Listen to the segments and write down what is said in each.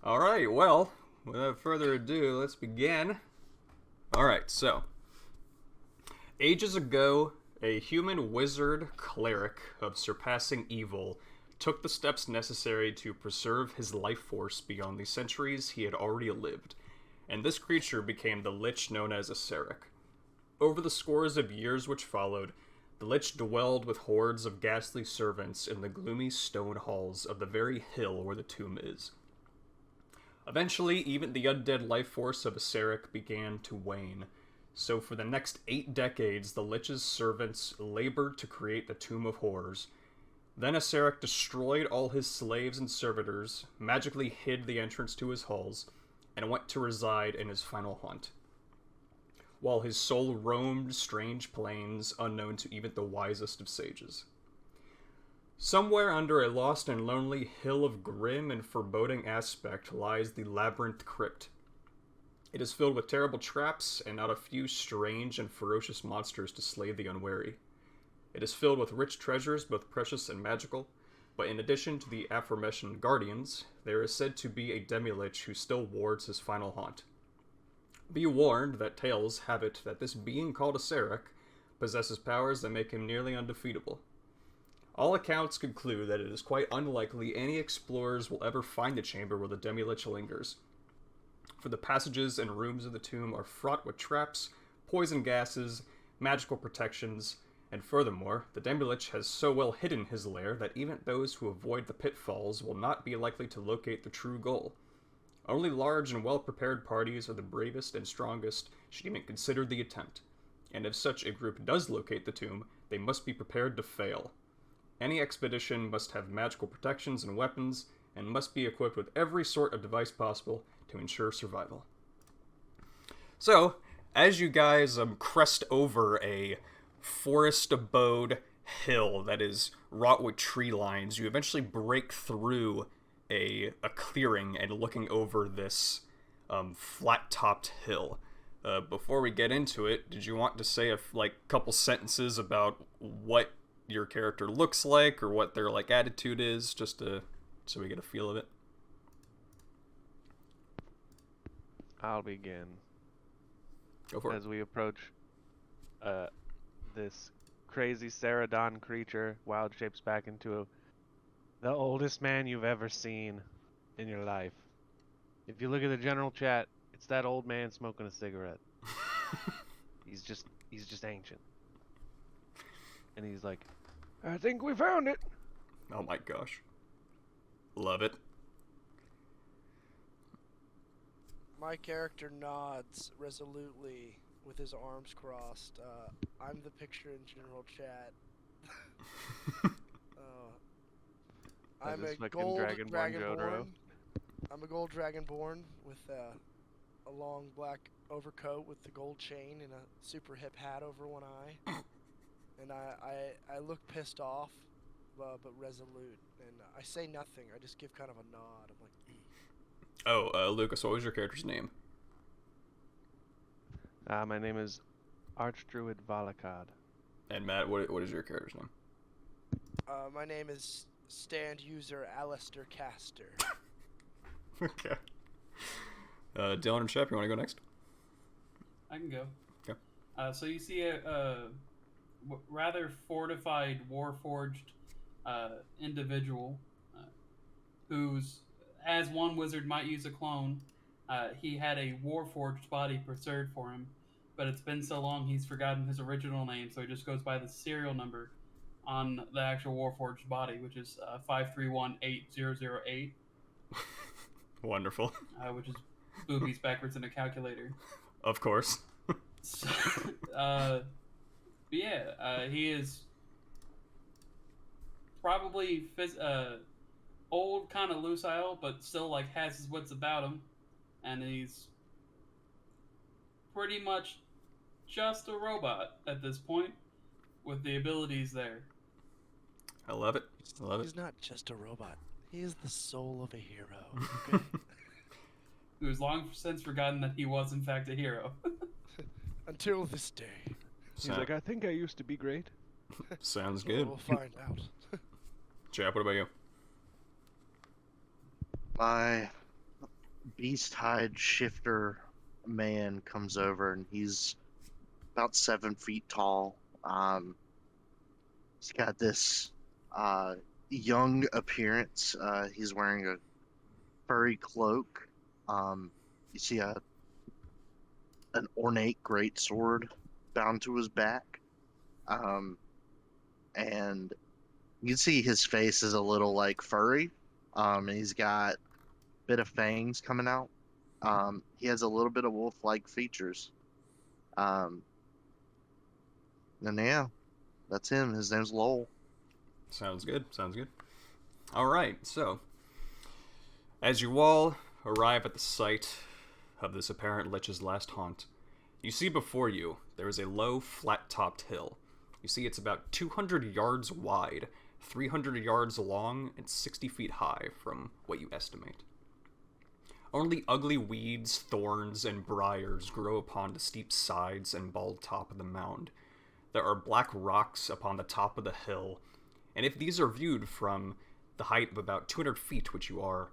Alright, well, without further ado, let's begin. Alright, so. Ages ago, a human wizard cleric of surpassing evil took the steps necessary to preserve his life force beyond the centuries he had already lived, and this creature became the lich known as a Serek. Over the scores of years which followed, the lich dwelled with hordes of ghastly servants in the gloomy stone halls of the very hill where the tomb is. Eventually, even the undead life force of a Serek began to wane, so for the next 8 decades, the lich's servants labored to create the Tomb of Horrors. Then a Serek destroyed all his slaves and servitors, magically hid the entrance to his halls, and went to reside in his final haunt, while his soul roamed strange plains unknown to even the wisest of sages. Somewhere under a lost and lonely hill of grim and foreboding aspect lies the Labyrinth Crypt. It is filled with terrible traps and not a few strange and ferocious monsters to slay the unwary. It is filled with rich treasures, both precious and magical, but in addition to the aforementioned guardians, there is said to be a demi-lich who still wards his final haunt. Be warned that tales have it that this being called a Serek possesses powers that make him nearly undefeatable. All accounts conclude that it is quite unlikely any explorers will ever find the chamber where the demi-lich lingers, for the passages and rooms of the tomb are fraught with traps, poison gases, magical protections, and furthermore, the demi-lich has so well hidden his lair that even those who avoid the pitfalls will not be likely to locate the true goal. Only large and well-prepared parties of the bravest and strongest should even consider the attempt, and if such a group does locate the tomb, they must be prepared to fail. Any expedition must have magical protections and weapons, and must be equipped with every sort of device possible to ensure survival. So, as you guys crest over a forest abode hill that is wrought with tree lines, you eventually break through a clearing and looking over this flat-topped hill. Before we get into it, did you want to say a couple sentences about what your character looks like or what their attitude is, just so we get a feel of it? I'll begin. Go for it. As we approach this crazy Ceradon creature, wild shapes back into the oldest man you've ever seen in your life. If you look at the general chat, it's that old man smoking a cigarette. He's just ancient. And he's like, I think we found it. Oh my gosh. Love it. My character nods resolutely with his arms crossed. I'm the picture in general chat. I'm a gold dragonborn. I'm a gold dragonborn with a long black overcoat with the gold chain and a super hip hat over one eye. And I look pissed off, but resolute. And I say nothing. I just give kind of a nod. I'm like, Oh, Lucas, what was your character's name? My name is Archdruid Valakad. And Matt, what is your character's name? My name is stand user Alistair Caster. Okay. Dylan and Shep, you want to go next? I can go. Okay. So you see a rather fortified, warforged individual who's, as one wizard might use a clone, he had a warforged body preserved for him, but it's been so long he's forgotten his original name, so he just goes by the serial number on the actual warforged body, which is 5318008. Wonderful. Which is boobies backwards in a calculator. Of course. So, he is probably old, kind of lucile, but still has his wits about him, and he's pretty much just a robot at this point, with the abilities there. I love it. He's not just a robot. He is the soul of a hero. Okay? Who's long since forgotten that he was in fact a hero. Until this day. He's like, I think I used to be great. Sounds good. We'll find out. Chap, what about you? My beast hide shifter man comes over, and he's about 7 feet tall. He's got this young appearance. He's wearing a furry cloak. You see an ornate great sword bound to his back. And you can see his face is a little like furry. And he's got a bit of fangs coming out. He has a little bit of wolf-like features. And yeah, that's him. His name's Lowell. Sounds good. Sounds good. All right. So, as you all arrive at the site of this apparent Lich's last haunt, you see before you there is a low, flat-topped hill. You see it's about 200 yards wide, 300 yards long, and 60 feet high from what you estimate. Only ugly weeds, thorns, and briars grow upon the steep sides and bald top of the mound. There are black rocks upon the top of the hill, and if these are viewed from the height of about 200 feet, which you are,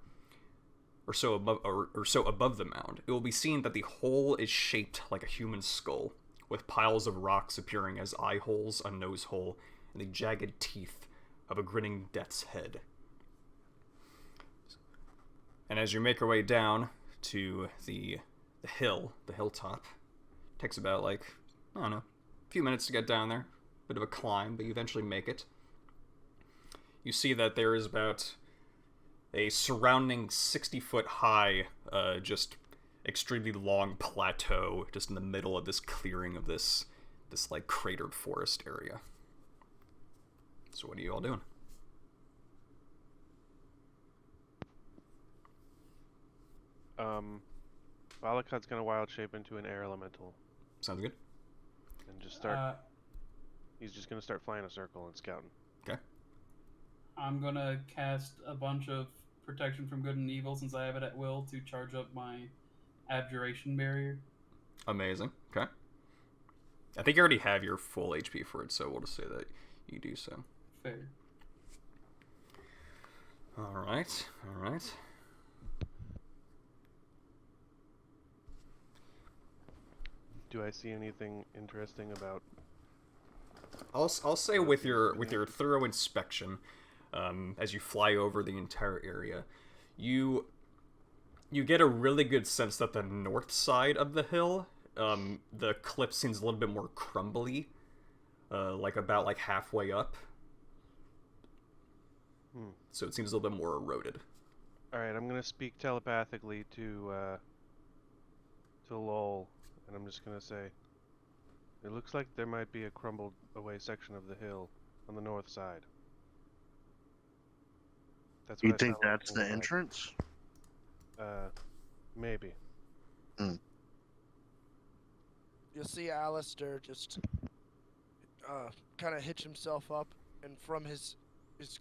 or so above the mound, it will be seen that the hole is shaped like a human skull, with piles of rocks appearing as eye holes, a nose hole, and the jagged teeth of a grinning death's head. And as you make your way down to the hilltop, it takes about, I don't know, a few minutes to get down there. Bit of a climb, but you eventually make it. You see that there is about a surrounding 60-foot high, just extremely long plateau just in the middle of this clearing of this cratered forest area. So what are you all doing? Valakut's gonna wild shape into an air elemental Sounds good. and just start. He's just gonna start flying a circle and scouting. Okay. I'm gonna cast a bunch of protection from good and evil since I have it at will to charge up my abjuration barrier. Amazing. Okay. I think you already have your full HP for it, so we'll just say that you do so. Fair. Alright. Do I see anything interesting about? I'll say with your thorough inspection, as you fly over the entire area, you get a really good sense that the north side of the hill, the cliff seems a little bit more crumbly, about halfway up. So it seems a little bit more eroded. All right, I'm gonna speak telepathically to Lowell, and I'm just gonna say, it looks like there might be a crumbled away section of the hill on the north side. That's what You I think felt like that's from the back. entrance? Maybe. You'll see Alistair just kind of hitch himself up, and from his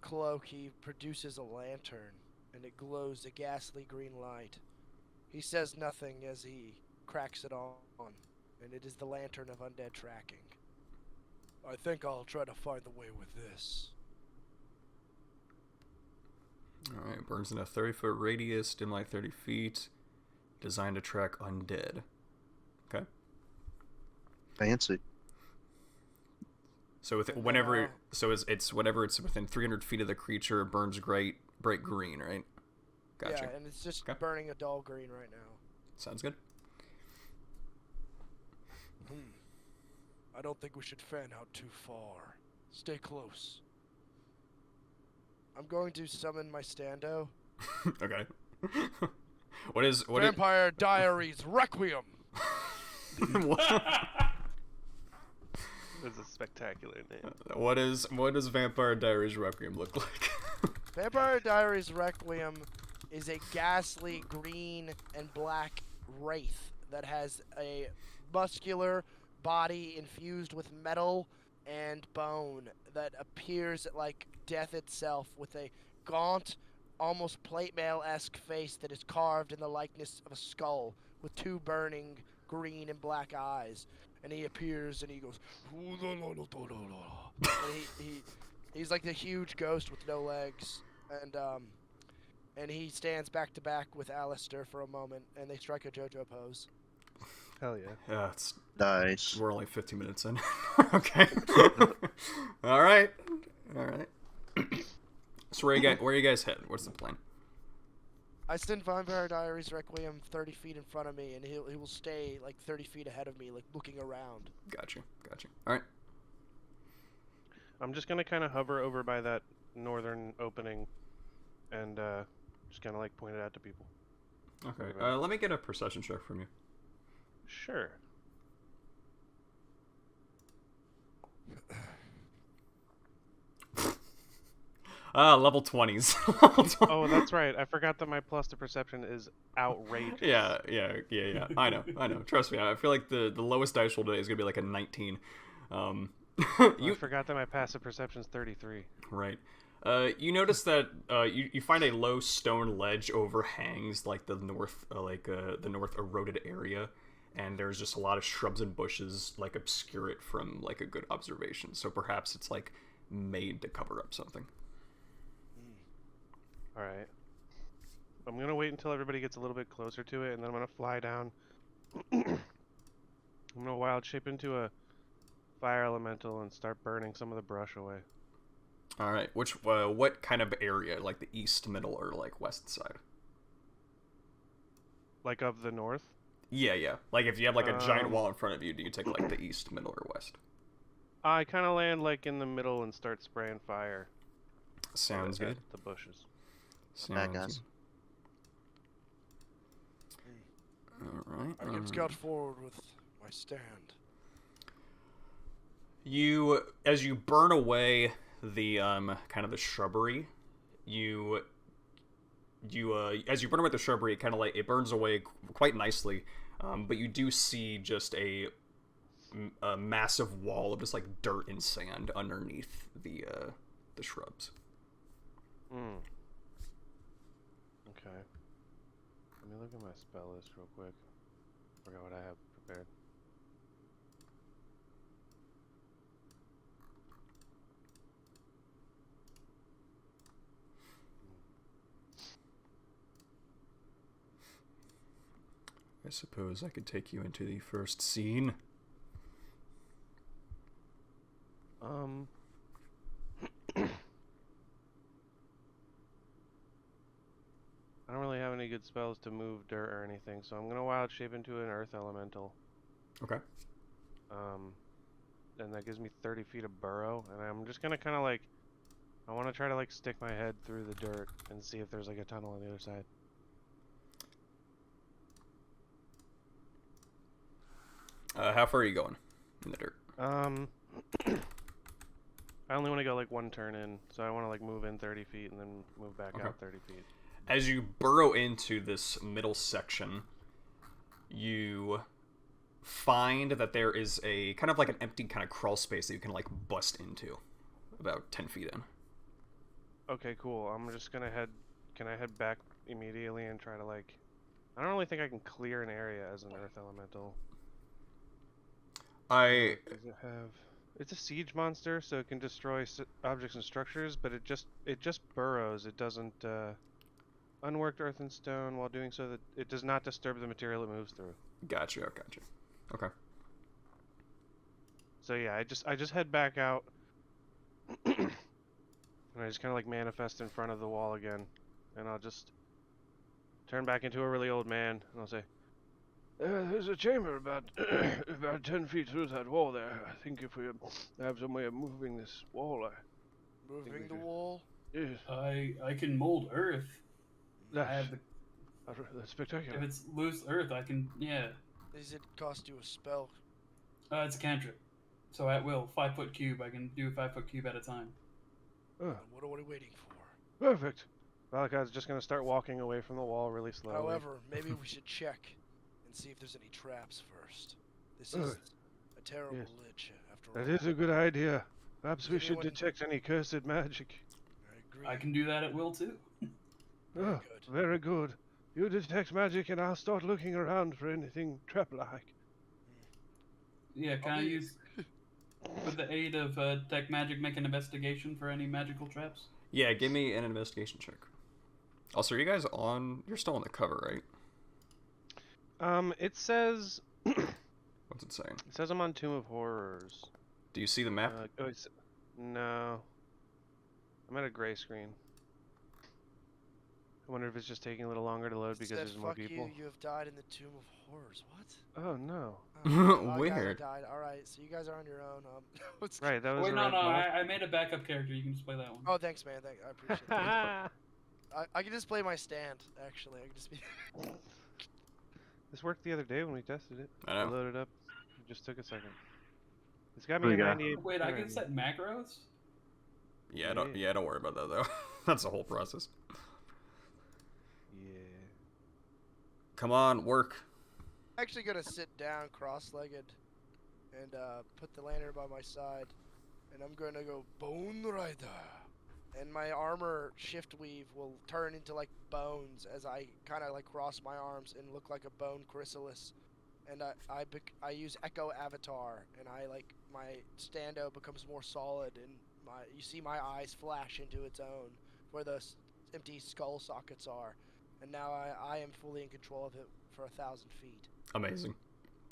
cloak he produces a lantern, and it glows a ghastly green light. He says nothing as he cracks it on, and it is the lantern of undead tracking. I think I'll try to find the way with this. Alright, burns in a 30-foot radius, dim light 30 feet, designed to track undead. Okay. Fancy. So it's whenever it's within 300 feet of the creature, it burns bright green, right? Gotcha. Yeah, and it's just Okay. burning a dull green right now. Sounds good. I don't think we should fan out too far. Stay close. I'm going to summon my stando. Okay. What is Vampire Diaries Requiem. what? That's a spectacular name. What does Vampire Diaries Requiem look like? Vampire Diaries Requiem is a ghastly green and black wraith that has a muscular body infused with metal and bone that appears like death itself, with a gaunt, almost plate mail-esque face that is carved in the likeness of a skull with two burning green and black eyes. And he appears and he goes, and he's like the huge ghost with no legs, and he stands back to back with Alistair for a moment, and they strike a JoJo pose. Hell yeah. Yeah, Nice. we're only 15 minutes in. Okay. All right. So where you guys headed? What's the plan? I send Vampire Diaries Requiem 30 feet in front of me, and he will stay like 30 feet ahead of me, like looking around. Gotcha. All right. I'm just gonna kind of hover over by that northern opening, and just kind of like point it out to people. Okay. Let me get a perception check from you. Sure. Level 20s. Oh, that's right. I forgot that my plus to perception is outrageous. Yeah. I know. Trust me. I feel like the lowest dice roll today is gonna be like a 19. I forgot that my passive perception is 33. Right. You notice that you find a low stone ledge overhangs like the north eroded area, and there's just a lot of shrubs and bushes like obscure it from like a good observation. So perhaps it's like made to cover up something. All right. I'm gonna wait until everybody gets a little bit closer to it, and then I'm gonna fly down. I'm gonna wild shape into a fire elemental and start burning some of the brush away. All right. What kind of area? Like the east, middle, or like west side? Like of the north? Yeah. Like if you have like a giant wall in front of you, do you take like the east, middle, or west? I kind of land like in the middle and start spraying fire. Sounds good. The bushes. Bad guys. All right. I can scout forward with my stand. As you burn away the kind of the shrubbery, as you burn away the shrubbery, it burns away quite nicely, but you do see just a massive wall of just like dirt and sand underneath the shrubs. Okay. Let me look at my spell list real quick. Forgot what I have prepared. I suppose I could take you into the first scene. I don't really have any good spells to move dirt or anything, so I'm gonna wild shape into an earth elemental. Okay. And that gives me 30 feet of burrow, and I'm just gonna kind of like, I want to try to like stick my head through the dirt and see if there's like a tunnel on the other side. How far are you going in the dirt? I only want to go like one turn in, so I want to like move in 30 feet and then move back out 30 feet. As you burrow into this middle section, you find that there is a kind of like an empty kind of crawl space that you can like bust into about 10 feet in. Okay, cool. I'm just gonna can I head back immediately and try to like, I don't really think I can clear an area as an earth elemental. Does it have, it's a siege monster, so it can destroy objects and structures, but it just burrows. It doesn't unworked earth and stone. While doing so, that it does not disturb the material it moves through. Gotcha. Okay. So yeah, I just head back out, and I just kind of like manifest in front of the wall again, and I'll just turn back into a really old man, and I'll say, "There's a chamber about about 10 feet through that wall there. I think if we have some way of moving this wall, Moving the wall? Yes. I can mold earth. I have the, That's spectacular. if it's loose earth, I can, yeah. Does it cost you a spell? It's a cantrip. So at will, 5-foot cube. I can do a 5-foot cube at a time. What are we waiting for? Perfect. Valakai's just gonna start walking away from the wall really slowly. However, maybe we should check and see if there's any traps first. This is a terrible lich, after all. That is a good idea. Perhaps we should detect any cursed magic. I agree. I can do that at will too. Very good. Very good. You detect magic and I'll start looking around for anything trap-like. Yeah, can I use, with the aid of Tech Magic, make an investigation for any magical traps? Yeah, give me an investigation check. Also, are you guys on? You're still on the cover, right? It says. What's it saying? It says I'm on Tomb of Horrors. Do you see the map? No. I'm at a gray screen. I wonder if it's just taking a little longer to load because there's more people. You have died in the Tomb of Horrors. What? Oh no. Oh, Weird. guys, I died. All right, so you guys are on your own. Right, that was. Wait, no. I made a backup character. You can just play that one. Oh, thanks, man. I appreciate it. I can just play my stand. Actually, I can just be. This worked the other day when we tested it. I know. Loaded up. It just took a second. It's got me at 98. Wait, I can set macros? Yeah, don't worry about that though. That's the whole process. Yeah. Come on, work. I'm actually gonna sit down cross-legged and put the lantern by my side, and I'm gonna go Bone Rider, and my armor shift weave will turn into like bones as I kind of like cross my arms and look like a bone chrysalis, and I use Echo Avatar, and my stando becomes more solid, and you see my eyes flash into its own where the empty skull sockets are, and now I am fully in control of it for 1,000 feet. Amazing.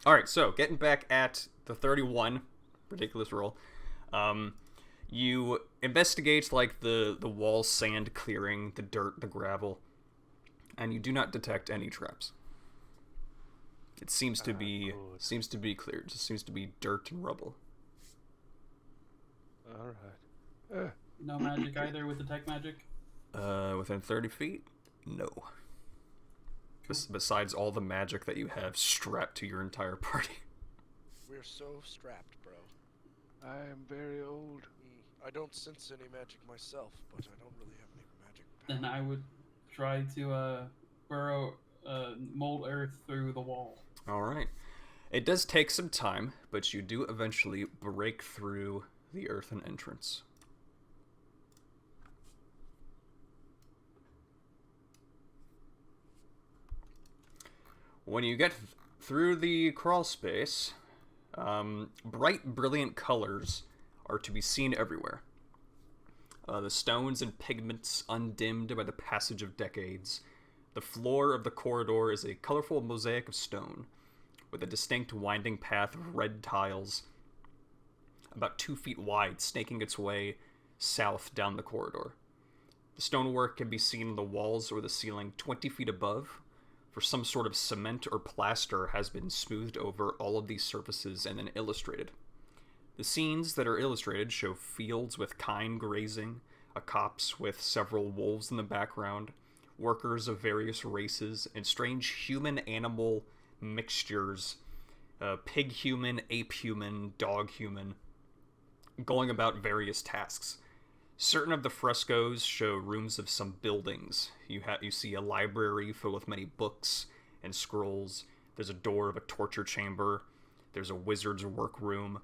All right, so getting back at the 31 ridiculous roll, you investigate like the wall sand clearing, the dirt, the gravel, and you do not detect any traps. It seems to be cleared. It seems to be dirt and rubble. All right. No magic either with detect magic? Within 30 feet? No. Besides all the magic that you have strapped to your entire party. We're so strapped, bro. I am very old. I don't sense any magic myself, but I don't really have any magic power. Then I would try to burrow mold earth through the wall. All right. It does take some time, but you do eventually break through the earthen entrance. When you get through the crawl space, bright, brilliant colors are to be seen everywhere. The stones and pigments undimmed by the passage of decades. The floor of the corridor is a colorful mosaic of stone, with a distinct winding path of red tiles, about 2 feet wide, snaking its way south down the corridor. The stonework can be seen on the walls or the ceiling 20 feet above, for some sort of cement or plaster has been smoothed over all of these surfaces and then illustrated. The scenes that are illustrated show fields with kine grazing, a copse with several wolves in the background, workers of various races, and strange human-animal mixtures, pig-human, ape-human, dog-human, going about various tasks. Certain of the frescoes show rooms of some buildings. You see a library filled with many books and scrolls. There's a door of a torture chamber. There's a wizard's workroom.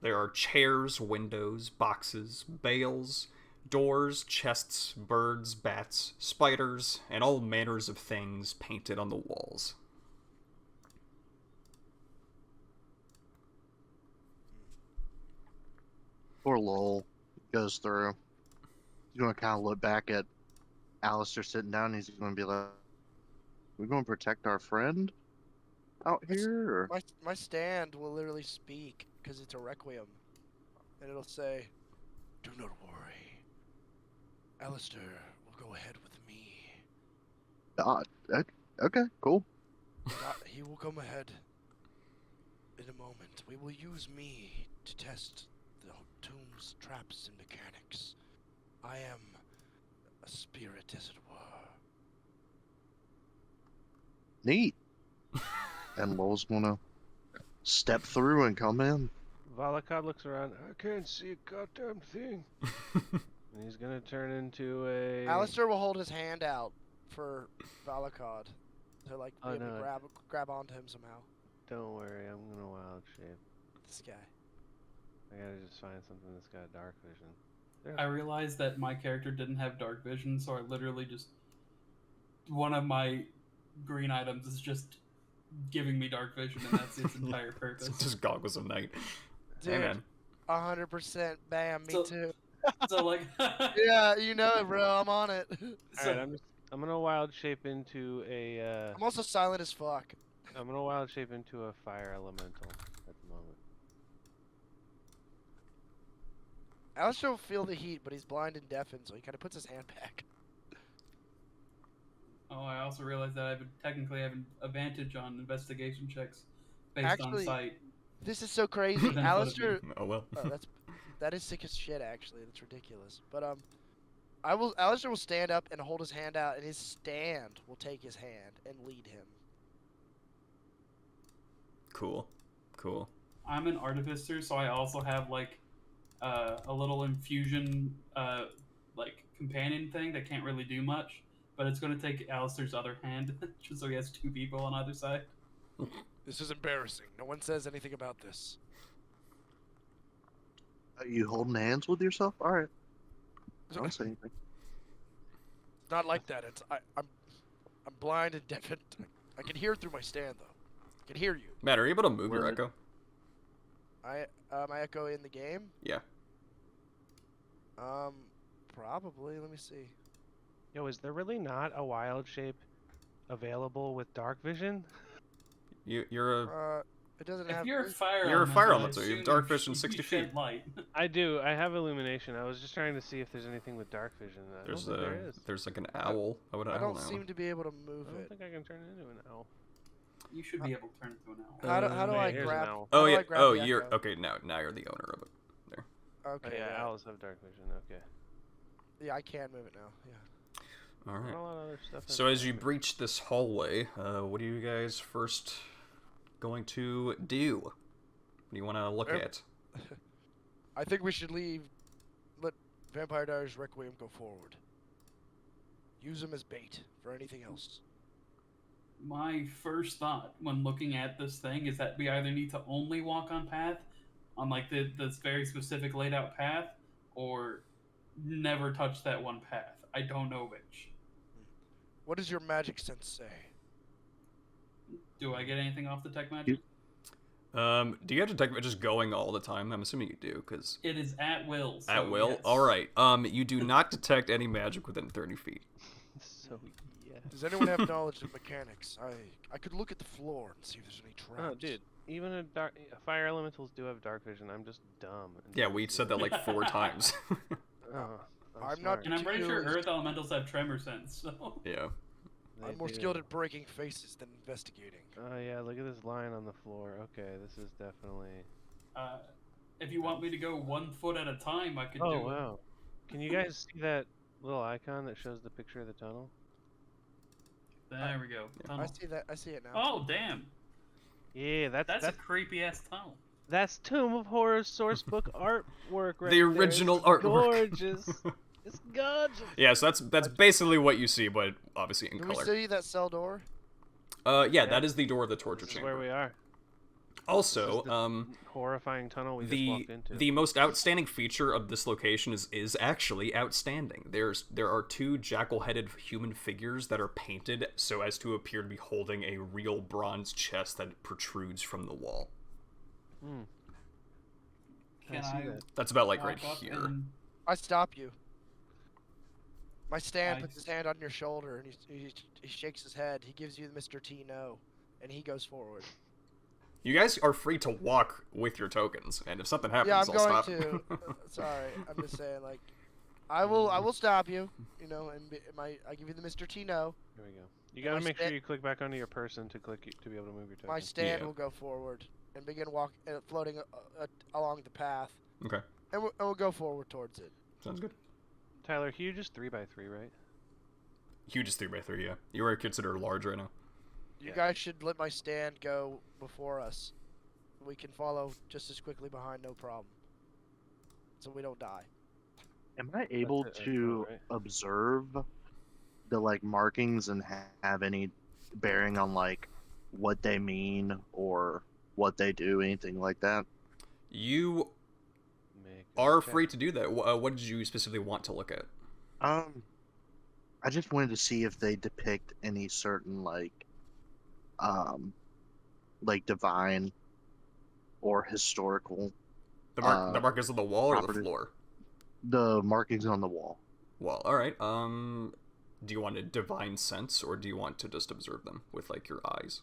There are chairs, windows, boxes, bales, doors, chests, birds, bats, spiders, and all manners of things painted on the walls. Poor Lowell goes through. He's going to kind of look back at Alistair sitting down. He's going to be like, "We're going to protect our friend out here?" Or? My stand will literally speak because it's a requiem, and it'll say, "Do not worry. Alistair will go ahead with me." Okay, cool. He will come ahead in a moment. We will use me to test the tomb's traps and mechanics. I am a spirit, as it were. Neat. And Lowell's gonna step through and come in. Valakad looks around. I can't see a goddamn thing. And he's gonna turn into a. Alistair will hold his hand out for Valakad to like be able to grab onto him somehow. Don't worry, I'm gonna wild shape. This guy. I gotta just find something that's got dark vision. There. I realized that my character didn't have dark vision, so I literally just... One of my green items is just giving me dark vision, and that's its entire purpose. Just goggles of night. Dude, hey, man. 100%. Bam, me too. So like... Yeah, you know it, bro. I'm on it. Alright, I'm gonna wild shape into a. I'm also silent as fuck. I'm gonna wild shape into a fire elemental at the moment. Alistair will feel the heat, but he's blind and deafened, so he kind of puts his hand back. Oh, I also realized that I would technically have an advantage on investigation checks based Actually, on sight. This is so crazy. Within a foot of me. Alistair, Oh well. that is sick as shit. Actually, that's ridiculous. But Alistair will stand up and hold his hand out, and his stand will take his hand and lead him. Cool. Cool. I'm an artificer, so I also have like a little infusion like companion thing that can't really do much, but it's going to take Alistair's other hand, just so he has two people on either side. This is embarrassing. No one says anything about this. Are you holding hands with yourself? All right. I don't say anything. It's not like that. I'm blind and deaf. I can hear through my stand though. I can hear you. Matt, are you able to move your Well, echo? My echo in the game? Yeah. Probably. Let me see. Yo, is there really not a wild shape available with dark vision? You're a It doesn't If have. you're a fire You're a fire I elemental, you have assume dark vision you 60 shed feet. light. I do. I have illumination. I was just trying to see if there's anything with dark vision. I don't think there is. there's like an owl. I I don't know. seem to be able to move I don't it. think I can turn it into an owl. You should be able to turn it into an owl. How do Wait, I here's an grab? owl. how Oh do yeah. I grab Oh, the you're echo? okay. Now you're the owner of it. Okay. Oh, yeah, right. owls have dark vision. Okay. Yeah, I can move it now. Yeah. All right. Not a lot of other stuff. So as you breach this hallway, what are you guys first going to do? What do you want to look at? I think we should leave. Let Vampire Diaries Requiem go forward. Use him as bait for anything else. My first thought when looking at this thing is that we either need to only walk on path, on like this very specific laid out path, or never touch that one path. I don't know which. What does your magic sense say? Do I get anything off the tech magic? Do you have to detect just going all the time? I'm assuming you do, because It is at will. So at will. yes. All right. You do not detect any magic within 30 feet. So yeah. Does anyone have knowledge of mechanics? I could look at the floor and see if there's any traps. Oh, dude. Even fire elementals do have dark vision. I'm just dumb. and Yeah, don't we see said it. that like 4 times. Oh, I'm not- smart. And I'm pretty sure Particularly- earth elementals have tremor sense, so. Yeah. They I'm more do. skilled at breaking faces than investigating. Oh yeah, look at this line on the floor. Okay, this is definitely. If you want me to go 1 foot at a time, I could Oh do it. wow. Can you guys see that little icon that shows the picture of the tunnel? There we go. I Tunnel. see that. I see it now. Oh, damn. Yeah, That's a creepy ass tunnel. that's Tomb of Horrors sourcebook artwork right The there. original It's artwork. Gorgeous. It's gorgeous. Yeah, so that's basically what you see, but obviously in Do we color. see that cell door? Yeah, that is the door of the torture This is where chamber. we are. Also, This is the horrifying tunnel we just the walked into. the most outstanding feature of this location is actually outstanding. There are 2 jackal-headed human figures that are painted so as to appear to be holding a real bronze chest that protrudes from the wall. Hmm. Can see I that. That's about like right walk up here. and- I stop you. My stand puts Nice. his hand on your shoulder and he shakes his head. He gives you the Mr. T no, and he goes forward. You guys are free to walk with your tokens, and if something happens, Yeah, I'm I'll going stop. to. Sorry, I'm just saying. Like, I will stop you. You know, and I give you the Mr. T no. Here we go. You gotta my make sure sta- you click back onto your person to to be able to move your token. My stand Yeah. will go forward and begin floating along the path, Okay, and we'll go forward towards it. sounds good. Tyler, huge is 3x3, right? Huge is 3x3, yeah. You are considered large right now. You Yeah. guys should let my stand go before us. We can follow just as quickly behind, no problem. So we don't die. Am I able it, to right? observe the like markings and have any bearing on like what they mean or what they do, anything like that? You Make a are check. free to do that. What did you specifically want to look at? I just wanted to see if they depict any certain like divine or historical The markings on the wall or the property. floor? the markings on the wall. Wall. All right. do you want a divine sense, or do you want to just observe them with, like, your eyes?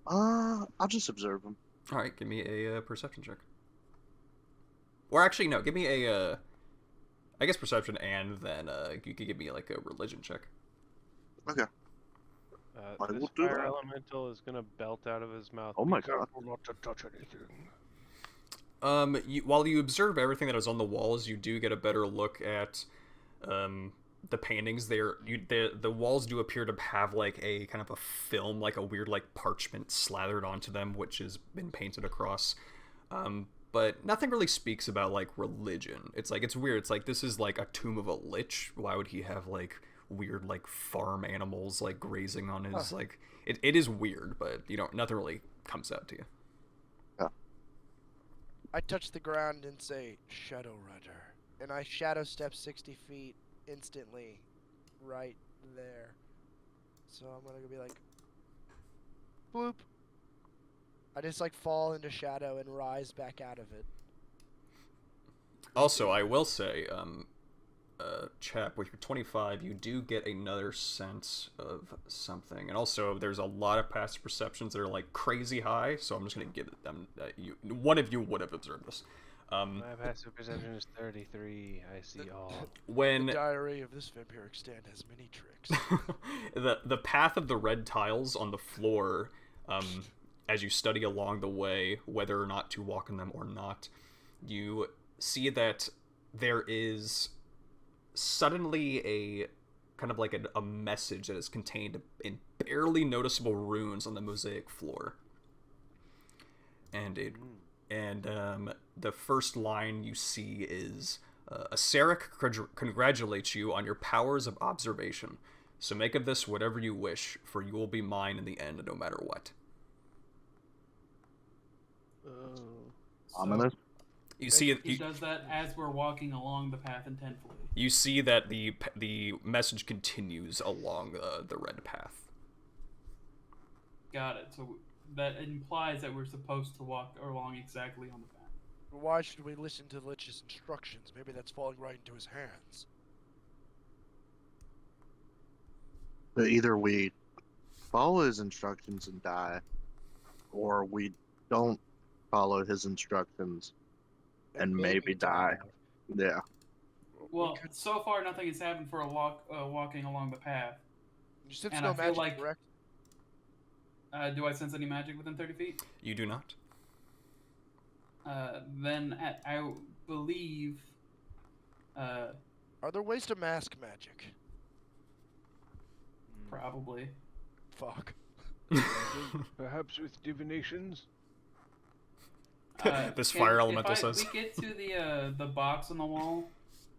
I'll just observe them. All right, give me a perception check. Or actually, no, give me a, I guess perception, and then you could give me like a religion check. Okay. I This will do fire that. elemental is gonna belt out of his mouth. Oh "Be my god. careful not to touch anything." While you observe everything that is on the walls, you do get a better look at the paintings. The walls do appear to have like a kind of a film, like a weird like parchment slathered onto them, which has been painted across. But nothing really speaks about like religion. It's like, it's weird. It's like, this is like a tomb of a lich. Why would he have like weird like farm animals like grazing on his like? It is weird, but nothing really comes out to you. I touch the ground and say, Shadow Runner. And I shadow step 60 feet instantly right there. So I'm gonna be like, bloop. I just like fall into shadow and rise back out of it. Also, I will say, chap, with your 25, you do get another sense of something. And also, there's a lot of passive perceptions that are like crazy high, so I'm just going to give them, one of you would have observed this. My passive perception is 33. I see all. When The diary of this vampiric stand has many tricks. the path of the red tiles on the floor, as you study along the way, whether or not to walk on them or not, you see that there is suddenly a kind of like a message that is contained in barely noticeable runes on the mosaic floor. And the first line you see is, Aseric congratulates you on your powers of observation. So make of this whatever you wish, for you will be mine in the end, no matter what. Ominous. You see, He does that as we're walking along the path intentfully. you see that the message continues along the red path. Got it. So that implies that we're supposed to walk along exactly on the path. Why should we listen to Lich's instructions? Maybe that's falling right into his hands. But either we follow his instructions and die, or we don't follow his instructions and maybe die. Yeah. Well, so far nothing has happened for walking along the path. You sense And no I feel magic, like- correct? Do I sense any magic within 30 feet? You do not. Then I believe. Are there ways to mask magic? Probably. Fuck. Perhaps with divinations? This fire elemental says. If we get to the box on the wall,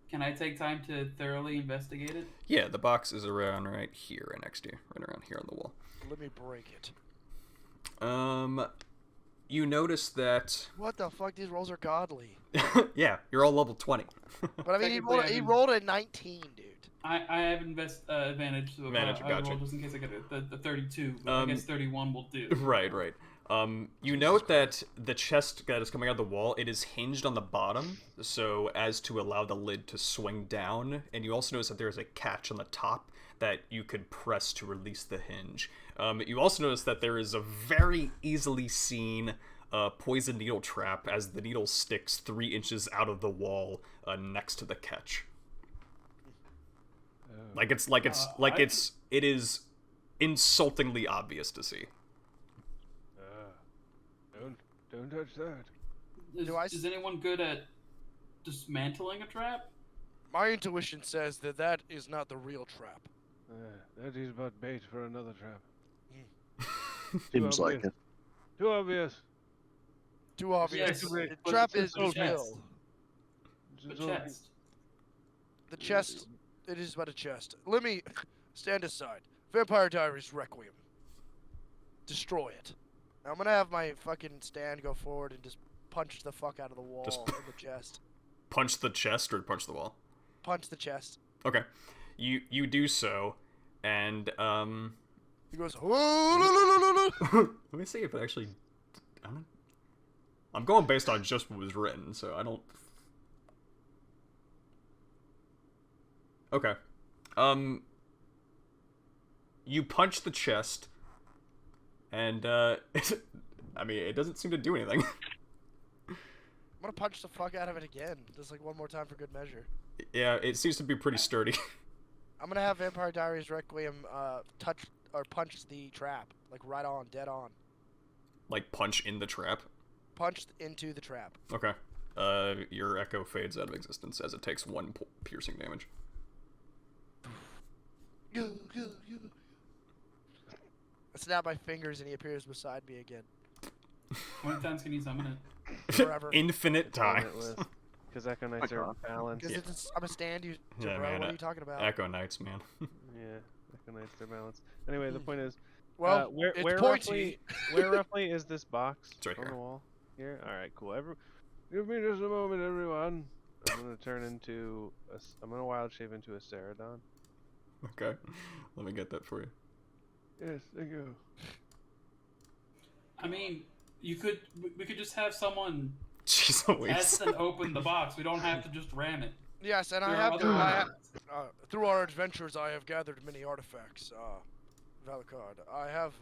can I take time to thoroughly investigate it? Yeah, the box is around right here, right next to you, right around here on the wall. Let me break it. You notice that. What the fuck? These rolls are godly. Yeah, you're all level 20. But I mean, Technically, he rolled a 19, dude. I have advantage, so Advantage, I gotcha. roll just in case I get the 32. But I guess 31 will do. Right. You note that the chest that is coming out of the wall, it is hinged on the bottom, so as to allow the lid to swing down, and you also notice that there is a catch on the top that you could press to release the hinge. You also notice that there is a very easily seen poison needle trap as the needle sticks 3 inches out of the wall next to the catch. It is insultingly obvious to see. Don't touch that. Is anyone good at dismantling a trap? My intuition says that that is not the real trap. That is but bait for another trap. Seems like it. Too obvious. Too obvious. Yes, The but trap it's is the chest. still. The chest. The chest. It is but a chest. Let me stand aside. Vampire Diaries Requiem. Destroy it. I'm gonna have my fucking stand go forward and just punch the fuck out of the wall Just- in the chest. Punch the chest or punch the wall? Punch the chest. Okay. You do so, and He goes, "Oh, let me see if it actually. I'm going based on just what was written, so I don't. Okay. you punch the chest, and I mean, it doesn't seem to do anything. I'm gonna punch the fuck out of it again, just like one more time for good measure. Yeah, it seems to be pretty sturdy. I'm gonna have Vampire Diaries Requiem touch or punch the trap, like right on, dead on. Like punch in the trap. Punched into the trap. Okay. Your echo fades out of existence as it takes 1 piercing damage. I snap my fingers and he appears beside me again. How many times can you summon it? Forever. Infinite times. Because Echo Knights are balanced. Because I'm a stand user, Yeah, bro. man, What are you talking about? Echo Knights, man. Yeah, Echo Knights are balanced. Anyway, the point is, Well, where it's where pointy. where roughly is this box It's right on here. the wall? Here. All right, cool. Give me just a moment, everyone. I'm gonna turn into I'm gonna wild shape into a Ceradon. Okay. Let me get that for you. Yes, thank you. I mean, we could just have someone Jeez Louise. test and open the box. We don't have to just ram it. Yes, and There are other through our adventures, I have gathered many artifacts. Valakard, I have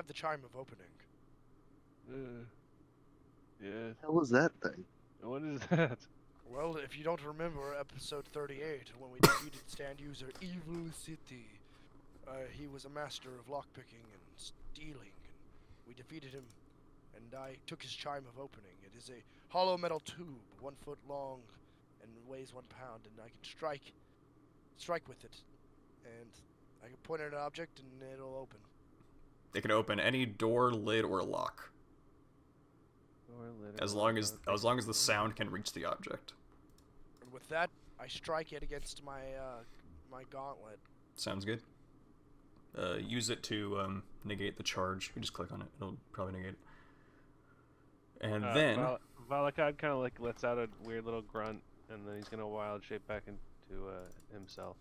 the chime of opening. Yeah. hell is that thing? What is that? Well, if you don't remember episode 38, when we defeated stand user Evil City, he was a master of lockpicking and stealing, and we defeated him, and I took his chime of opening. It is a hollow metal tube, 1 foot long, and weighs 1 pound, and I can strike with it, and I can point at an object, and it'll open. It can open any door, lid, or lock, as long as the sound can reach the object. And with that, I strike it against my my gauntlet. Sounds good. Use it to negate the charge. You just click on it. It'll probably negate it. And then Valakad kind of like lets out a weird little grunt, and then he's gonna wild shape back into himself.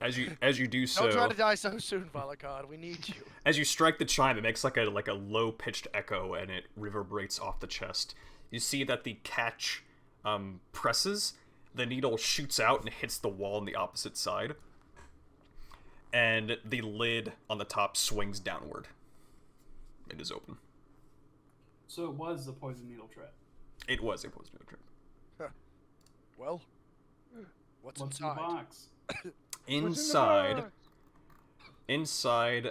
as you do so, Don't try to die so soon, Valakad. We need you. as you strike the chime, it makes like a low pitched echo, and it reverberates off the chest. You see that the catch presses. The needle shoots out and hits the wall on the opposite side, and the lid on the top swings downward. It is open. So it was the poison needle trap. It was a poison needle trap. Well, what's What's in the inside? box? Inside,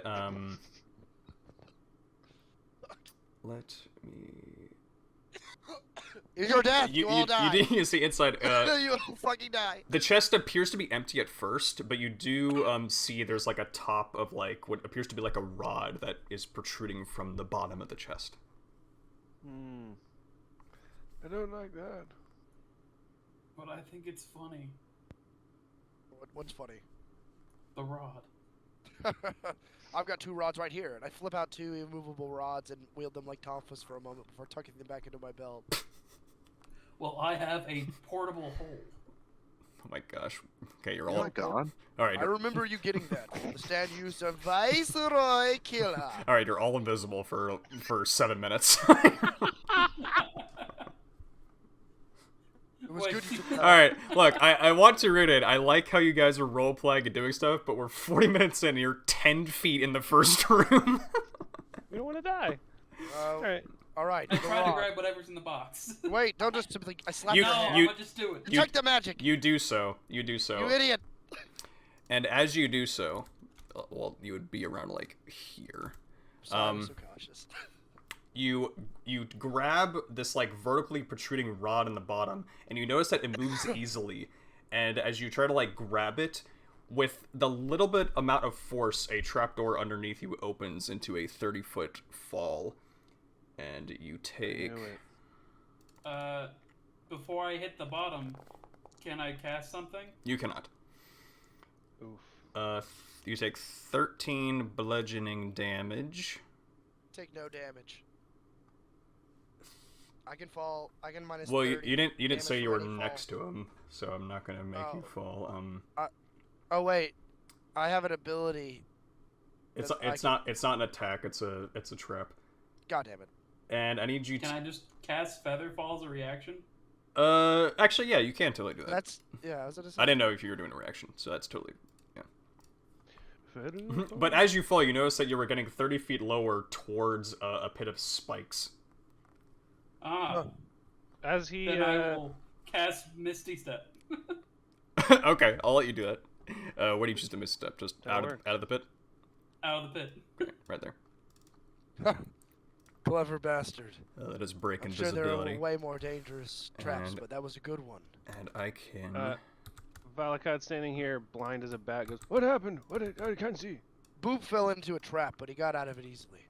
let me... You're dead. You all die. You see inside, You all fucking die. the chest appears to be empty at first, but you do see there's like a top of like what appears to be like a rod that is protruding from the bottom of the chest. I don't like that. But I think it's funny. What's funny? The rod. I've got 2 rods right here, and I flip out 2 immovable rods and wield them like Tomfus for a moment before tucking them back into my belt. Well, I have a portable hole. Oh my gosh. Okay, you're Oh all... my god. Alright, I remember you getting that. The stand used a Viceroy killer. alright, you're all invisible for 7 minutes. It was Wait. good you took that. Alright, look, I want to read it. I like how you guys are role-playing and doing stuff, but we're 40 minutes in and you're 10 feet in the first room. We don't want to die. All right. I the tried to rod. grab whatever's in the box. Wait, don't just simply. I slapped You- your No, hand. I'm gonna just do it. Detect the magic. You do so. You do so. You idiot. And as you do so, well, you would be around, like, here. Sorry, I'm so cautious. You grab this, like, vertically protruding rod in the bottom, and you notice that it moves easily. And as you try to, like, grab it, with the little bit amount of force, a trapdoor underneath you opens into a 30-foot fall. And you take... Before I hit the bottom, can I cast something? You cannot. Oof. You take 13 bludgeoning damage. Take no damage. I can fall. I can minus. Well, 30 you didn't damage say you for were any fall. next to him, so I'm not gonna make you fall. Oh wait, I have an ability. It's that I it's not an attack. It's a trap. God damn it. And I need you Can I just cast Feather Fall as a reaction? actually, yeah, you can totally do that. That's I was gonna say. I didn't know if you were doing a reaction, so that's totally But as you fall, you notice that you were getting 30 feet lower towards a pit of spikes. As he Then I will cast Misty Step. Okay, I'll let you do that. What do you choose to misstep? Just out of the pit? Out of the pit. Okay, right there. Clever bastard. That is break I'm sure invisibility. there are way more dangerous traps, And- but that was a good one. And I can... Valakad standing here, blind as a bat, goes, "What happened? I can't see." Boob fell into a trap, but he got out of it easily.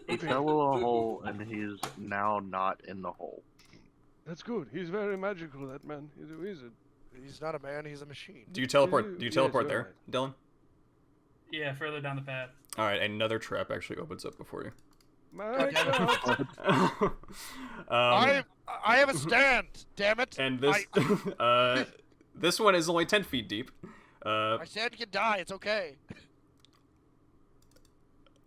He fell in a hole, and he's now not in the hole. That's good. He's very magical, that man. He's a wizard. He's not a man, he's a machine. Do you teleport? Do you Yes, teleport you're there, Dylan? Yeah, further down the path. All right, another trap actually opens up before you. My God. I have a stand, damn it! And this this one is only 10 feet deep. My stand can die, it's okay.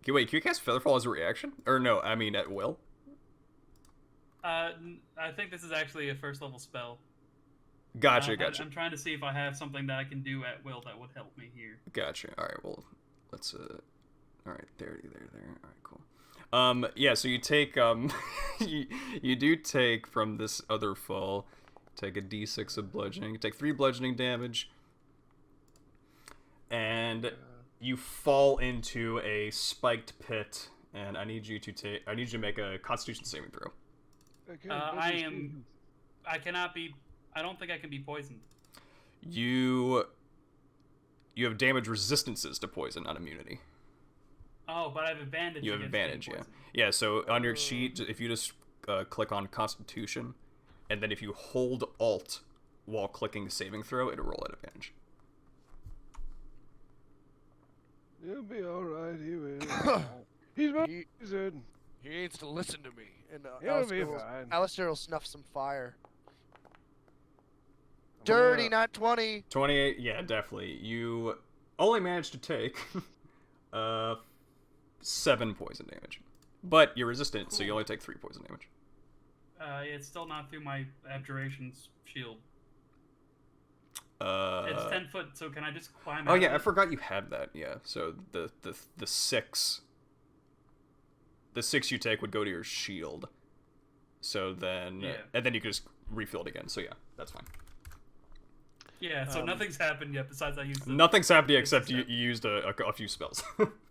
Okay, wait, can you cast Featherfall as a reaction? Or no, I mean at will? I think this is actually a first level spell. Gotcha, I'm gotcha. trying to see if I have something that I can do at will that would help me here. Gotcha. Alright, well, let's, alright, there. Alright, cool. Yeah, so you take, you do take from this other fall, take a d6 of bludgeoning, take 3 bludgeoning damage, and you fall into a spiked pit, and I need you to make a Constitution saving throw. I don't think I can be poisoned. You have damage resistances to poison, not immunity. Oh, but I have advantage. You have against being advantage, yeah. poisoned. Yeah, so on your sheet, if you just click on Constitution, and then if you hold Alt while clicking saving throw, it'll roll at advantage. You'll be alright, he will. He's my wizard. He needs to listen to me. And He'll be fine. Alistair will snuff some fire. Dirty, not 20. 28, yeah, definitely. You only managed to take 7 poison damage. But you're resistant, so you only take 3 poison damage. It's still not through my Abjuration's shield. Uh, It's 10 foot, so can I just climb Oh out yeah, of I it? forgot you had that. Yeah, so the 6 you take would go to your shield. So then, Yeah. and then you could just refill it again. So yeah, that's fine. Yeah, so nothing's happened yet besides I used the... Nothing's happened yet except you used a few spells.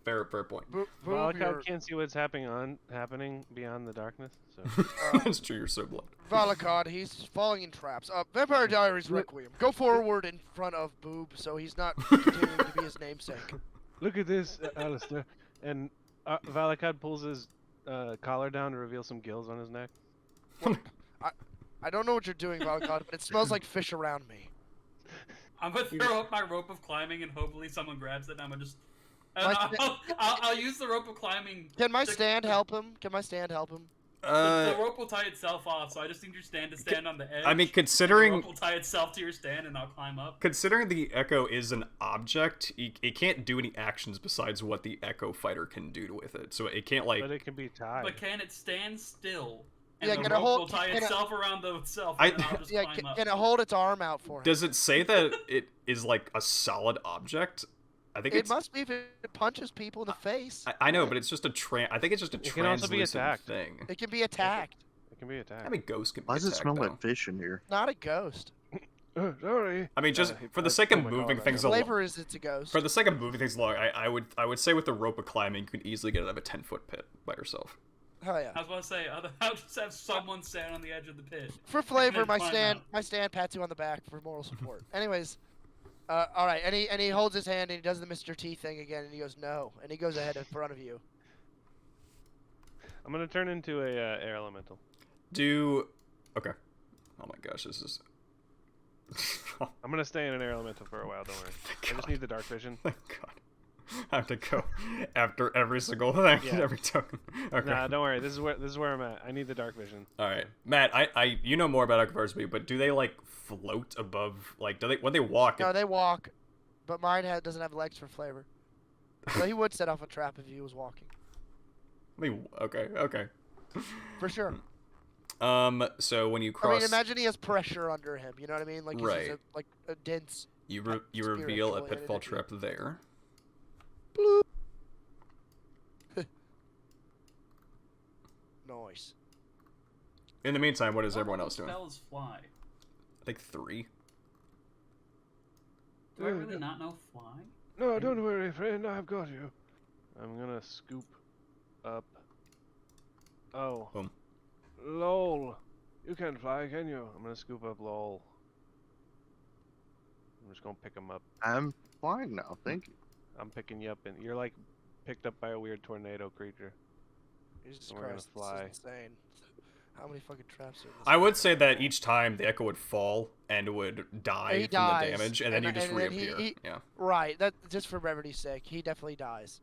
fair point. Valakad can't see what's happening beyond the darkness. So That's true. You're so blind. Valakad, he's falling in traps. Vampire Diaries Requiem. Go forward in front of Boob so he's not continuing to be his namesake. look at this, Alistair. And Valakad pulls his collar down to reveal some gills on his neck. I don't know what you're doing, Valakad, but it smells like fish around me. I'm gonna throw up my rope of climbing and hopefully someone grabs it and I'm gonna just... I'll use the rope of climbing... Can my stand help him? Can my stand help him? The rope will tie itself off, so I just need your stand to stand on the edge. I mean, The considering rope will tie itself to your stand and I'll climb up. considering the Echo is an object, it can't do any actions besides what the Echo fighter can do with it. So it can't like. But it can be tied. But can it stand still? And Yeah, the can rope it hold- will tie can it- itself around itself I- and then I'll just Yeah, climb up. can it hold its arm out for him? Does it say that it is like a solid object? I think It it's. must be if it punches people in the face. I know, but it's just I think it's just a It can also be translucent attacked. thing. It can be attacked. It can be attacked. I mean, ghosts can be Why does it attacked, smell though. like fish in here? Not a ghost. Sorry. I mean, just for the sake of moving things along. Flavor is it's a ghost. For the sake of moving things along, I would say with the rope of climbing, you could easily get out of a 10-foot pit by yourself. Hell yeah. I was about to say, I'll just have someone stand on the edge of the pit. For flavor, then my climb stand out. pats you on the back for moral support. Anyways, all right, and he holds his hand and he does the Mr. T thing again, and he goes no, and he goes ahead in front of you. I'm gonna turn into a air elemental. Okay. Oh my gosh, this is. I'm gonna stay in an air elemental for a while. Don't worry. I just need the dark vision. Thank God. I have to go after every single thing, Yeah. every token. Okay. Nah, don't worry. This is where I'm at. I need the dark vision. All right, Matt. You know more about Echoverse than me, but do they like float above? Like, do they when they walk? No, they walk, but mine doesn't have legs for flavor. So he would set off a trap if he was walking, I mean, okay. for sure. So when you cross, I mean, imagine he has pressure under him. You know what I mean? Like he's Right. a dense You reveal a spiritual pitfall entity. trap there. Nice. In the meantime, what is What everyone level else doing? spells fly? I think 3. Do I really not know fly? No, don't worry, friend. I've got you. I'm gonna scoop up. Oh. Boom. Lol. You can't fly, can you? I'm gonna scoop up lol. I'm just gonna pick him up. I'm fine now, thank you. I'm picking you up, and you're like picked up by a weird tornado creature. Jesus We're gonna Christ, fly. this is insane. How many fucking traps are in this? I would say that each time the Echo would fall and would die He from dies, the damage, and then you just and then reappear. Yeah. Right, that just for brevity's sake, he definitely dies.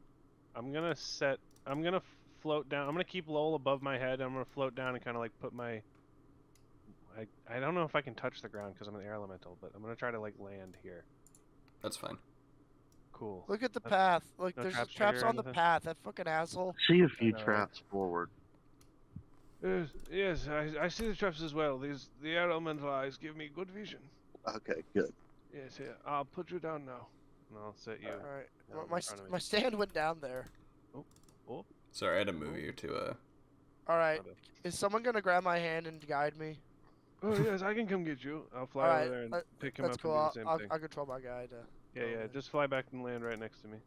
I'm gonna float down. I'm gonna keep lol above my head. I'm gonna float down and kind of like put my. I don't know if I can touch the ground because I'm an air elemental, but I'm gonna try to like land here. That's fine. Cool. Look at the That's- path. Look, no there's traps traps here or on the anything? path. That fucking asshole. See a few know. traps forward. Yes, I see the traps as well. The air elemental eyes give me good vision. Okay, good. Yes, here. I'll put you down now, and I'll set you. All right, down in my front of me. my stand went down there. Oh, Sorry, I had to move you to All right, my bad. is someone gonna grab my hand and guide me? Oh yes, I can come get you. I'll fly All right, over there and pick him that's up cool. and do the same thing. I'll control my guide. Yeah, over yeah. there. Just fly back and land right next to me,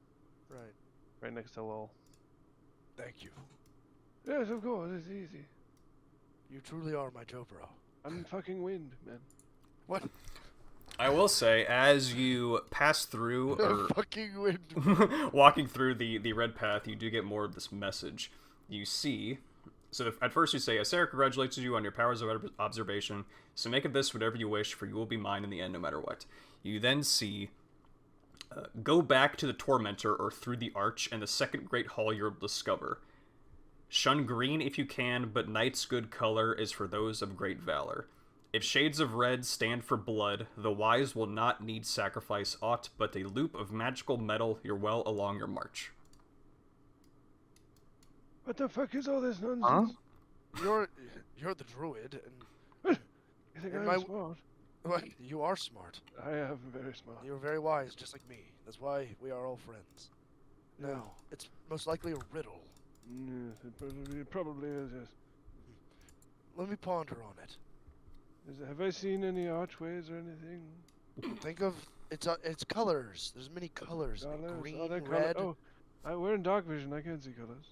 Right. right next to lol. Thank you. Yes, of course. It's easy. You truly are my Joe bro. I'm fucking wind, man. What? I will say, as you pass through, or Fucking wind. walking through the red path, you do get more of this message. You see, so at first you say, Asera congratulates you on your powers of observation, so make of this whatever you wish, for you will be mine in the end no matter what. You then see, go back to the Tormentor or through the arch, and the second great hall you'll discover. Shun green if you can, but night's good color is for those of great valor. If shades of red stand for blood, the wise will not need sacrifice aught but a loop of magical metal you're well along your march. What the fuck is all this nonsense? Huh? You're the druid, and You think In I'm my- smart? what? You are smart. I am very smart. You're very wise, just like me. That's why we are all friends. Now, it's most likely a riddle. Yes, it probably is. Yes. Let me ponder on it. Have I seen any archways or anything? Think of it's colors. There's many colors. Like Colors? green, Oh, they're red. Oh, we're in dark vision. I can't see colors.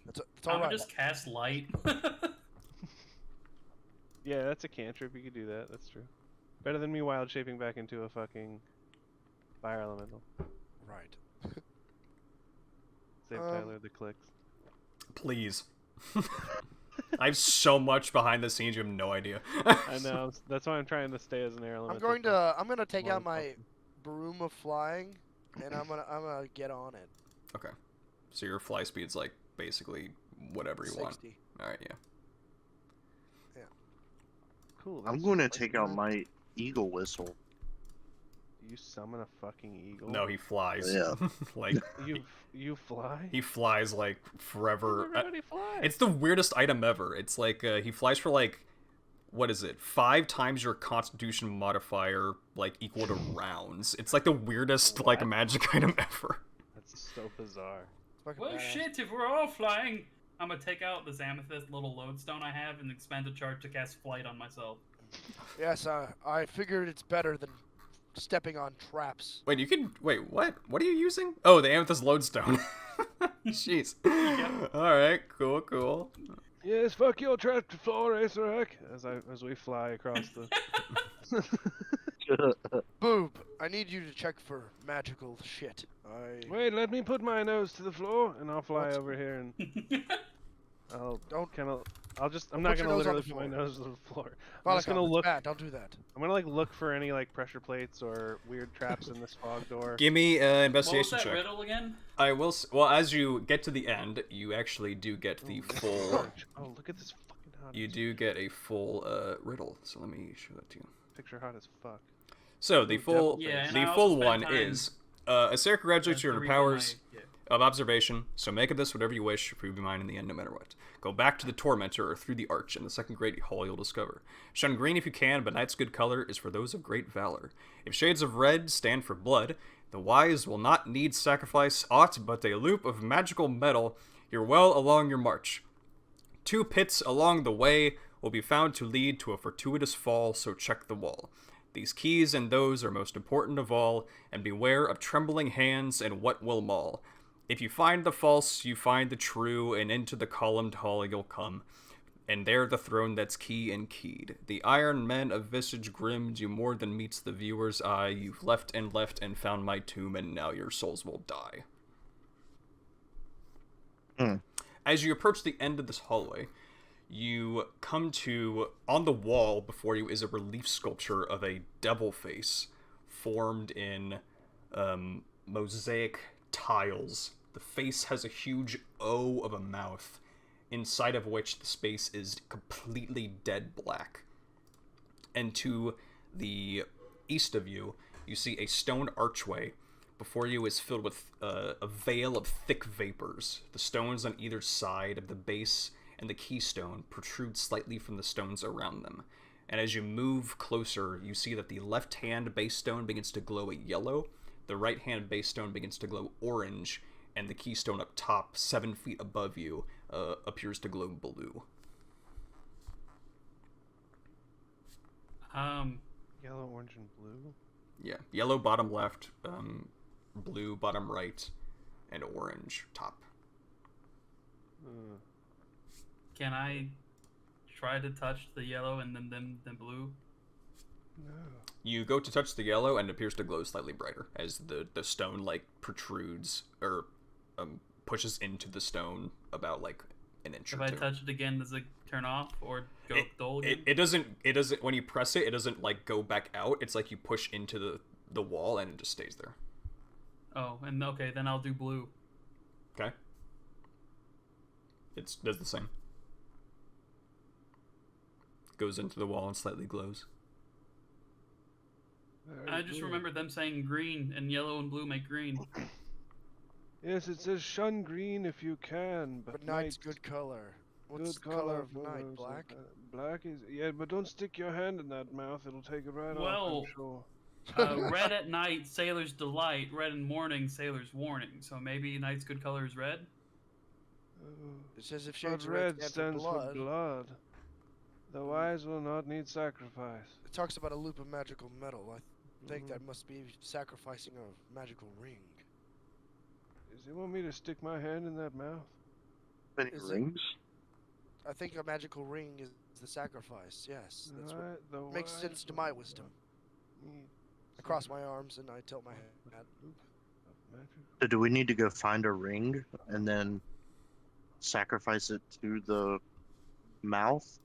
That's I all would right. just cast light. Yeah, that's a cantrip. You could do that. That's true. Better than me wild shaping back into a fucking fire elemental. Right. Save Tyler the clicks. Please. I have so much behind the scenes, you have no idea. I know. That's why I'm trying to stay as an air elemental. I'm gonna take More out my important. broom of flying, and I'm gonna get on it. Okay. So your fly speed's like basically whatever you want. 60. Alright, yeah. Cool. I'm that's going to fucking take out nice. my eagle whistle. You summon a fucking eagle? No, he flies. Yeah. Like, You fly? he flies like forever. Everybody flies. It's the weirdest item ever. It's like, he flies for like, what is it? 5 times your constitution modifier, like, equal to rounds. It's like the weirdest, like, What? magic item ever. That's so bizarre. It's fucking Well, badass. shit, if we're all flying, I'm gonna take out this amethyst little lodestone I have and expend a charge to cast flight on myself. Yes, I figured it's better than stepping on traps. Wait, you can, wait, what? What are you using? Oh, the amethyst lodestone. Jeez. Alright, cool. Yes, fuck your trapped floor, Acerec. As we fly across the. Boob, I need you to check for magical shit. Wait, let me put my nose to the floor, and I'll fly What's- over here, and I'll Don't- kind of. I'm Don't not put your gonna nose on literally the put my floor. nose to the floor. I'm Well, just gonna that's look. bad. Don't do that. I'm gonna like look for any like pressure plates or weird traps in this fog door. Give me an What was investigation that check. riddle again? I will. Well, as you get to the end, you actually do get the Ooh, full. large. Oh, look at this fucking hot. You do get a full riddle. So let me show that to you. Picture hot as fuck. So the Ooh, full, devil Yeah, face. and I the also full spent one time- is Asera congratulates you on your The reason powers. I- of observation, so make of this whatever you wish, for you will be mine in the end no matter what. Go back to the Tormentor or through the Arch, in the second great hall you'll discover. Shun green if you can, but night's good color is for those of great valor. If shades of red stand for blood, the wise will not need sacrifice aught but a loop of magical metal. You're well along your march. 2 pits along the way will be found to lead to a fortuitous fall, so check the wall. These keys and those are most important of all, and beware of trembling hands and what will maul. If you find the false, you find the true, and into the columned hall you'll come. And there the throne that's key and keyed. The iron men of visage grim do more than meets the viewer's eye. You've left and found my tomb, and now your souls will die. As you approach the end of this hallway, you come to, on the wall before you is a relief sculpture of a devil face formed in mosaic tiles. The face has a huge O of a mouth, inside of which the space is completely dead black. And to the east of you, you see a stone archway. Before you is filled with a veil of thick vapors. The stones on either side of the base and the keystone protrude slightly from the stones around them. And as you move closer, you see that the left-hand base stone begins to glow a yellow, the right-hand base stone begins to glow orange, and the keystone up top, 7 feet above you, appears to glow blue. Yellow, orange, and blue? Yeah, yellow bottom left, blue bottom right, and orange top. Can I try to touch the yellow and then blue? No. You go to touch the yellow, and it appears to glow slightly brighter as the stone like protrudes or pushes into the stone about like an inch If or I two. touch it again, does it turn off or go dull again? It doesn't. When you press it, it doesn't like go back out. It's like you push into the wall, and it just stays there. Oh, and okay, then I'll do blue. Okay. It does the same. Goes into the wall and slightly glows. I just remember them saying green and yellow and blue make green. Yes, it says shun green if you can, But night's good color. What's the color of night? Black? Black is, yeah, but don't stick your hand in that mouth. It'll take it right off, Well, I'm sure. Red at night, sailor's delight. Red in morning, sailor's warning. So maybe night's good color is red? It says if But shades of red stand stands for for blood. The wise will not need sacrifice. It talks about a loop of magical metal. I think that must be sacrificing a magical ring. Does he want me to stick my hand in that mouth? Any Is it- rings? I think a magical ring is the sacrifice. Yes, that's what Right, the makes wise sense to will my not wisdom. need I cross my arms and I tilt my head. loop of magic. So do we need to go find a ring and then sacrifice it to the mouth?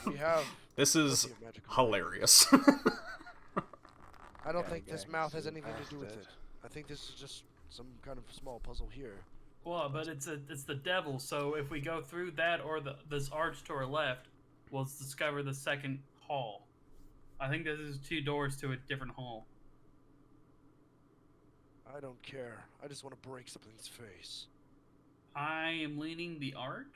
We have. This is plenty of magical hilarious. I don't Yeah, think this yeah, mouth so has anything to do with past it. I think this is just some kind of small puzzle here. Well, but it's the devil. So if we go through that or this arch to our left, we'll discover the second hall. I think this is 2 doors to a different hall. I don't care. I just want to break something's face. I am leading the arch.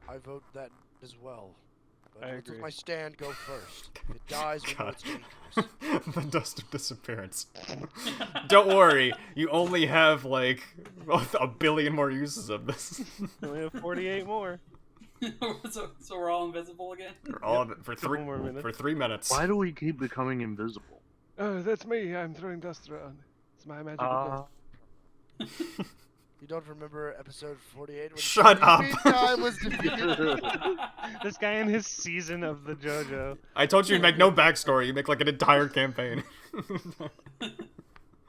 I vote that as well. But I what does agree. my stand go first? If it dies, we know it's dangerous. The dust of disappearance. Don't worry, you only have like a billion more uses of this. We have 48 more. so we're all invisible again? For all of it for Couple more minutes. 3 minutes. Why do we keep becoming invisible? Oh, that's me. I'm throwing dust around. It's my magical dust. You don't remember episode 48? When Shut up. Time was defeated? This guy in his season of the JoJo. I told you make no backstory. You make like an entire campaign.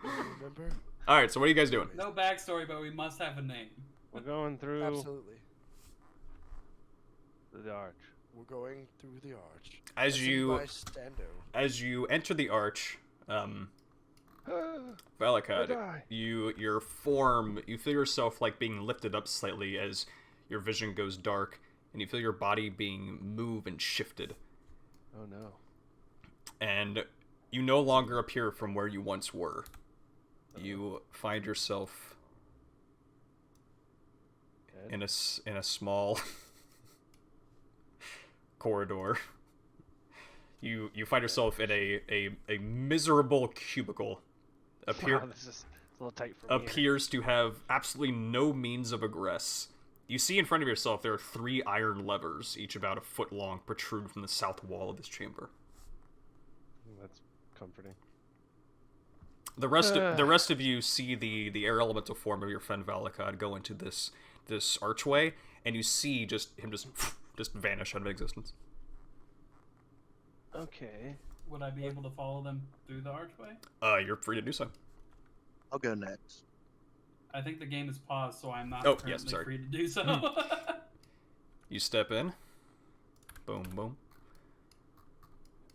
Remember? All right, so what are you guys doing? No backstory, but we must have a name. We're going through Absolutely. the arch. We're going through the arch. As Seen you by Stando. as you enter the arch, Ah, Valakad, die. your form, you feel yourself like being lifted up slightly as your vision goes dark, and you feel your body being moved and shifted. oh no. And you no longer appear from where you once were. You find yourself in a small corridor. You find yourself in a miserable cubicle. Wow, this is a little tight for me. Appears to have absolutely no means of egress. You see in front of yourself there are 3 iron levers, each about a foot long, protrude from the south wall of this chamber. That's comforting. The rest of you see the air elemental form of your friend Valakad go into this archway, and you see him just vanish out of existence. Okay. Would I be able to follow them through the archway? You're free to do so. I'll go next. I think the game is paused, so I'm not currently free to do so. You step in. Boom, boom.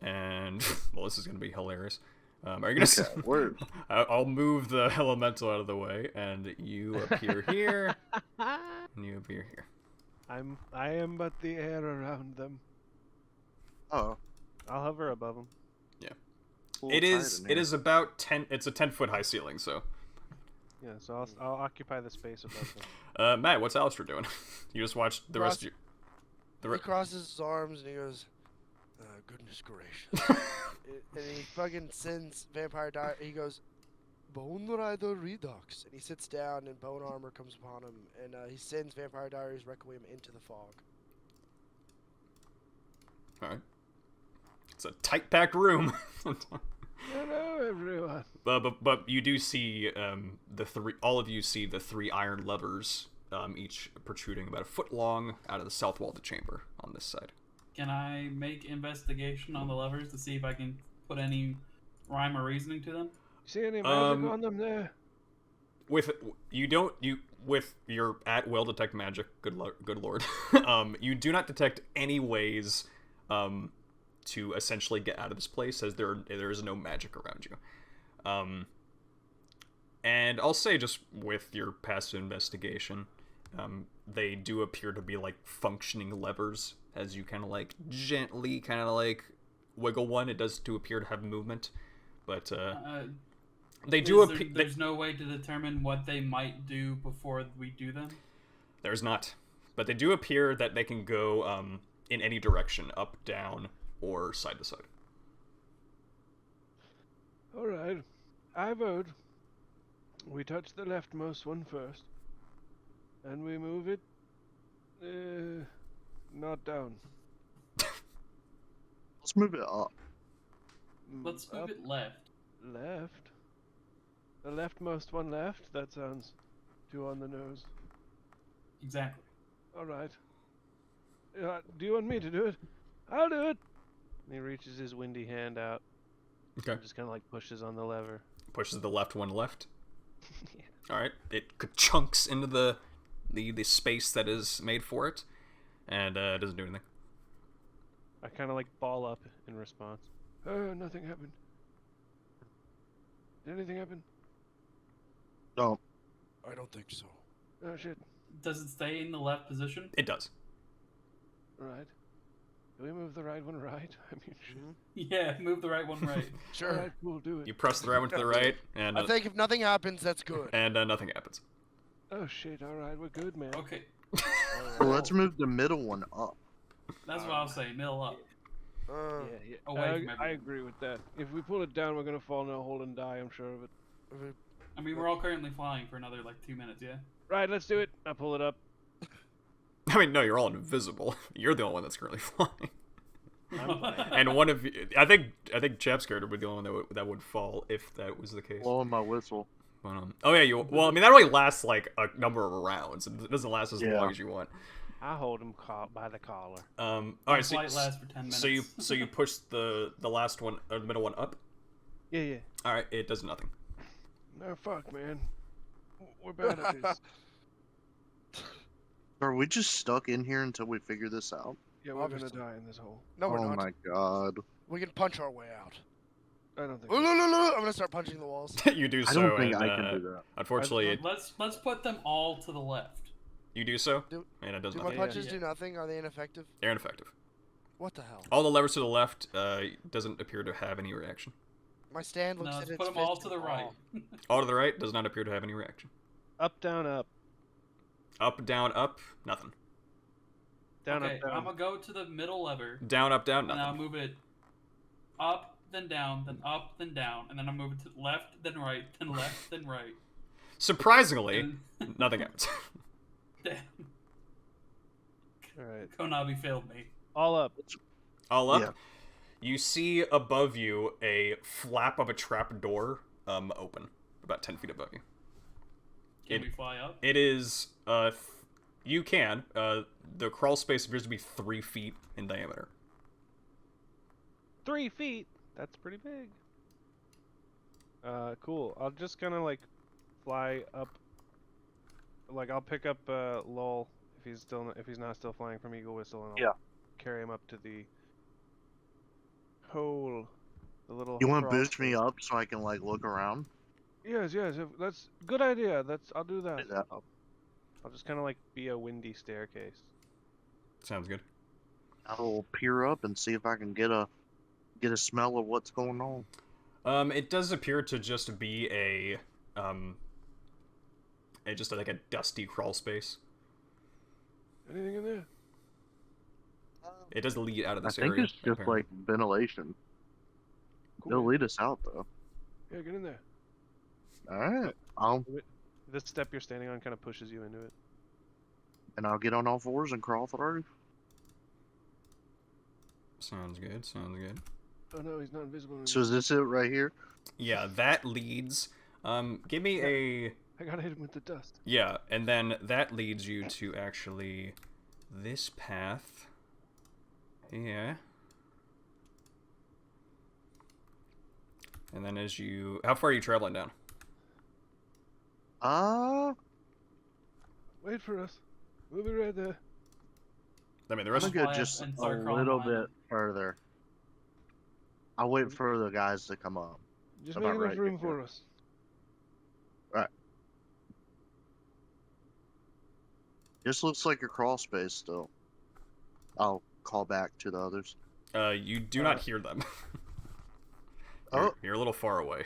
And, well, this is going to be hilarious. Are you going to... I'll move the elemental out of the way, and you appear here, and you appear here. I am but the air around them. Oh. I'll hover above them. Yeah. It is about 10... It's a 10-foot high ceiling, so... Yeah, so I'll occupy the space above them. Matt, what's Alistair doing? You just watched the rest of you... He crosses his arms and he goes, goodness gracious. And he fucking sends Vampire Diary. He goes, Bone Rider Redux. And he sits down and bone armor comes upon him. And he sends Vampire Diary's Requiem into the fog. Alright. It's a tight-packed room. Hello, everyone. But you do see all of you see the 3 iron levers, each protruding about a foot long out of the south wall of the chamber on this side. Can I make investigation on the levers to see if I can put any rhyme or reasoning to them? See any magic on them there? With your at will detect magic, good lord, you do not detect any ways to essentially get out of this place, as there is no magic around you. And I'll say, just with your passive investigation, they do appear to be like functioning levers. As you kind of like gently kind of like wiggle one, it does appear to have movement, but they do appear. There's no way to determine what they might do before we do them. There's not, but they do appear that they can go in any direction, up, down, or side to side. All right, I vote we touch the leftmost one first, and we move it. Not down. Let's move it up. Let's move it left. Left? The leftmost one left? That sounds too on the nose. Exactly. Alright. Do you want me to do it? I'll do it! And he reaches his windy hand out. Okay. And just kind of like pushes on the lever. Pushes the left one left. Yeah. Alright. It chunks into the space that is made for it. And it doesn't do anything. I kind of like ball up in response. Oh, nothing happened. Did anything happen? No. I don't think so. Oh, shit. Does it stay in the left position? It does. Right. Do we move the right one right? I mean, shit. Yeah, move the right one right. Sure. Alright, we'll do it. You press the right one to the right, and I think if nothing happens, that's good. and nothing happens. Oh, shit. Alright, we're good, man. Okay, Well, let's move the middle one up. that's what I'll say. Middle up. Yeah. Away from I everyone. agree with that. If we pull it down, we're gonna fall in a hole and die, I'm sure of it. I mean, we're all currently flying for another like 2 minutes. Yeah. Right, let's do it. I pull it up. I mean, no, you're all invisible. You're the only one that's currently flying. I'm fine. And one of you, I think Chap's character would be the only one that would fall if that was the case. Blowing my whistle. But, oh yeah, well, I mean, that only lasts like a number of rounds. It doesn't last as long as you want. I hold him by the collar. All right, so Flight lasts for 10 minutes. so you push the last one, or the middle one up. Yeah. All right, it does nothing. No, fuck, man. We're bad at this. Are we just stuck in here until we figure this out? Yeah, we're Obviously. gonna die in this hole. No, we're Oh not. my god. We can punch our way out. I don't think Oh, so. no. I'm gonna start punching the walls. You do I so, don't think and, I can do that. unfortunately, Let's put them all to the left. you do so, Do- and it does Do my nothing. punches Yeah. do nothing? Are they ineffective? They're ineffective. What the hell? All the levers to the left doesn't appear to have any reaction. My stand looks No, at let's its put them fist all to in the right. awe. All to the right does not appear to have any reaction. Up, down, up. Up, down, up, nothing. Down, Okay, up, down. I'm gonna go to the middle lever, Down, up, down, and I'll nothing. move it up, then down, then up, then down, and then I'll move it to left, then right, then left, then right. Surprisingly, And nothing happens. damn, Alright. Konabi failed me. All up. All up. Yeah. You see above you a flap of a trap door open, about 10 feet above you. Can we fly up? It is, you can. The crawl space appears to be 3 feet in diameter. 3 feet? That's pretty big. Cool. I'll just kind of like fly up. Like I'll pick up Lol if he's not still flying from Eagle Whistle, and I'll carry him up to the hole. The little. You want to crawl boost me space. up so I can like look around? Yes, that's good idea. I'll do that. Yeah. I'll just kind of like be a windy staircase. Sounds good. I'll peer up and see if I can get a smell of what's going on. It does appear to just be just like a dusty crawl space. Anything in there? It does lead out of I this think area. it's just apparently. like ventilation. It'll lead us out though. Yeah, get in there. All right. I'll This step you're standing on kind of pushes you into it. get on all fours and crawl through. Sounds good. Sounds good. Oh no, he's not invisible anymore. So is this it right here? Yeah, that leads. Give me a. I gotta hit him with the dust. Yeah, and then that leads you to actually this path. Yeah. And then as you... How far are you traveling down? Wait for us. We'll be right there. I mean, the I'm rest gonna of... go just and a start crawling little behind bit further. I'll wait for the guys to come up. Just About make enough right room here. for us. This looks like a crawl space still. I'll call back to the others. You do not hear them. Oh. You're a little far away.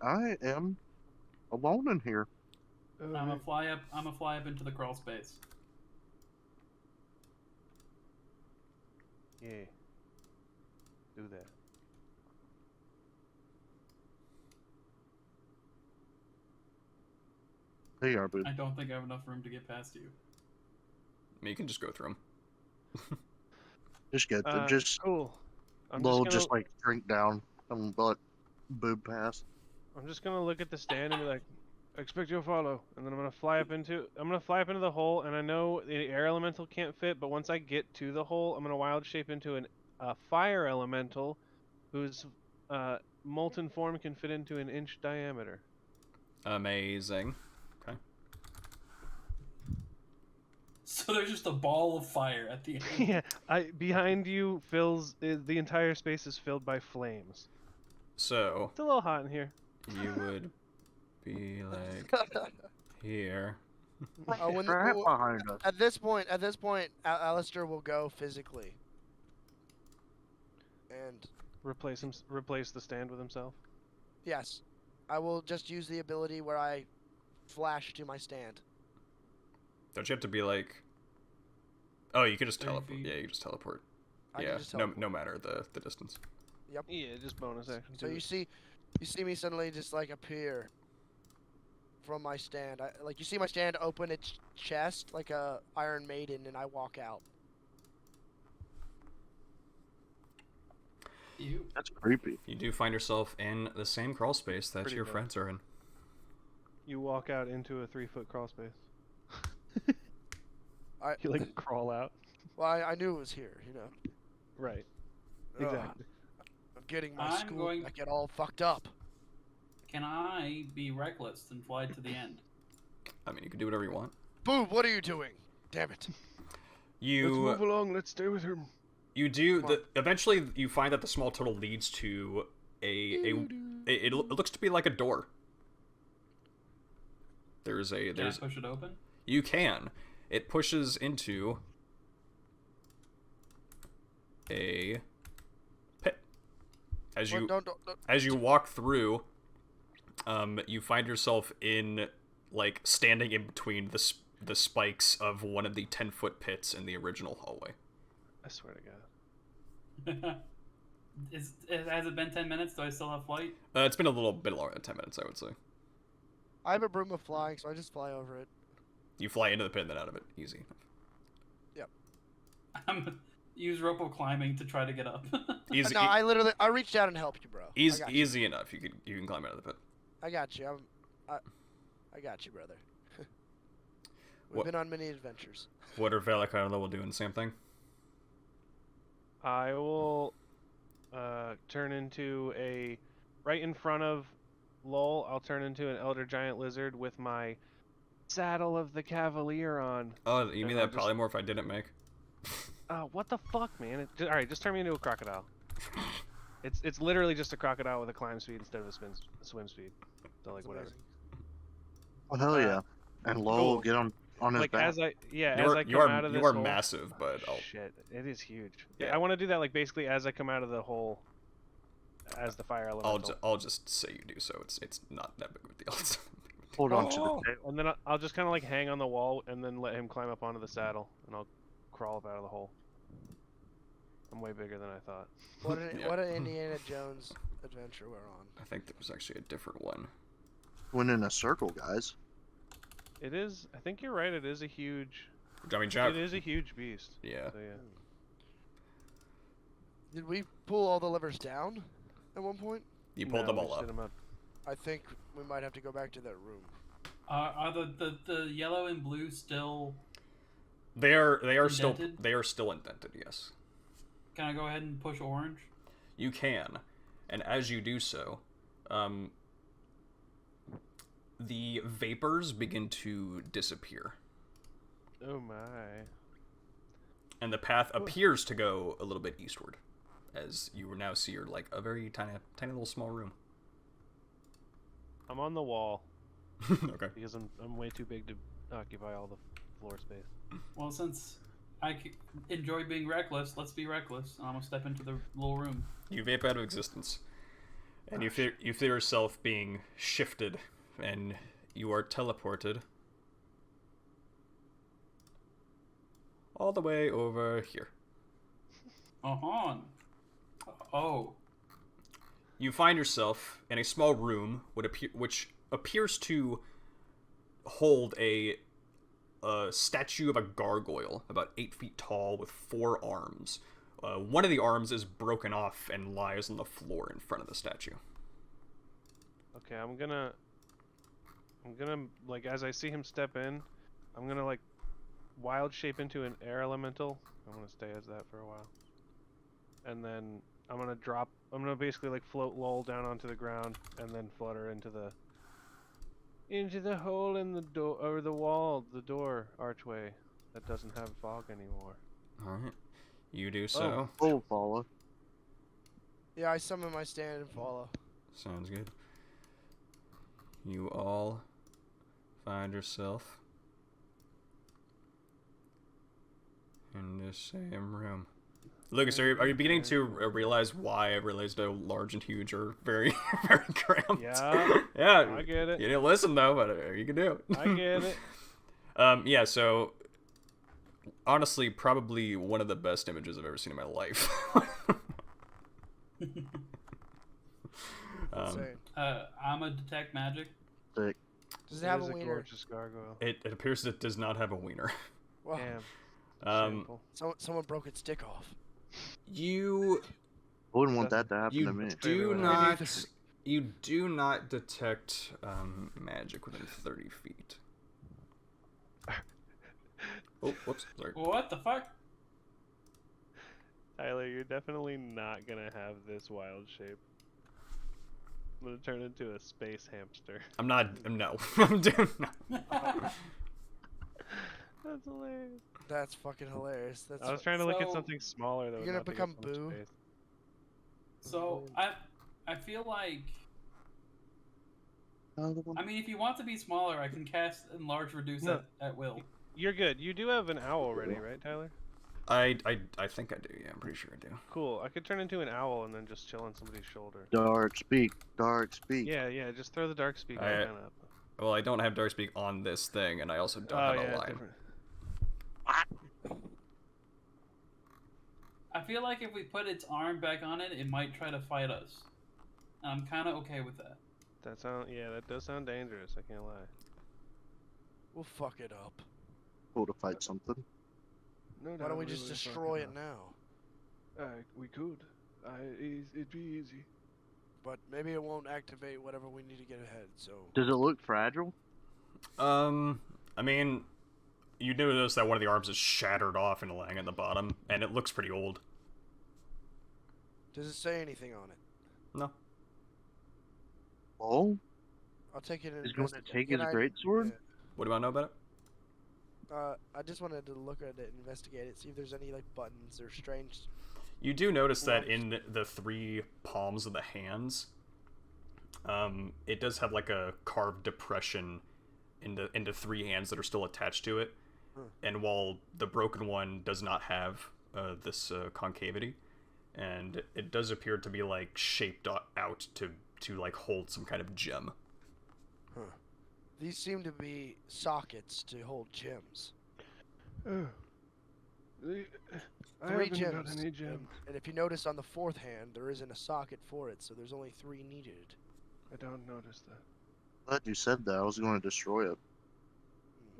I am alone in here. I'm gonna fly up. I'm gonna fly up into the crawl space. Yeah. Do that. There you are, boo. I don't think I have enough room to get past you. I mean, you can just go through them. Just get them. Just Cool. I'm Lowell just gonna, just like shrink down and let boob pass. I'm just gonna look at the stand and be like, I expect you'll follow. And then I'm gonna fly up into the hole, and I know the air elemental can't fit, but once I get to the hole, I'm gonna wild shape into a fire elemental whose molten form can fit into an inch diameter. Amazing. Okay. So there's just a ball of fire at the end. Yeah, behind you the entire space is filled by flames. So, It's a little hot in here. you would be like here. When Right behind us. at this point, Alistair will go physically. And Replace the stand with himself. yes, I will just use the ability where I flash to my stand. Don't you have to be like... Oh, you could just 30 teleport. feet. Yeah, you can just teleport. I Yeah, can just teleport. no matter the distance. Yeah, just bonus action. So you see me suddenly just like appear from my stand. You see my stand open its chest like a Iron Maiden, and I walk out. You. That's creepy. You do find yourself in the same crawl space that Pretty your bad. friends are in. You walk out into a 3-foot crawl space. I You like crawl out. well, I knew it was here. You know. Right. Ugh, Exactly. I'm getting my I'm school going- back get all fucked up. Can I be reckless and fly to the end? I mean, you can do whatever you want. Boob, what are you doing? Damn it. Let's move along. Let's stay with him. You do Come on. eventually you find that the small tunnel leads to it looks to be like a door. Can I push it open? You can. It pushes into a pit. As you Don't. as you walk through, you find yourself in like standing in between the spikes of one of the 10-foot pits in the original hallway. I swear to God. Has it been 10 minutes? Do I still have flight? It's been a little bit longer than 10 minutes, I would say. I have a broom of flying, so I just fly over it. You fly into the pit and then out of it. Easy. I'm use rope of climbing to try to get up. Easy. No, I reached out and helped you, bro. Easy enough. You can climb out of the pit. I got you. I got you, brother. We've What- been on many adventures. What are Valakar will doing the same thing? I will turn into right in front of Lowell. I'll turn into an elder giant lizard with my saddle of the cavalier on. Oh, you mean I'll that polymorph I didn't make? What the fuck, man? All right, just turn me into a crocodile. It's literally just a crocodile with a climb speed instead of a swim speed. So like That's whatever. amazing. Oh hell yeah! And Lowell will get on his Like back. as I You come out of this are hole, massive, but shit, it is huge. Yeah. I want to do that like basically as I come out of the hole, as the fire elemental. I'll just say you do so. It's not that big of a deal. Hold on to Oh. the tail. And then I'll just kind of like hang on the wall and then let him climb up onto the saddle, and I'll crawl up out of the hole. I'm way bigger than I thought. Yeah. What an Indiana Jones adventure we're on. I think there was actually a different one. Went in a circle, guys. It is. I think you're right. It is a huge. Jumping It jack. is a huge beast. Yeah. So yeah. Did we pull all the levers down at one point? You pulled No, them we all just up. hit 'em up. I think we might have to go back to that room. Are the yellow and blue still? They are Indented? still indented. Yes. Can I go ahead and push orange? You can, and as you do so, the vapors begin to disappear, Oh my. and the path appears to go a little bit eastward, as you now see you're like a very tiny little small room. I'm on the wall Okay. because I'm way too big to occupy all the floor space. Well, since enjoy being reckless, let's be reckless. I'm gonna step into the little room. You vape out of existence, and you feel yourself being shifted, and you are teleported all the way over here. Oh. You find yourself in a small room which appears to hold a statue of a gargoyle about 8 feet tall with 4 arms. One of the arms is broken off and lies on the floor in front of the statue. Okay, I'm gonna like as I see him step in, I'm gonna like wild shape into an air elemental. I'm gonna stay as that for a while, and then I'm gonna basically like float Lowell down onto the ground and then flutter into the hole in the door or the wall, the door archway that doesn't have fog anymore. All right, you do so. Oh, follow. Yeah, I summon my stand and follow. Sounds good. You all find yourself in this same room. Lucas, are you beginning to realize why I realized how large and huge are very, very cramped? Yeah, Yeah. I get it. You didn't listen though, but you can do it. I get it. Yeah. So, honestly, probably one of the best images I've ever seen in my life. Insane. I'm a detect magic. Sick. Does it have a is wiener? gorgeous gargoyle. It appears it does not have a wiener. Well, Damn. someone broke its dick off. You I wouldn't want that to happen to you me. do Maybe not you do not detect magic within 30 feet. Oh, whoops, sorry. What the fuck? Tyler, you're definitely not gonna have this wild shape. I'm gonna turn into a space hamster. I'm no. I'm doing no. That's hilarious. That's fucking hilarious. That's I was trying to look at So- something smaller though. You're gonna not to get become so much Boo? space. So I feel like, I mean, if you want to be smaller, I can cast enlarge reduce No. at will. You're good. You do have an owl already, right, Tyler? I think I do. Yeah, I'm pretty sure I do. Cool. I could turn into an owl and then just chill on somebody's shoulder. Dark speak, dark speak. Yeah, yeah. Just throw the dark speak I- icon up. Well, I don't have Darkspeak on this thing, and I also don't Oh have a yeah, line. different. I feel like if we put its arm back on it, it might try to fight us. And I'm kind of okay with that. That does sound dangerous. I can't lie. We'll fuck it up. Cool to fight something. No, Why don't we just destroy it now? We could. It'd be easy. But maybe it won't activate whatever we need to get ahead, so... Does it look fragile? I mean, you notice that one of the arms is shattered off and laying at the bottom, and it looks pretty old. Does it say anything on it? No. Oh? I'll take it and He's going to investigate. take his greatsword? What do I know about it? I just wanted to look at it, investigate it, see if there's any, like, buttons or strange... You do notice that in the 3 palms of the hands, it does have like a carved depression into 3 hands that are still attached to it. And while the broken one does not have this concavity, and it does appear to be like shaped out to like hold some kind of gem. These seem to be sockets to hold gems. I 3 haven't gems. got any gems. And if you notice on the 4th hand, there isn't a socket for it, so there's only 3 needed. I don't notice that. Glad you said that. I was going to destroy it.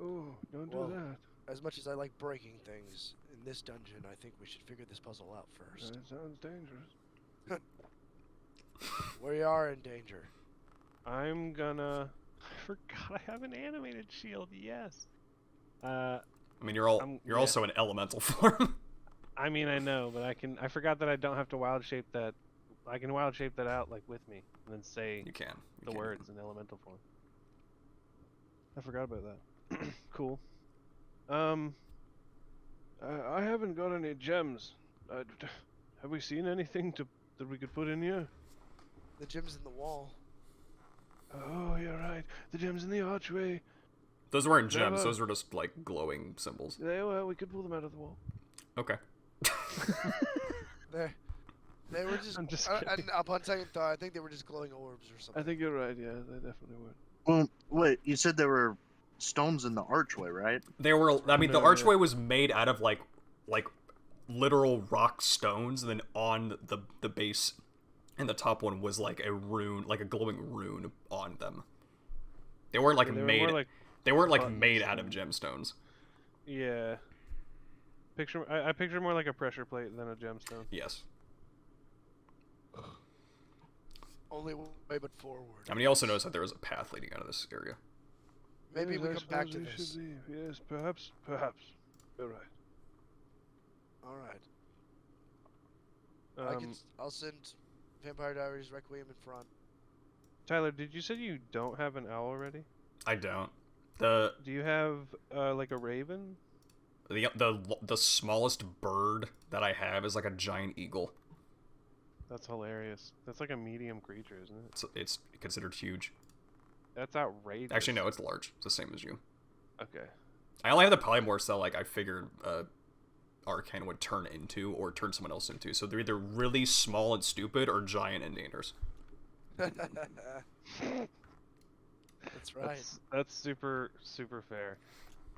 Oh, don't Well, do that. As much as I like breaking things, in this dungeon, I think we should figure this puzzle out first. That sounds dangerous. We are in danger. I'm gonna... I forgot I have an animated shield, yes. I mean, you're yeah. also an elemental form. I mean, I know, but I forgot that I don't have to wild shape that. I can wild shape that out, like, with me, and then say You can. the words in elemental form. I forgot about that. Cool. I haven't got any gems. Have we seen anything that we could put in here? The gem's in the wall. Oh, you're right. The gems in the archway. Those weren't gems. Never. Those were just like glowing symbols. We could pull them out of the wall. Okay. They were just. I'm just and kidding. upon second thought, I think they were just glowing orbs or something. I think you're right. Yeah, they definitely were. Well, wait, you said there were stones in the archway, right? They were. I mean, the No, archway was made out of like literal rock stones, and then on the base, and the top one was like a rune, like a glowing rune on them. They weren't like Yeah, they were made. more like they weren't like buttons made out of and- gemstones. Yeah. I picture more like a pressure plate than a gemstone. Yes. Only way but forward. I mean, you also notice that there was a path leading out of this area. Maybe Yes, we I come back to suppose we this. should leave. Yes, perhaps. You're right. All right. Um, I'll send Vampire Diaries Requiem in front. Tyler, did you say you don't have an owl already? I don't. The Do you have like a raven? the smallest bird that I have is like a giant eagle. That's hilarious. That's like a medium creature, isn't it? It's considered huge. That's outrageous. Actually, no, it's large. It's the same as you. Okay. I only have the polymorphs that like I figured Arcane would turn into or turn someone else into. So they're either really small and stupid or giant and dangerous. That's right. That's super fair.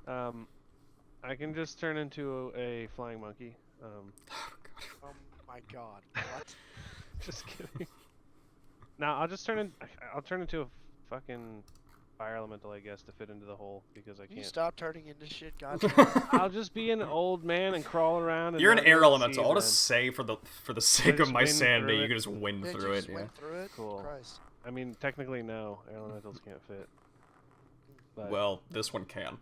I can just turn into a flying monkey. Oh my god. What? Just kidding. Now I'll turn into a fucking fire elemental, I guess, to fit into the hole because I Can you can't. stop turning into shit, goddamn? I'll just be an old man and crawl around. And You're an not air really elemental. see I'll them. just say for the sake of just my wind sanity, through you it. can just wind Yeah, through you it. just Yeah. went through it? Cool. Christ. I mean, technically no, air elementals can't fit. But Well, this one can.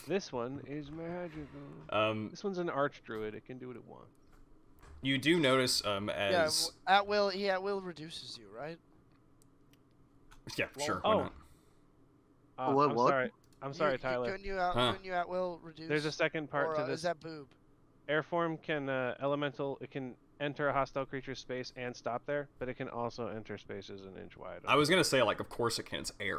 this one is magical. This one's an arch druid. It can do what it wants. You do notice Yeah, as at will. He at will reduces you, right? yeah, Well, sure. oh. Why not? What, I'm what? sorry. I'm sorry, Tyler. Couldn't you Huh. at will reduce? There's a second part or, to this. Is that boob? Airform can elemental. It can enter a hostile creature's space and stop there, but it can also enter spaces an inch wide. I was gonna say, like, of course it can. It's air.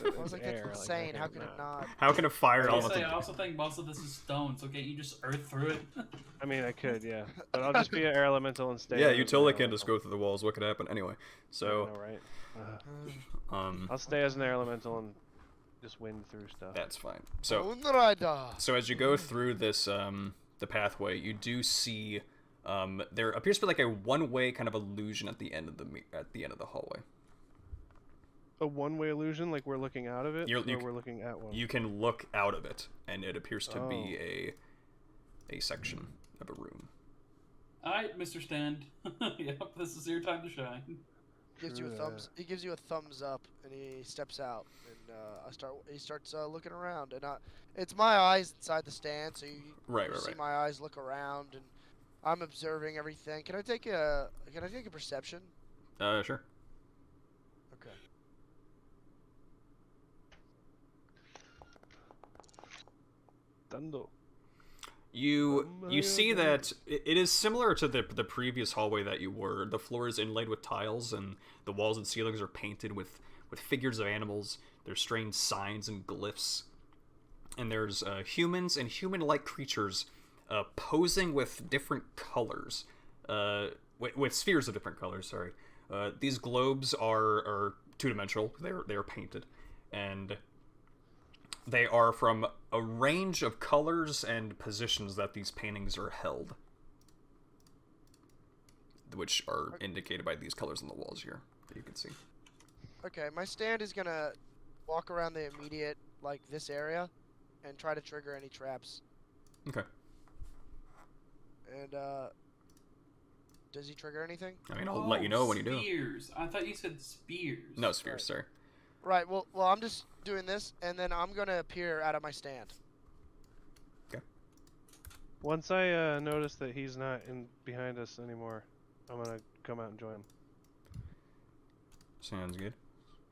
I was like, that's insane. How can it not? How can a fire I elemental? also think most of this is stone, so can't you just earth through it? I mean, I could, yeah, but I'll just be an air elemental and stay. Yeah, as you an totally air can just elemental. go through the walls. What could happen anyway? So, I know, right? um, I'll stay as an air elemental and just wind through stuff. that's fine. So, Moonrider. so as you go through this, the pathway, you do see, there appears to be like a one-way kind of illusion at the end of the hallway. A one-way illusion, like we're looking out of it, You or we're looking at one. You can look out of it, and it appears to be a section of a room. Alright, Mr. Stand. Yep, this is your time to shine. Gives you a thumbs. He gives you a thumbs up, and he steps out, and he starts looking around, and it's my eyes inside the stand, so you see my eyes look around, and I'm observing everything. Can I take a perception? Sure. Okay. Dundo. You see that it is similar to the previous hallway that you were. The floor is inlaid with tiles, and the walls and ceilings are painted with figures of animals. There's strange signs and glyphs, and there's humans and human-like creatures posing with different colors, with spheres of different colors. Sorry, these globes are two-dimensional. They're painted, and they are from a range of colors and positions that these paintings are held, which are indicated by these colors on the walls here that you can see. Okay, my stand is gonna walk around the immediate, like, this area, and try to trigger any traps. Okay. And, does he trigger anything? I mean, I'll let you know when you do. Spears. I thought you said spears. No, spheres, sorry. Right, well, I'm just doing this, and then I'm gonna appear out of my stand. Okay. Once I notice that he's not behind us anymore, I'm gonna come out and join him. Sounds good.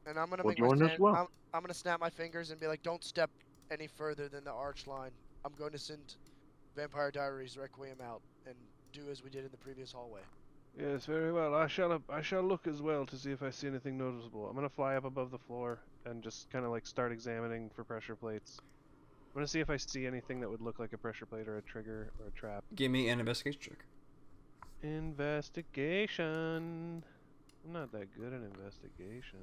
And I'm gonna We'll make my join as stand, well. I'm gonna snap my fingers and be like, don't step any further than the arch line. I'm going to send Vampire Diaries Requiem out and do as we did in the previous hallway. Yes, very well. I shall look as well to see if I see anything noticeable. I'm gonna fly up above the floor and just kind of like start examining for pressure plates. I'm gonna see if I see anything that would look like a pressure plate or a trigger or a trap. Give me an investigation check. Investigation. I'm not that good at investigation.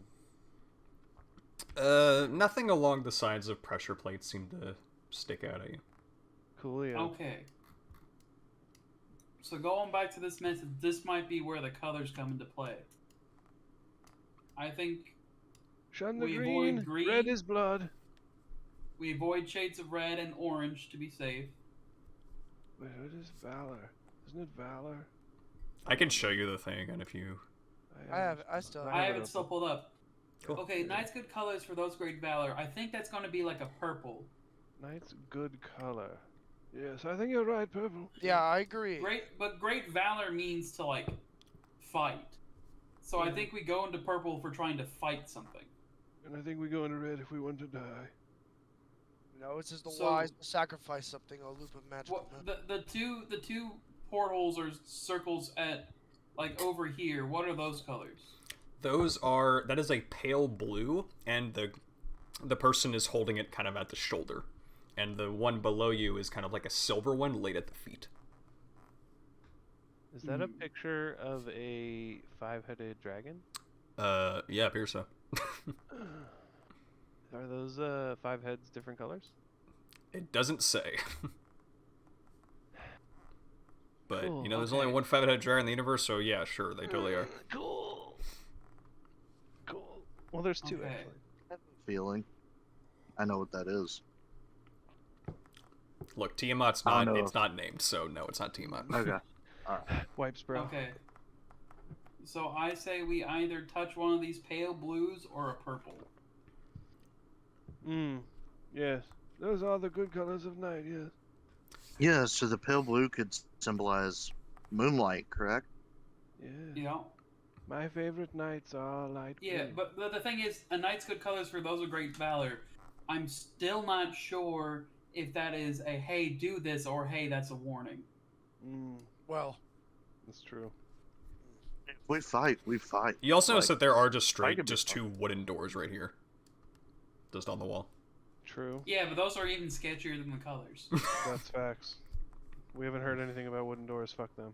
Nothing along the sides of pressure plates seem to stick out at you. Coolio. Okay. So going back to this method, this might be where the colors come into play. I think Shun the we green. avoid green. Red is blood. we avoid shades of red and orange to be safe. Wait, what is valor? Isn't it valor? I can show you the thing again if you... I still I have it still pulled up. Cool. Okay, Knight's good colors for those great valor. I think that's going to be like a purple. Knight's good color. Yes, I think you're right, purple. Yeah, I agree. But great valor means to like fight. So I think we go into purple for trying to fight something. And I think we go into red if we want to die. No, it says the So- wise will sacrifice something, a loop of magical. What the two portholes or circles at like over here? What are those colors? That is a pale blue, and the person is holding it kind of at the shoulder. And the one below you is kind of like a silver one laid at the feet. Is that a picture of a five-headed dragon? Yeah, appears so. Are those five heads different colors? It doesn't say. But, Cool, you know, there's okay. only one five-headed dragon in the universe, so yeah, sure, they totally are. Cool. Cool. Well, there's two Okay. actually. I have a feeling. I know what that is. Look, Tiamat's I not, know. it's not named, so no, it's not Tiamat. Okay. Wipes, bro. Okay. So I say we either touch one of these pale blues or a purple. Yes. Those are the good colors of night, yes. Yeah, so the pale blue could symbolize moonlight, correct? Yeah. You know? My favorite nights are light Yeah, blue. but the thing is, a knight's good colors for those of great valor. I'm still not sure if that is a hey, do this, or hey, that's a warning. Well, That's true. We fight. You also notice Like, that there are just could be just fun. 2 wooden doors right here. Just on the wall. True. Yeah, but those are even sketchier than the colors. That's facts. We haven't heard anything about wooden doors. Fuck them.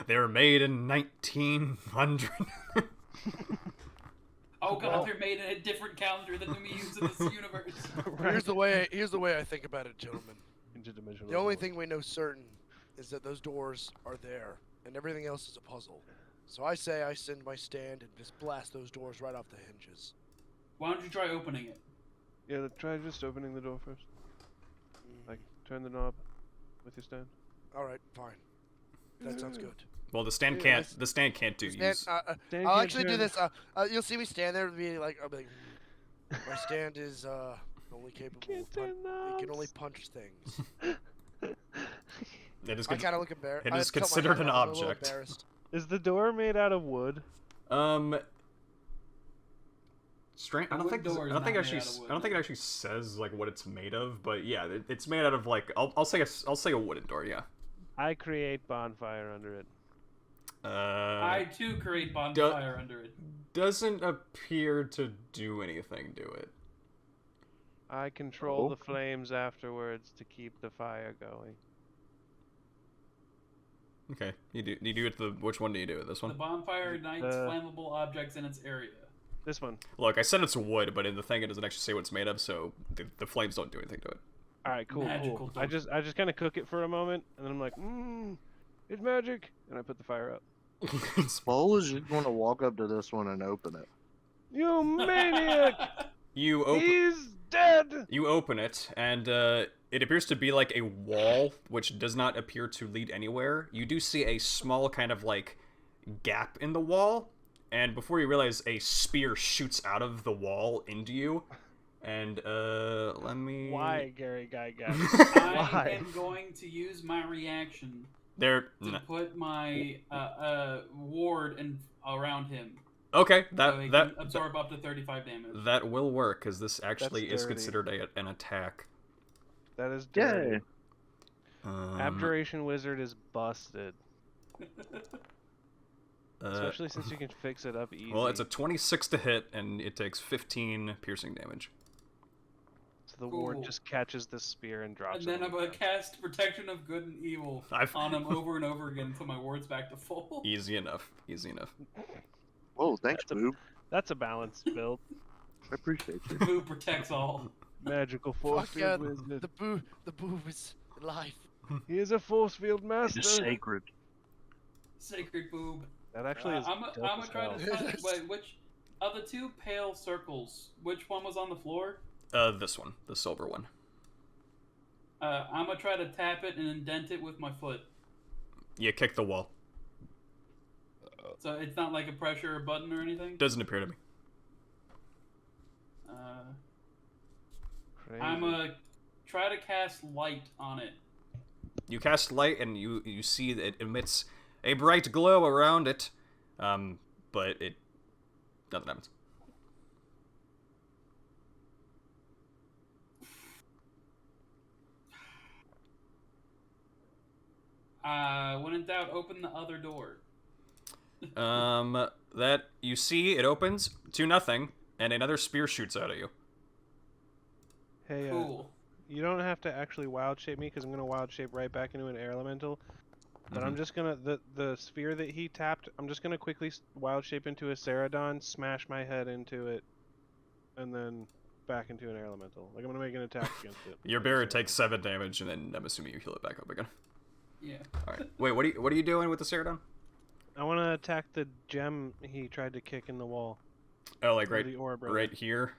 They were made in 1900. Oh god, they're made in a different calendar than we use in this universe. Here's the way I think about it, gentlemen. Interdimensional. The only thing we know certain is that those doors are there, and everything else is a puzzle. So I say I send my stand and just blast those doors right off the hinges. Why don't you try opening it? Yeah, try just opening the door first. Like, turn the knob with your stand. All right, fine. That sounds good. Well, the stand Yeah, can't. The stand can't do Stand, use. Stand I'll can't actually do turn- this. You'll see me stand there and be like, I'll be like, my stand is only capable. Can't Of turn it can only knobs. punch things. It is. I kind of look embarrassed. It is considered an object. Is the door made out of wood? Strange. A I don't wood think. door is I don't not think made actually. out of wood, I don't think it no. actually says like what it's made of. But yeah, it's made out of like. I'll say a wooden door. Yeah. I create bonfire under it. I too create bonfire under it. Doesn't appear to do anything to it. I control Oh. the flames afterwards to keep the fire going. Okay. You do it. Which one do you do it? This The one. bonfire ignites flammable objects in its area. This one. Look, I said it's wood, but in the thing it doesn't actually say what it's made of, so the flames don't do anything to it. All right, cool, Magical cool. door. I just kind of cook it for a moment, and then I'm like, it's magic, and I put the fire up. Suppose you want to walk up to this one and open it. You maniac! You open. He's dead. You open it, and it appears to be like a wall, which does not appear to lead anywhere. You do see a small kind of like gap in the wall, and before you realize, a spear shoots out of the wall into you. And let me. Why, Gary Gygax? I Why? am going to use my reaction There. to put my ward around him. Okay, So he that can absorb up to 35 damage. that will work because this actually is dirty. considered an attack. That is dirty. Yay. Abjuration Wizard is busted. Uh, Especially since you can fix it up easy. well, it's a 26 to hit, and it takes 15 piercing damage. So the ward Cool. just catches the spear and drops And then it. I'm going to cast Protection of Good and Evil on him over and over again until my ward's back to full. Easy enough. Easy enough. Oh, thanks, That's a- Boob. That's a balanced build. I appreciate you. Who protects all. Magical force Fuck yeah, field wizard. the boob is alive. He is a force field master. It's sacred. Sacred boob. That actually is I'm dope gonna as try hell. to find. Wait, which of the 2 pale circles? Which one was on the floor? This one, the silver one. I'm gonna try to tap it and indent it with my foot, You kick the wall. so it's not like a pressure or button or anything. Doesn't appear to be. Crazy. I'm gonna try to cast light on it. You cast light, and you see that it emits a bright glow around it, but it nothing happens. When in doubt, open the other door. That you see it opens to nothing, and another spear shoots out at you. Hey, Cool. you don't have to actually wild shape me because I'm gonna wild shape right back into an air elemental. But I'm just gonna the sphere that he tapped. I'm just gonna quickly wild shape into a Ceradon, smash my head into it, and then back into an air elemental. Like I'm gonna make an attack against it. Your barrier takes 7 damage, and then I'm assuming you heal it back up again. Yeah. All right. Wait, what are you doing with the Ceradon? I want to attack the gem he tried to kick in the wall. Oh, like Or right, the orb, rather. right here.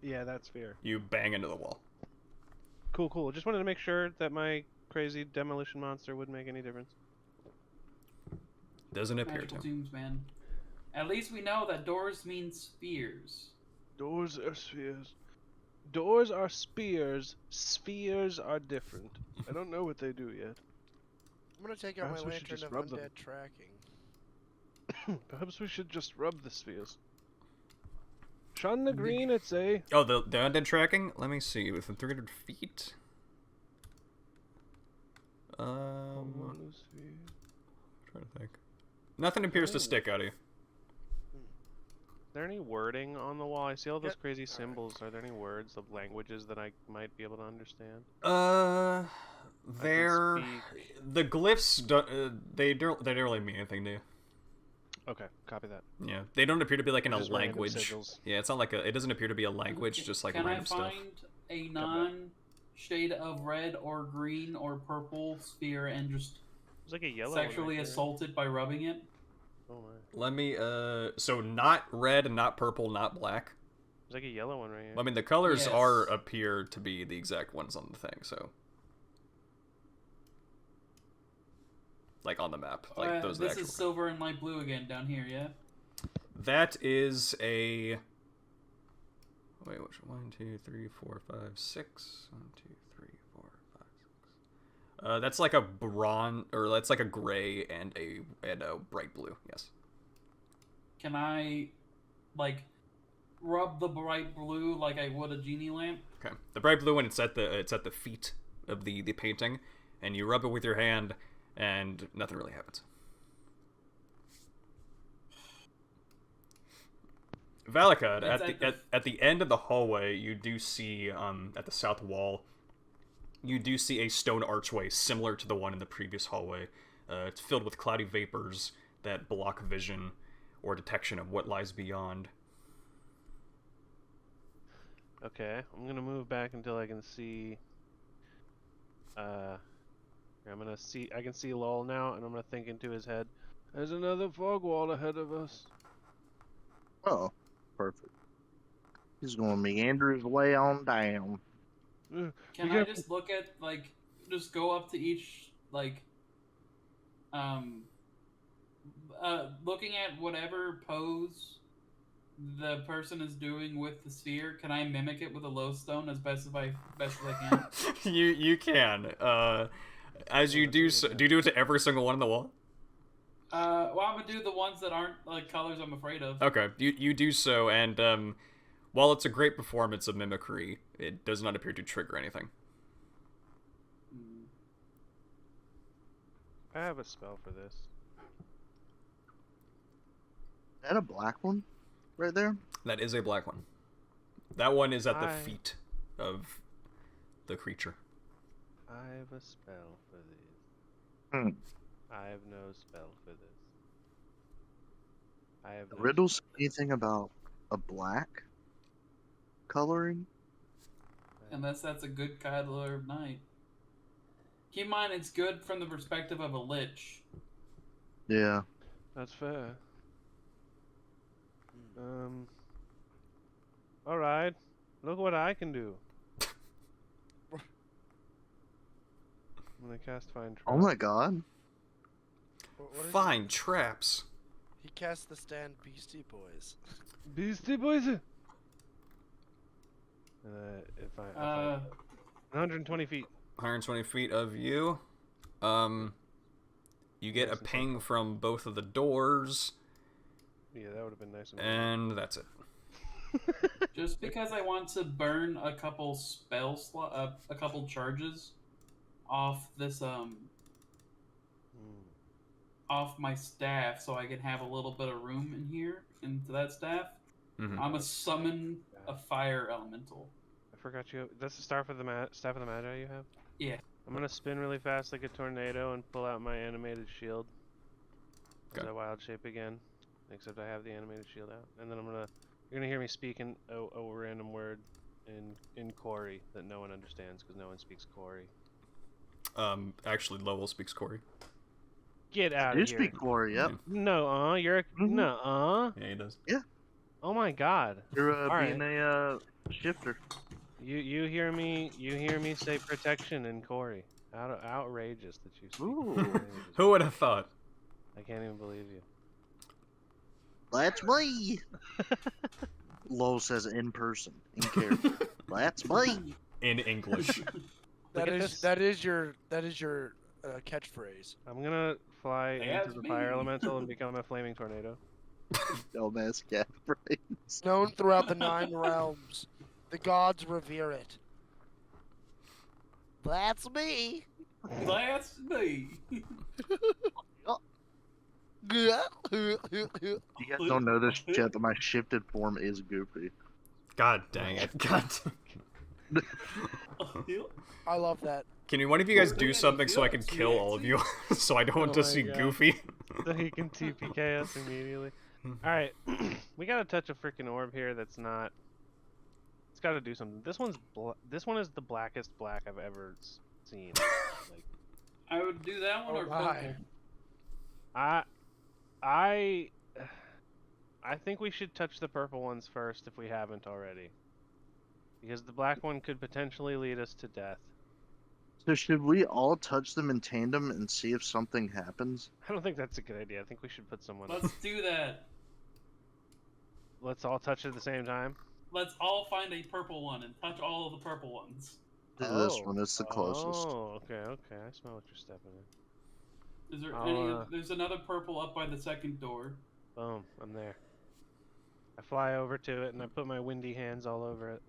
Yeah, that sphere. You bang into the wall. Cool, cool. Just wanted to make sure that my crazy demolition monster wouldn't make any difference. Doesn't appear Magical to. tombs, man. At least we know that doors mean spheres. Doors are spheres. Doors are spears. Spheres are different. I don't know what they do yet. I'm gonna take out my Perhaps we should lantern just of rub them. undead tracking. Perhaps we should just rub the spheres. Shun the green, it's a... Oh, the undead tracking. Let me see. Within 300 feet. trying to think. Nothing appears to stick out of you. Is there any wording on the wall? I see all those crazy symbols. Are there any words of languages that I might be able to understand? They're the glyphs. They don't really mean anything to you. Okay, copy that. Yeah, they don't appear to be like in a Just random language. sigils. Yeah, it's not like it doesn't appear to be a language, just like random stuff. Can I find a non-shade of red or green or purple sphere and just There's like a yellow sexually one right assaulted by rubbing it? there. Oh my. Let me. So not red, not purple, not black. There's like a yellow one right here. I mean, the colors Yes. appear to be the exact ones on the thing. So. Like on the map, like those. This is silver and light blue again down here, yeah. That is a. Wait, which 1, 2, 3, 4, 5, 6. 1, 2, 3, 4, 5, 6. That's like a bronze, or that's like a gray and a bright blue. Yes. Can I, like, rub the bright blue like I would a genie lamp? Okay. The bright blue one, it's at the feet of the painting, and you rub it with your hand, and nothing really happens. Valakad, at the end of the hallway, you do see at the south wall, you do see a stone archway similar to the one in the previous hallway. It's filled with cloudy vapors that block vision or detection of what lies beyond. Okay, I'm gonna move back until I can see. I can see Lowell now, and I'm gonna think into his head. There's another fog wall ahead of us. Oh, perfect. He's gonna meander his way on down. Can I just look at, like, just go up to each, like, looking at whatever pose the person is doing with the sphere, can I mimic it with a lodestone as best as I can? you can. As you do so, do you do it to every single one on the wall? Well, I'm gonna do the ones that aren't, like, colors I'm afraid of. Okay, you do so, and while it's a great performance of mimicry, it does not appear to trigger anything. I have a spell for this. Is that a black one right there? That is a black one. That one is at the feet of the creature. I have a spell for this. I have no spell for this. I have no Riddles anything about a black coloring? Unless that's a good color of night. Keep in mind, it's good from the perspective of a lich. Yeah. That's fair. Alright. Look what I can do. I'm gonna cast Find Trap. Oh my god. Find traps. He cast the stand Beastie Boys. Beastie Boys! If I 120 feet. 120 feet of you. You get a ping from both of the doors. Yeah, that would have been nice. And that's it. Just because I want to burn a couple a couple charges off this off my staff, so I can have a little bit of room in here into that staff. Mm-hmm. I'm gonna summon a fire elemental. I forgot you. That's the staff of the Magi you have. Yeah. I'm gonna spin really fast like a tornado and pull out my animated shield. As I wild shape again, except I have the animated shield out, and then you're gonna hear me speak in a random word in Kori that no one understands because no one speaks Kori. Actually, Lowell speaks Kori. Get out You of here. speak Glory, yep. No, you're no. Yeah, he does. Yeah. Oh my God. You're Alright. being a shifter. You hear me say protection in Kori. Outrageous that you speak. Ooh. Who would have thought? I can't even believe you. That's me. Lowell says it in person, in character. That's me. In English. Look at this. that is your catchphrase. I'm gonna fly into That's the me. fire elemental and become a flaming tornado. Dumbass cat phrase. Known throughout the 9 realms. The gods revere it. That's me. That's me. You guys don't know this shit, but my shifted form is Goofy. God dang it. God. I love that. Can one of you guys do something so I can kill all of you? So I don't want to my see God. Goofy. So he can TPK us immediately. Alright, we gotta touch a freaking orb here that's not... It's gotta do something. This one is the blackest black I've ever seen. Like, I would do that one Oh or my. purple. I think we should touch the purple ones first if we haven't already. Because the black one could potentially lead us to death. So should we all touch them in tandem and see if something happens? I don't think that's a good idea. I think we should put someone... Let's do that. Let's all touch it at the same time? Let's all find a purple one and touch all of the purple ones. This one is the closest. Oh, okay. I smell what you're stepping in. Is there there's another purple up by the second door. Boom, I'm there. I fly over to it and I put my windy hands all over it.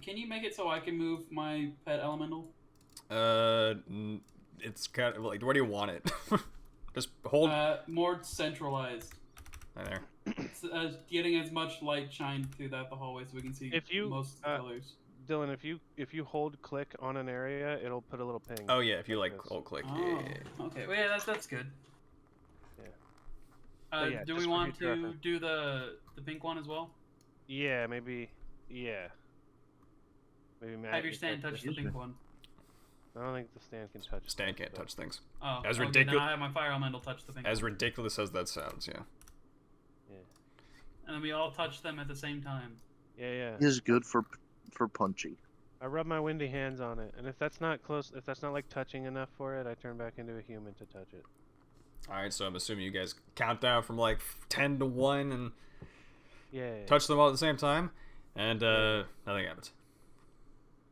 Can you make it so I can move my pet elemental? It's kind of like, where do you want it? Just hold. More centralized. There. Getting as much light shined through the hallway so we can see most of the colors. Dylan, if you hold click on an area, it'll put a little ping. Oh yeah, if you like hold click. Oh, Yeah. okay. Well, yeah, that's good. Yeah. Yeah, do we want to do the pink one as well? Yeah, maybe. Yeah. Maybe Matt. Have your stand touch the pink one. I don't think the stand can touch. Stand can't touch things. Oh, as okay, ridiculous. then I have my fire elemental touch the pink. As one. ridiculous as that sounds, yeah. Yeah. And then we all touch them at the same time. Yeah. Is good for punchy. I rub my windy hands on it, and if that's not close, if that's not like touching enough for it, I turn back into a human to touch it. All right, so I'm assuming you guys count down from like 10 to 1 and Yeah. touch them all at the same time, and nothing happens.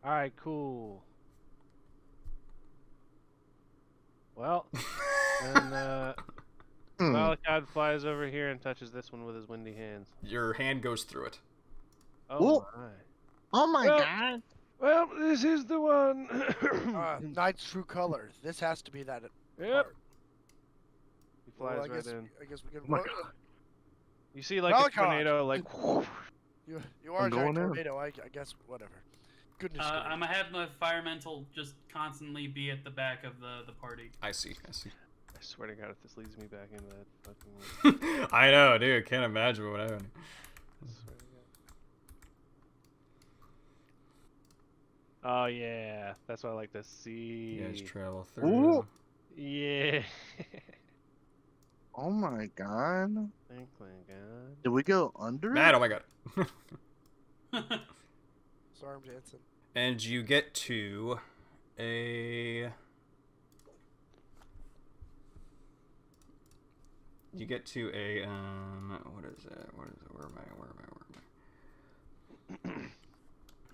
All right, cool. Well, then Malachad flies over here and touches this one with his windy hands. Your hand goes through it. Oh my. Oh my Well- god! Well, this is the one. Knight's true color. This has to be that. Yep. part. He flies Well, right in. I guess we can. Oh my Whoa. God. You see like Malachad! a tornado, like. You are I'm a giant going in. tornado. I guess whatever. Goodness. I'm gonna have my fire elemental just constantly be at the back of the party. I see. I swear to God, if this leads me back into that fucking. I know, dude. Can't imagine what happened. I swear to God. Oh yeah, that's what I like to see. You guys travel through. Ooh. Yeah. Oh my god! Thank God. Did we go under? Matt, oh my god. Sorry, I'm dancing. And you get to a... You get to a, what is it? Where am I?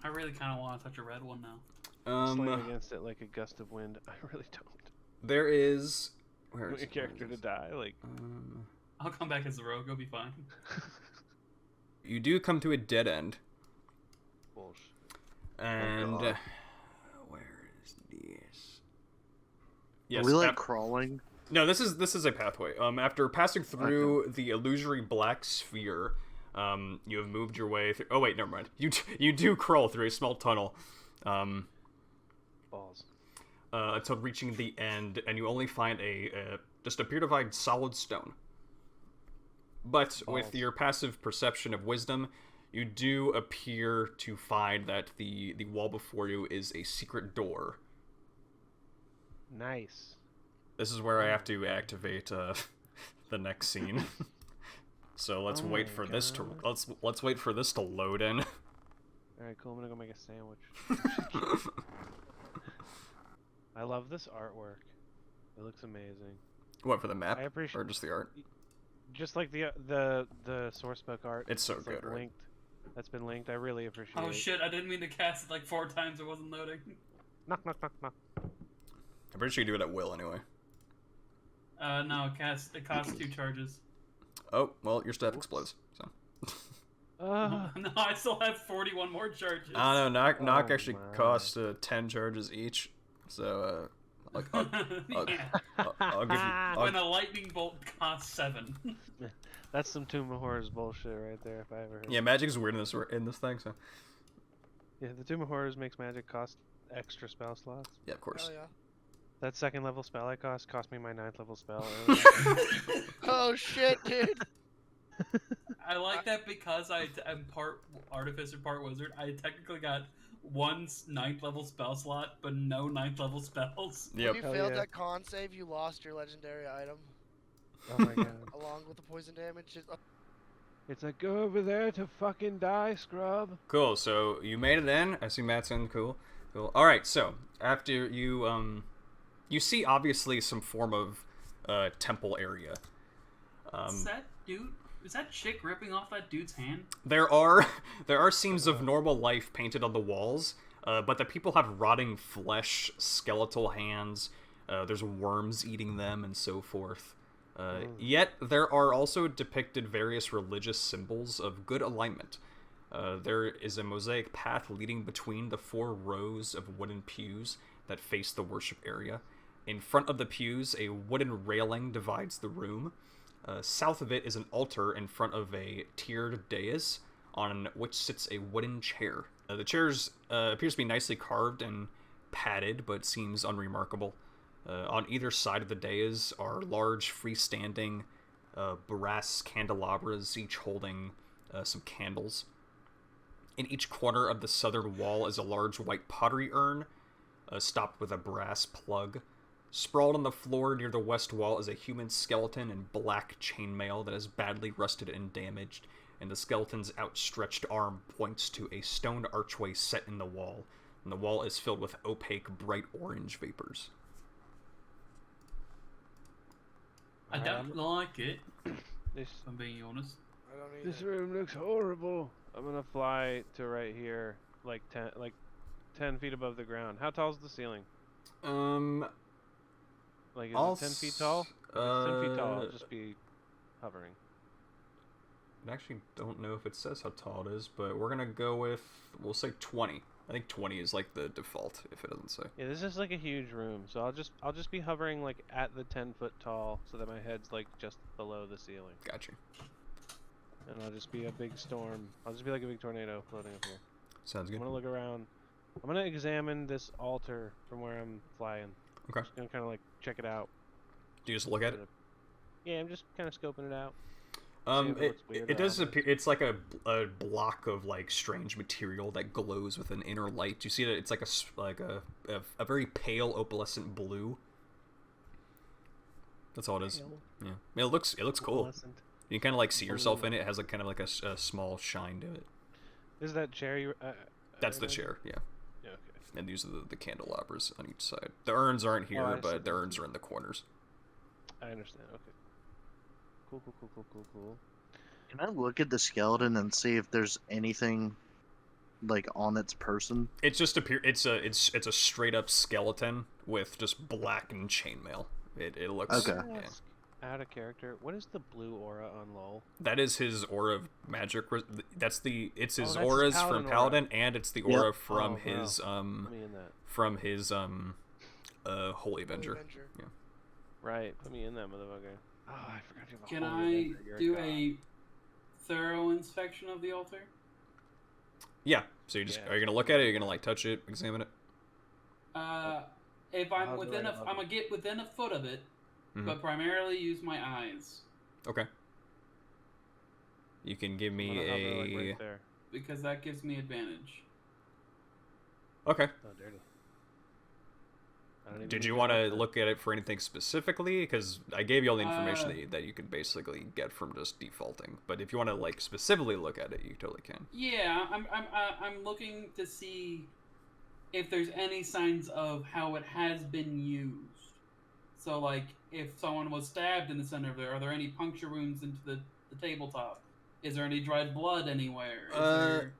I really kind of want to touch a red one now. Slam against it like a gust of wind. I really don't. There is... I want your character to die. Like. I'll come back as the rogue. It'll be fine. You do come to a dead end. Bullshit. And... God. where is this? Are we like crawling? No, this is a pathway. After passing through the illusory black sphere, you have moved your way through... Oh wait, never mind. You do crawl through a small tunnel. Balls. Until reaching the end, and you only find just a purified solid stone. But with your passive perception of wisdom, you do appear to find that the wall before you is a secret door. Nice. This is where I have to activate the next scene. So let's wait for this to let's wait for this to load in. All right, cool. I'm gonna go make a sandwich. I love this artwork. It looks amazing. What, for the map? I appreciate or just the art? Just like the source book art. It's so like good, right? linked. That's been linked. I really appreciate it. Oh shit! I didn't mean to cast it like 4 times. It wasn't loading. Knock knock knock knock. I'm pretty sure you do it at will anyway. No, it costs 2 charges. Oh, well, your stuff explodes. So. No, I still have 41 more charges. I don't know. Knock Oh actually my. costs 10 charges each. So, Yeah. I'll give you. When a lightning bolt costs 7. That's some Tomb of Horrors bullshit right there, if I ever heard. Yeah, magic's weird in this thing. So. Yeah, the Tomb of Horrors makes magic cost extra spell slots. Yeah, of course. Oh yeah. That 2nd level spell I cost me my 9th level spell. Oh shit, dude. I like that because I'm part artificer, part wizard. I technically got one 9th level spell slot, but no 9th level spells. Yep. When you failed that con save, you lost your legendary item. Oh my god. Along with the poison damage. It's like, go over there to fucking die, scrub. Cool. So you made it in. I see Matt's in. Cool. All right. So after you you see obviously some form of temple area. Is that dude? Is that chick ripping off that dude's hand? There are scenes of normal life painted on the walls, but the people have rotting flesh, skeletal hands. There's worms eating them, and so forth. Yet there are also depicted various religious symbols of good alignment. There is a mosaic path leading between the 4 rows of wooden pews that face the worship area. In front of the pews, a wooden railing divides the room. South of it is an altar in front of a tiered dais, on which sits a wooden chair. The chair appears to be nicely carved and padded, but seems unremarkable. On either side of the dais are large freestanding brass candelabras, each holding some candles. In each corner of the southern wall is a large white pottery urn, stopped with a brass plug. Sprawled on the floor near the west wall is a human skeleton in black chainmail that is badly rusted and damaged, and the skeleton's outstretched arm points to a stone archway set in the wall, and the wall is filled with opaque, bright orange vapors. I don't like it, This, if I'm being honest. I don't either. this room looks horrible. I'm gonna fly to right here, like 10 feet above the ground. How tall is the ceiling? Like, is it 10 feet tall? If it's 10 feet tall, I'll just be hovering. I actually don't know if it says how tall it is, but we're gonna go with, we'll say 20. I think 20 is like the default if it doesn't say. Yeah, this is like a huge room, so I'll just be hovering like at the 10-foot tall, so that my head's like just below the ceiling. Gotcha. And I'll just be a big storm. I'll just be like a big tornado floating up here. Sounds good. I'm gonna look around. I'm gonna examine this altar from where I'm flying. Okay. I'm just gonna kind of like check it out. Do you just look at it? Yeah, I'm just kind of scoping it out. It does appear. It's like a block of like strange material that glows with an inner light. You see that it's like a very pale opalescent blue. That's all it is. Pale. Yeah, I mean, it looks cool. Opalescent. You can kind of like see yourself in it. It has like kind of like a small shine to it. Is that chair you? That's the chair. Yeah. Yeah. Okay. And these are the candelabras on each side. The urns aren't here, I see. but the urns are in the corners. I understand. Okay. Cool. Can I look at the skeleton and see if there's anything like on its person? It's just it's a straight up skeleton with just blackened chainmail. It looks Okay. Yeah. Out of character. What is the blue aura on Lol? That is his aura of magic. It's his that's his auras from paladin aura. Paladin, and it's the aura Yep. from Oh, his Let me in that. Holy Avenger. Yeah. Right. Put me in that motherfucker. Oh, I forgot to have a Can holy I Avenger. You're do god. a thorough inspection of the altar? Yeah. So are you gonna look at it? Are you gonna like touch it, examine it? If I'll I'm do within right I'm above gonna get within a foot of it, Mhm. but primarily use my eyes Okay. You can give I'm me gonna hover, like, a. right there. because that gives me advantage. Okay. Oh, dirty. I don't even Did need you to want to look at look at it for anything specifically? Because I gave you all the information Uh, that you could basically get from just defaulting. But if you want to like specifically look at it, you totally can. Yeah, I'm looking to see if there's any signs of how it has been used. So, like, if someone was stabbed in the center of there, are there any puncture wounds into the tabletop? Is there any dried blood anywhere? Is there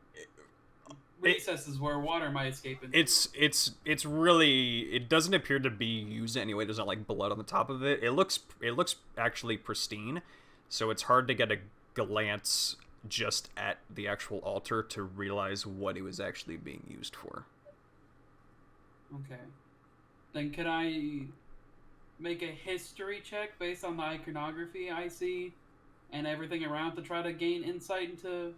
recesses where water might escape into? It's really, it doesn't appear to be used anyway. There's not like blood on the top of it. It looks actually pristine, so it's hard to get a glance just at the actual altar to realize what it was actually being used for. Okay. then can I make a history check based on the iconography I see and everything around to try to gain insight into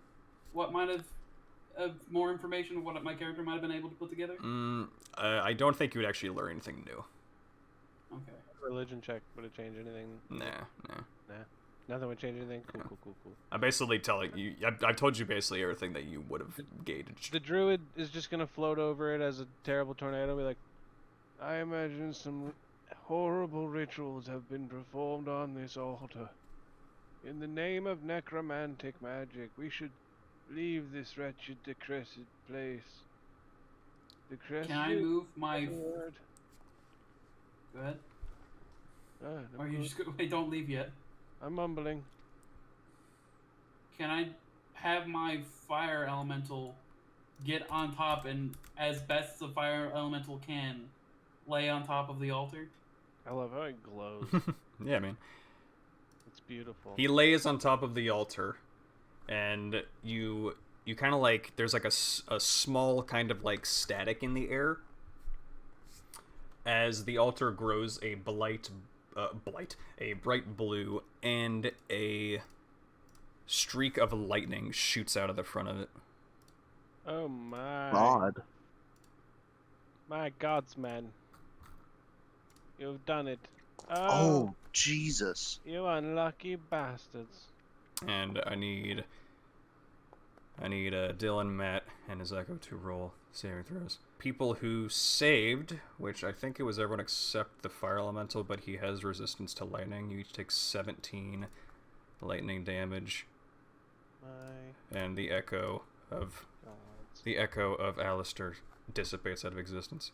what might have more information of what my character might have been able to put together? I don't think you would actually learn anything new. Okay. Religion check, would it change anything? Nah. Nothing would change anything? Cool, No. cool. I'm basically telling you, I've told you basically everything that you would have gauged. The druid is just gonna float over it as a terrible tornado, be like, I imagine some horrible rituals have been performed on this altar. In the name of necromantic magic, we should leave this wretched, decrepit place. Decrepit? Can I move my... word. Go ahead. Ah, Or you just go... Wait, don't leave yet. I'm mumbling. Can I have my fire elemental get on top and, as best the fire elemental can, lay on top of the altar? I love how it glows. Yeah, man. It's beautiful. He lays on top of the altar, and you kind of like, there's like a small kind of like static in the air as the altar grows a bright blue, and a streak of lightning shoots out of the front of it. Oh my. God. My gods, man. You've done it. Oh, Jesus. You unlucky bastards. And I need Dylan, Matt, and his Echo to roll saving throws. People who saved, which I think it was everyone except the fire elemental, but he has resistance to lightning. You each take 17 lightning damage, My and the Echo of gods. Alistair dissipates out of existence.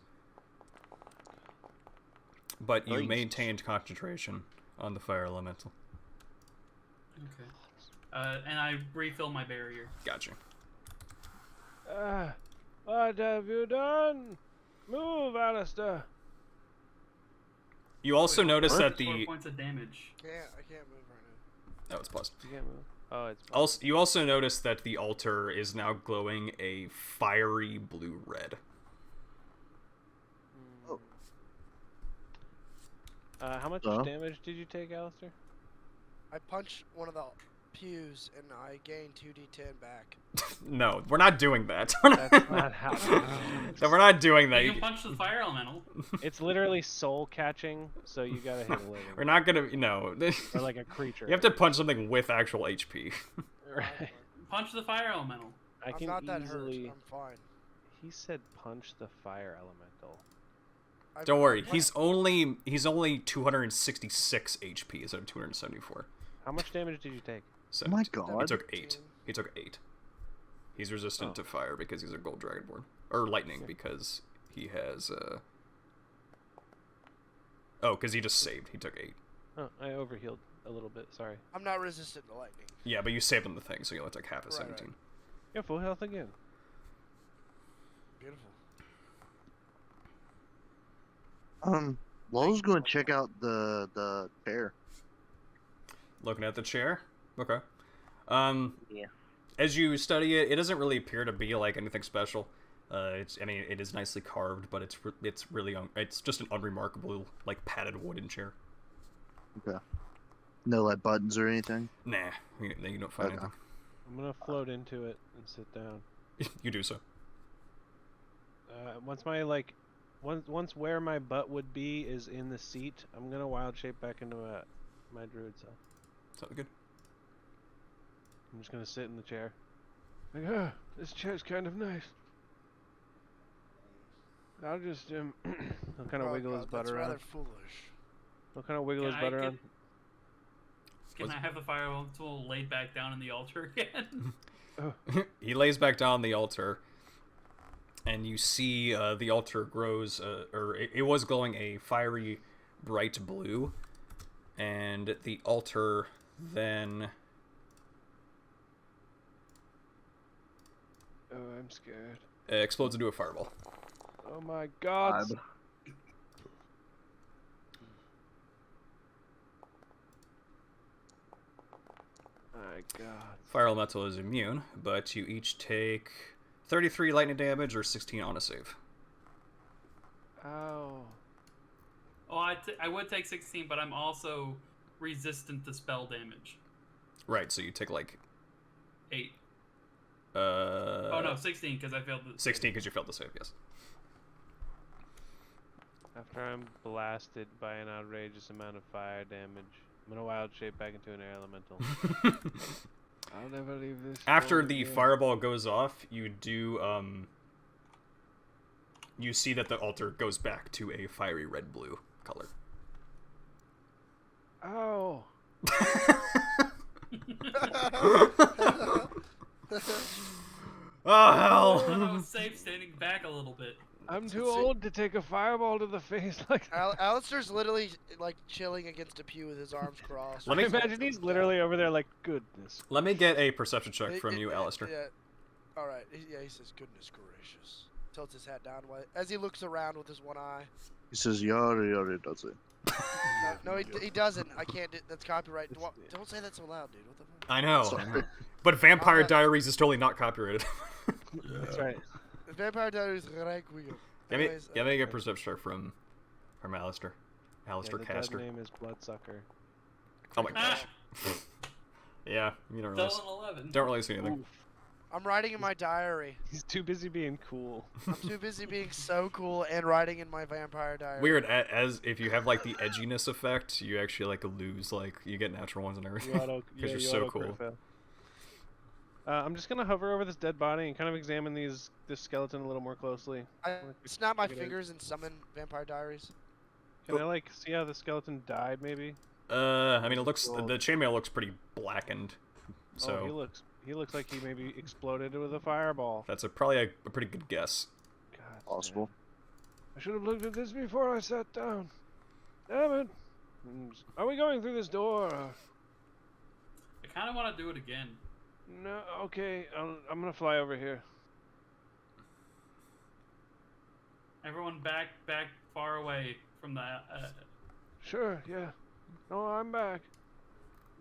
But you Nice. maintained concentration on the fire elemental. Okay. And I refill my barrier. Gotcha. What have you done? Move, Alistair. You also notice Wait, that 4 the... points of damage. I can't move right now. Oh, it's plus. You can't move. Oh, it's You also notice that the altar is now glowing a fiery blue-red. Oh. How much Huh? damage did you take, Alistair? I punched one of the pews and I gained 2d10 back. No, we're not doing that. That's not how it works. No, we're not doing that. You can punch the fire elemental. It's literally soul catching, so you gotta hit a living. We're not gonna... No. Or like a creature. You have to punch something with actual HP. Right. Punch the fire elemental. I I'm can not that easily... hurt. I'm fine. He said punch the fire elemental. Don't worry, he's only 266 HP instead of 274. How much damage did you take? Oh my He God. took 8. He took 8. He's resistant to fire because he's a gold dragonborn. Or lightning because he has Oh, because he just saved. He took 8. Oh, I overhealed a little bit, sorry. I'm not resistant to lightning. Yeah, but you saved him the thing, so you only took half of Right, 17. You're full health again. Beautiful. Lowe's going to check out the bear. Looking at the chair? Okay. Yeah. As you study it, it doesn't really appear to be like anything special. It is nicely carved, but it's really it's just an unremarkable like padded wooden chair. Okay. No like buttons or anything? Nah, you don't find Okay. anything. I'm gonna float into it and sit down. You do so. Once my once where my butt would be is in the seat, I'm gonna wild shape back into my druid self. Sounds good. I'm just gonna sit in the chair. Like, this chair's kind of nice. I'll just he'll kind of Oh, wiggle his God, butt that's around. rather foolish. He'll kind of wiggle his Can butt I around. Can I have the fire elemental laid back down in the altar again? He lays back down the altar, and you see the altar grows, it was glowing a fiery, bright blue, and the altar then... Oh, I'm scared. explodes into a fireball. Oh my God! My God. Fire elemental is immune, but you each take 33 lightning damage or 16 on a save. Ow. Oh, I would take 16, but I'm also resistant to spell damage. Right, so you take like 8. Oh no, 16 because I failed the 16 because you failed the save, yes. After I'm blasted by an outrageous amount of fire damage, I'm gonna wild shape back into an air elemental. I'll never leave this. After the fireball goes off, you do, you see that the altar goes back to a fiery red-blue color. Ow! Oh, hell! I was safe standing back a little bit. I'm too old to take a fireball to the face like that. Alistair's literally like chilling against a pew with his arms crossed. Let me- Imagine he's literally over there like, goodness. Let me get a perception check from you, Alistair. Yeah. All right. Yeah, he says, "Goodness gracious." Tilts his hat down as he looks around with his one eye. He says, "Yari, yari," does it? No, he doesn't. I can't. That's copyright. Don't say that so loud, dude. What the fuck? I know. Sorry. But Vampire Alright. Diaries is totally not copyrighted. That's right. The Vampire Diaries Requiem. Give me Anyways, a perception check from Alistair. Alistair The Caster. dead name is Bloodsucker. Oh my gosh. Yeah, you don't really, Still an 11. don't really see anything. I'm writing in my diary. He's too busy being cool. I'm too busy being so cool and writing in my Vampire Diary. Weird, as if you have like the edginess effect, you actually like lose, like you get natural ones and everything. Because you're so cool. I'm just gonna hover over this dead body and kind of examine this skeleton a little more closely. I snap my Check it out. fingers and summon Vampire Diaries. Can I like see how the skeleton died maybe? I mean, it looks, the chainmail looks pretty blackened, so Oh, he looks like he maybe exploded with a fireball. that's probably a pretty good guess. God, Possible. I should have looked at this before I sat down. Damn it! Are we going through this door? I kind of want to do it again. No, okay. I'm gonna fly over here. Everyone back far away from the... Sure, yeah. No, I'm back.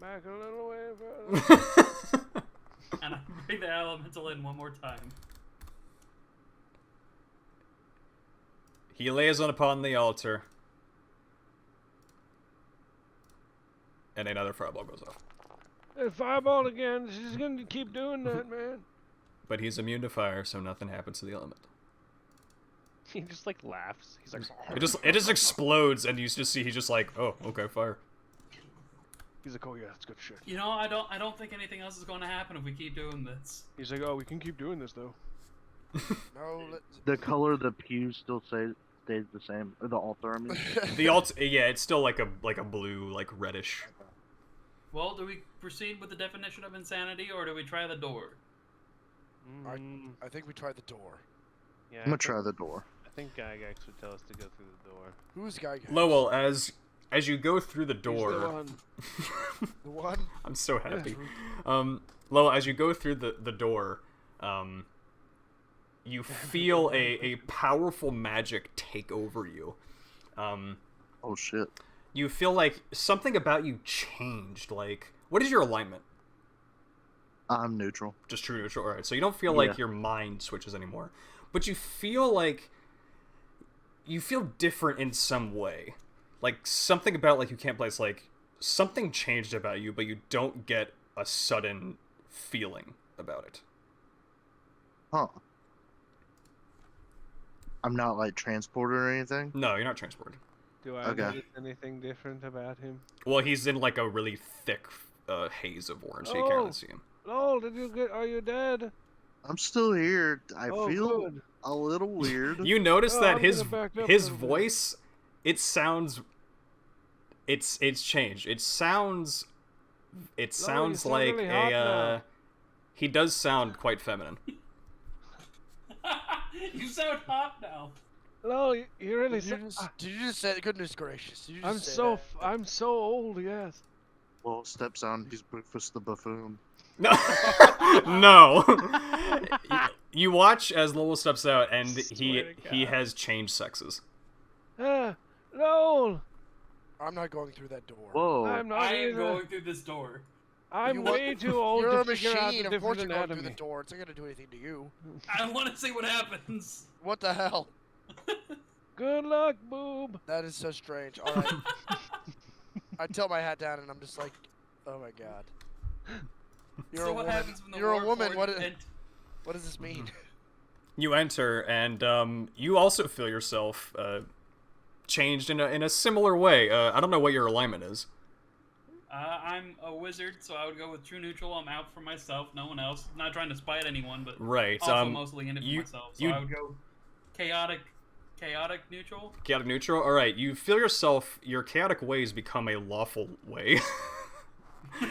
Back a little way further. and I bring the elemental in one more time. He lays on upon the altar, and another fireball goes off. Hey, fireball again. She's gonna keep doing that, man. But he's immune to fire, so nothing happens to the element. He just like laughs. He's like, It just explodes, and you just see he's just like, oh, okay, fire. he's like, oh yeah, that's good shit. You know, I don't think anything else is going to happen if we keep doing this. He's like, oh, we can keep doing this though. No, The color of the pew still stays the same. Or the altar, I mean. The yeah, it's still like a blue, like reddish. Well, do we proceed with the definition of insanity, or do we try the door? I think we tried the door. Yeah, I'm gonna try the door. I think Gygax would tell us to go through the door. Who's guy? Lowell, as you go through the He's door, the one. The one. I'm so happy. Lowell, as you go through the door, you feel a powerful magic take over you. Oh shit. You feel like something about you changed. Like, what is your alignment? I'm neutral. Just true neutral. All right. So you don't feel like your mind switches anymore, but you feel different in some way. Like something about like you can't place. Like something changed about you, but you don't get a sudden feeling about it. Huh. I'm not like transported or anything. No, you're not transported. Do I Okay. notice anything different about him? Well, he's in like a really thick haze of orange, so you can't Oh. really see him. Oh, are you dead? I'm still here. I Oh, feel good. a little weird. You notice Oh, that I'm his gonna back up his a little bit. voice, it's changed. It sounds sound like really hot now. he does sound quite feminine. You sound hot now. No, you really. Did you just say? Goodness gracious! Did you just say that? I'm so old. Yes. Well, steps on. He's Rufus the buffoon. No, no. You watch as Lowell steps out, and Swear to he God. has changed sexes. No. I'm not going through that door. Whoa. I'm not I am either. going through this door. I'm You way too old You're to a figure out machine. the Of course different you're going through anatomy. the door. It's not gonna do anything to you. I want to see what happens. What the hell? Good luck, boob. That is so strange. All right. I tilt my hat down and I'm just like, oh my god. You're So a what woman. happens when the You're a woman. Warforged What does this mean? You enter, and you also feel yourself changed in a similar way. I don't know what your alignment is. I'm a wizard, so I would go with true neutral. I'm out for myself, no one else. Not trying to spite anyone, but Right. also mostly in it for you- myself. So you- I would go chaotic neutral. Chaotic neutral. All right. You feel yourself. Your chaotic ways become a lawful way.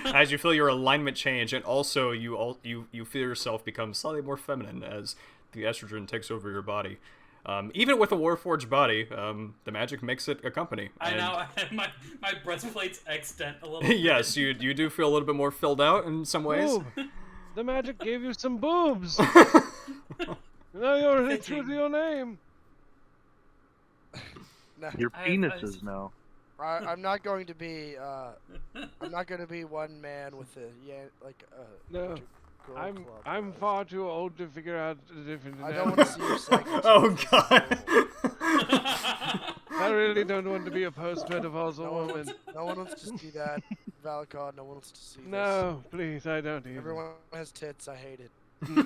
As you feel your alignment change, and also you feel yourself become slightly more feminine as the estrogen takes over your body. Even with a Warforged body, the magic makes it a company. I And- know my breastplate's extent a little bit. Yes, you do feel a little bit more filled out in some ways. Boob. The magic gave you some boobs. Now you're Thank true you. to your name. No, Your I- penises now. I'm not going to be. I'm not going to be one man with a No, girl I'm club. I'm far too old to figure out the difference. I don't want to see your segments. Oh It's god. I really don't want to be a post-menopausal No one, woman. wants, no one wants to see that. Valid card. No one wants to see No, please, I don't this. even. Everyone has tits. I hate it.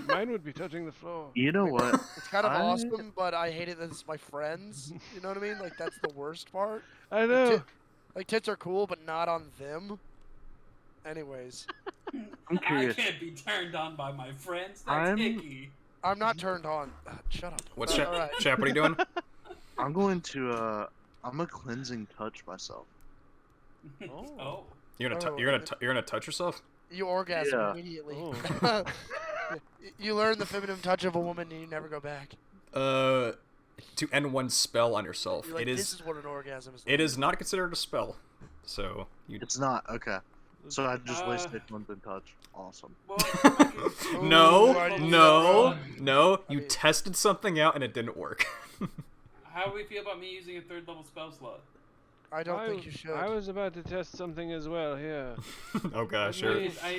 Mine would be touching the floor. You know what? It's kind of I- awesome, but I hate it that it's my friends. You know what I mean? Like that's the worst part. I know. Like tits are cool, but not on them. Anyways, I'm I curious. can't be turned on by my friends. That's I'm- icky. I'm not turned on. Shut up. What's All Chap? right. Chap, what are you doing? I'm going to I'm a cleansing touch myself. Oh. You're gonna Oh, you're gonna touch yourself? You orgasm Yeah. immediately. Oh. You learn the feminine touch of a woman and you never go back. To end one spell on yourself. You're like, It this is is what an orgasm is. it is not considered a spell. So you It's not okay. So I just Uh, wasted cleansing touch. Awesome. Well, I could- No, I didn't no, know. no. I You mean- tested something out and it didn't work. How do we feel about me using a 3rd level spell slot? I don't think you should. I was about to test something as well here. Oh gosh, Sure. sure. Which is, I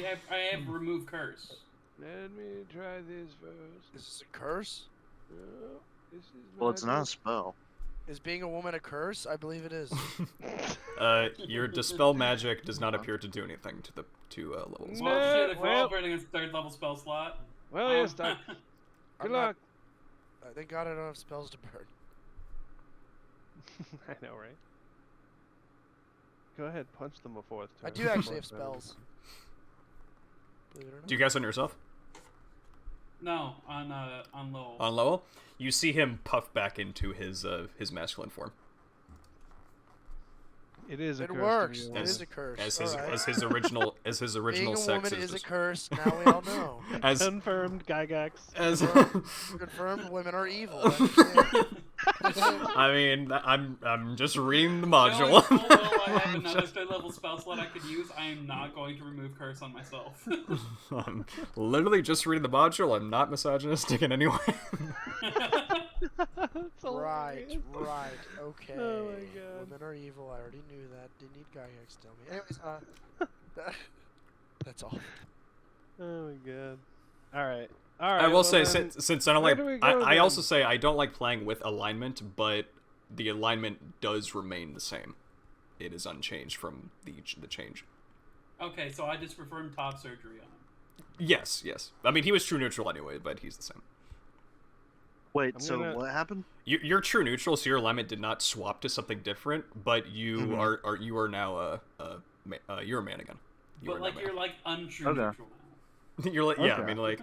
have remove curse. Let me try this first. Is this a curse? No, this is Well, it's not a magic. spell. Is being a woman a curse? I believe it is. Your dispel magic does not appear to do anything to the levels. Well, No, shit, if we're all well- burning a 3rd level spell slot. Well, you're stuck. I'm Good not- luck. Thank God I don't have spells to burn. I know, right? Go ahead, punch them a fourth I time. do actually have spells. Believe it or not. Do you guys on yourself? No, on Lowell. On Lowell, you see him puff back into his masculine form It is a It curse to works. be a It woman. is a curse. as his Alright. as his original Being a sex woman is a just- curse. Now we all know. as Confirmed, Gygax. as Confirmed, women are evil. I understand. I mean, I'm just reading the Knowing module. full well I have another 3rd level spell slot I could use, I am not going to remove curse on myself. I'm literally just reading the module. I'm not misogynistic in any way. That's Right, hilarious. right, okay. Oh my God. Women are evil. I already knew that. Didn't need Gygax to tell me. Anyways, that's all. Oh my god. Alright. Alright. I will well say, then- since I don't where like, do we go I also then? say I don't like playing with alignment, but the alignment does remain the same. It is unchanged from the change. Okay, so I just performed top surgery on him. Yes, yes. I mean, he was true neutral anyway, but he's the same. Wait, I'm so gonna- what happened? You're true neutral, so your alignment did not swap to something different, but you Mhm. you are now you're a man again. You But are like now you're like untrue Okay. neutral now. man. You're like yeah, I Okay. mean like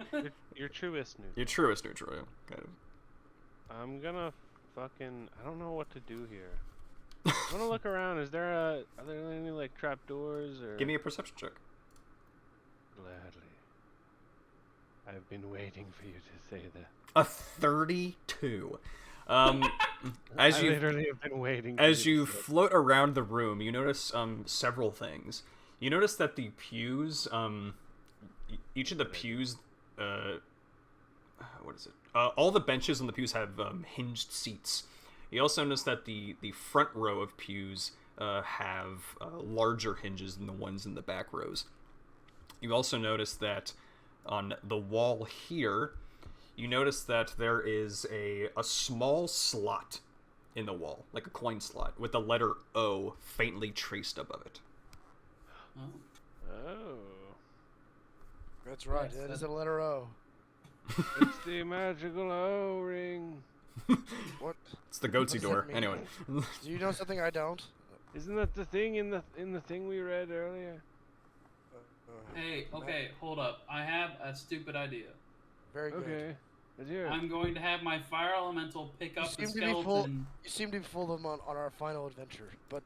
You're truest news. you're truest neutral, yeah, kind of. I'm gonna fucking. I don't know what to do here. I wanna look around. Is there a. Are there any like trapdoors or. Give me a perception check. Gladly. I've been waiting for you to say that. A 32. As I you literally have been waiting. For as to you say that. float around the room, you notice several things. You notice that the pews, each of the pews, what is it? All the benches on the pews have hinged seats. You also notice that the front row of pews have larger hinges than the ones in the back rows. You also notice that on the wall here, you notice that there is a small slot in the wall, like a coin slot, with the letter O faintly traced above it. Oh. Oh. That's right. Yes, It is that- a letter O. It's the magical O-ring. What? It's the goatsy does that door. mean? Anyway. Do you know something I don't? Isn't that the thing in the thing we read earlier? Hey, okay, hold up. I have a stupid idea. Very good. Okay. Let's hear it. I'm going to have my fire elemental pick You up the seem to be full- skeleton. You seem to be full of them on our final adventure, but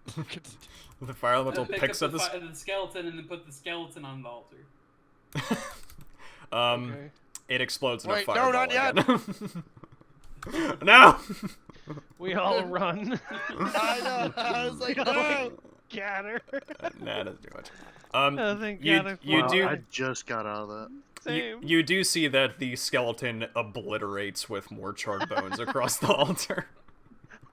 The fire elemental Pick picks up up this. the skeleton and then put the skeleton on the altar. Okay. It explodes in Wait, a no, fireball. not Again. No. We all run. I know. I was like, no. Scatter. Nah, doesn't do much. Oh, thank you, God I you Wow, do I just got out of that. Same. you do see that the skeleton obliterates with more charred bones across the altar.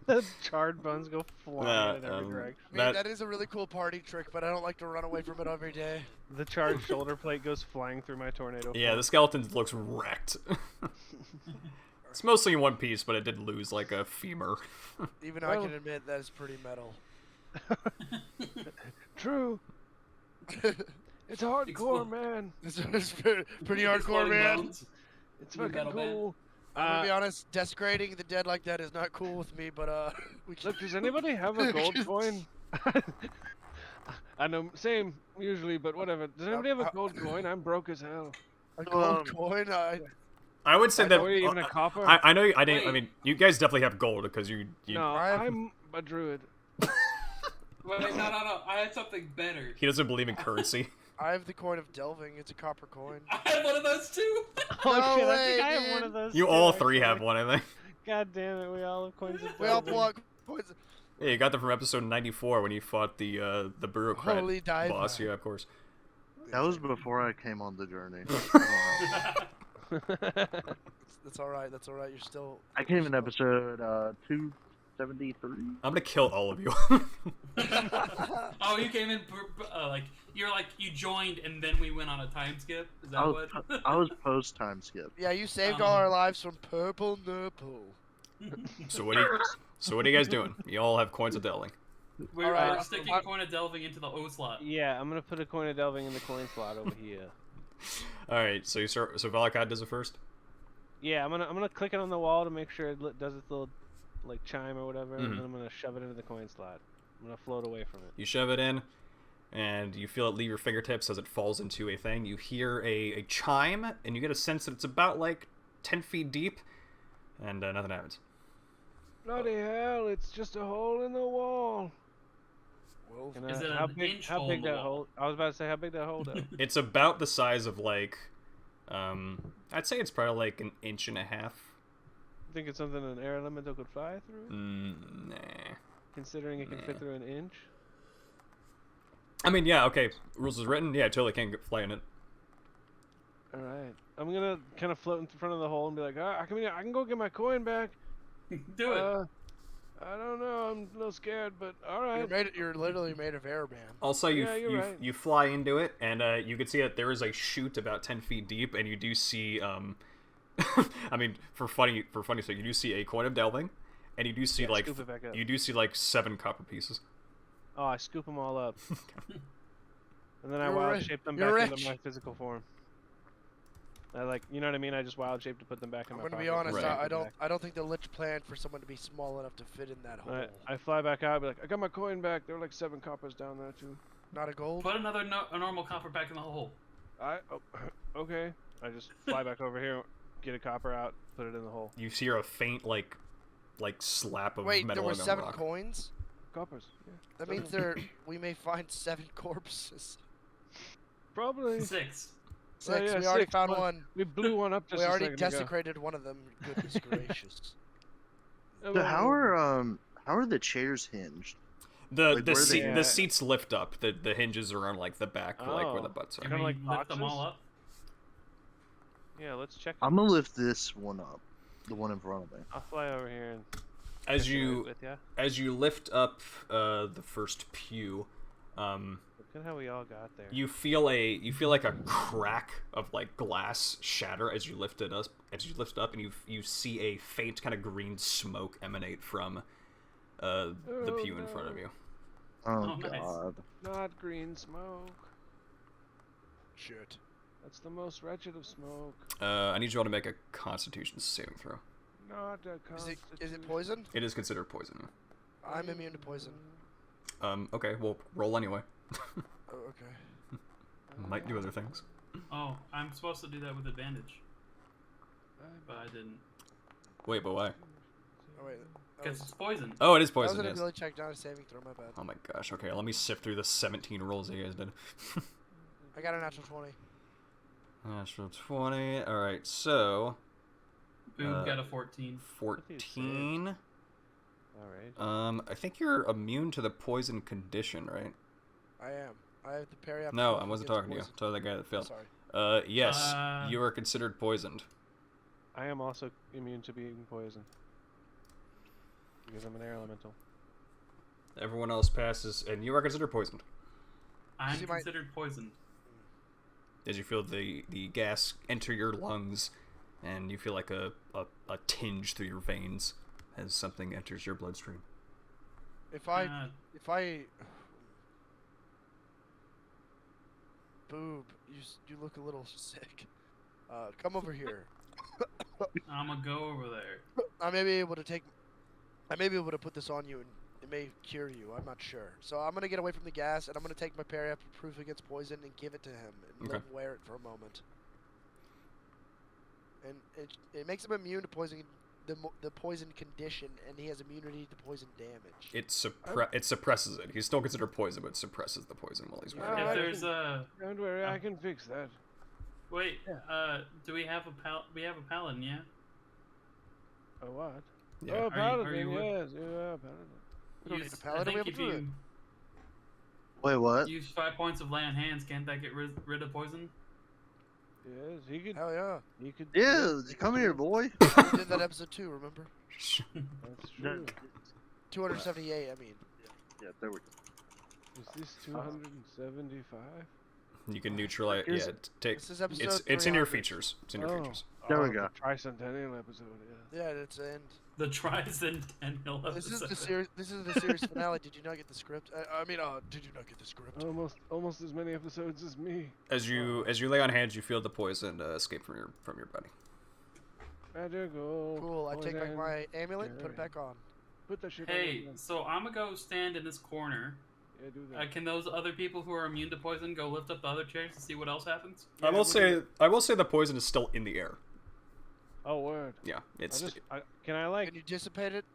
The charred bones go flying in every um, direction. I mean, that is a really cool party trick, but I don't like to run away from it every day. The charred shoulder plate goes flying through my tornado. Yeah, the form. skeleton looks wrecked. It's mostly in one piece, but it did lose like a femur. Even I Well- can admit that is pretty metal. True. It's hardcore, Explode. man. It's pretty hardcore, Exploding man. bones. It's New fucking metal band. cool. I'm gonna be honest, desecrating the dead like that is not cool with me, but we can... Look, does anybody have a gold coin? I know, same usually, but whatever. Does anybody have a gold coin? I'm broke as hell. a gold coin. I would say that. Or even a copper? I know. I didn't. I Wait. mean, you guys definitely have gold because you. No, I- I'm a druid. Wait, no. I had something better. He doesn't believe in currency. I have the coin of delving. It's a copper coin. I had one of those too. Oh No shit, I way, think I have one dude. of those. You too, all three have actually. one, I think. God damn it, we all have coins of We all gold. pull out coins. Yeah, you got them from episode 94 when you fought the bureaucrat Holy dive. boss. Yeah, of course. That was before I came on the journey. That's all right. That's all right. You're still. I came in episode 273. I'm gonna kill all of you. Oh, you came in like you joined and then we went on a time skip. Is that I what? was, I was post time skip. Yeah, you saved all our lives from purple nurple. So what are you guys doing? You all have coins of delving. We're Alright. sticking a coin of delving into the O slot. Yeah, I'm gonna put a coin of delving in the coin slot over here. All right. So you start. So Valakad does it first. Yeah, I'm gonna click it on the wall to make sure it does its little like chime or whatever, and then I'm gonna shove it into the coin slot. I'm gonna float away from it. You shove it in, and you feel it leave your fingertips as it falls into a thing. You hear a chime, and you get a sense that it's about like 10 feet deep, and nothing happens. Bloody hell! It's just a hole in the wall. Well, Can Is I- it how an big? inch How hole big in the that wall? hole? I was about to say how big that hole though. It's about the size of like, I'd say it's probably like an inch and a half. Think it's something an air elemental could fly through? Nah. Considering it can fit through an inch. I mean, yeah, okay. Rules is written. Yeah, I totally can fly in it. All right, I'm gonna kind of float in front of the hole and be like, I can go get my coin back. Do it. I don't know. I'm a little scared, but all right. you're literally made of air, man. Also, Yeah, you're right. you fly into it, and you can see that there is a chute about 10 feet deep, and you do see I mean, for funny sake, you do see a coin of delving, and you do see Yeah, like scoop it back up. you do see like 7 copper pieces. Oh, I scoop them all up, and then I You're wild rich. shape them You're back into rich. my physical form. I like, you know what I mean? I just wild shape to put them back in I'm my gonna pocket. be honest. Right. I don't think the Lich planned for someone to be small enough to fit in that hole. I fly back out, be like, I got my coin back. There were like 7 coppers down there too. Not a gold. Put another a normal copper back in the hole. Okay. I just fly back over here, get a copper out, put it in the hole. You hear a faint like slap of Wait, metal there were on 7 rock. coins. Coppers. Yeah. That means we may find 7 corpses. Probably. 6. 6. yeah, we already 6, found but one. We blew one up just We a already second ago. desecrated one of them. Goodness gracious. So how are the chairs hinged? The Like, the where seat they the at? seats lift up. The hinges are on like the back, like where Oh. the butts are. Kinda like lift them boxes? all up. Yeah, let's check. I'm gonna lift this one up, the one in front of me. I'll fly over here and As check it you with ya. as you lift up the first pew, Look at how we all got there. you feel like a crack of like glass shatter as you lift it up, and you see a faint kind of green smoke emanate from the pew in front of you. Oh, nice. God. Not green smoke. Shit. That's the most wretched of smoke. I need you all to make a Constitution saving throw. Not a Is it poison? It is considered poison. I'm immune to poison. Okay, well, roll anyway. Oh, okay. Might do other things. Oh, I'm supposed to do that with advantage, but I didn't. Wait, but why? Oh wait. Because it's poison. Oh, it is That was poison, an yes. ability check, not a saving throw. My bad. Oh my gosh, okay, let me sift through the 17 rolls that you guys did. I got a natural 20. Natural 20, alright, so... Boom got a 14. 14. Alright. I think you're immune to the poison condition, right? I am. I have the parry. No, I wasn't talking to you. Tell the guy that failed. Sorry. Yes, you are considered poisoned. I am also immune to being poisoned. Because I'm an air elemental. Everyone else passes, and you are considered poisoned. I'm See, my- considered poisoned. As you feel the gas enter your lungs, and you feel like a tinge through your veins as something enters your bloodstream. If I Boob, you look a little sick. Come over here. I'm gonna go over there. I may be able to put this on you, and it may cure you. I'm not sure. So I'm gonna get away from the gas, and I'm gonna take my parry up proof against poison and give it to him, and let him wear it for a moment. And it makes him immune to poison, the poison condition, and he has immunity to poison damage. It suppresses it. He's still considered poison, but suppresses the poison while he's wearing If it. there's a Don't worry, I can fix that. wait, do we have we have a paladin? Yeah. A what? Yeah. Oh, Are paladin, you yes, yeah, paladin. We don't need a I paladin, we think have a if druid. you Wait, what? use 5 points of lay on hands, can't that get rid of poison? Yes, he could. Hell yeah. He could. Yeah, come here, boy. We did that episode 2, remember? That's true. 278, I mean. Yeah, there we go. Is this 275? You can neutralize. Here's- Yeah, take. This is episode It's in your 300. features. It's in your features. There we go. The tricentennial episode, yeah. Yeah, it's the end. The tricentennial This is episode. the series. This is the series finale. Did you not get the script? Did you not get the script? Almost as many episodes as me. As you lay on hands, you feel the poison escape from your body. Magical. Cool. I take back poison. my amulet and put it Carry. back on. Put that shit on. Hey, again. so I'm gonna go stand in this corner. Yeah, do that. Can those other people who are immune to poison go lift up the other chairs and see what else happens? I will say the poison is still in the air. Oh, word. Yeah, it's. Can I Can you dissipate it?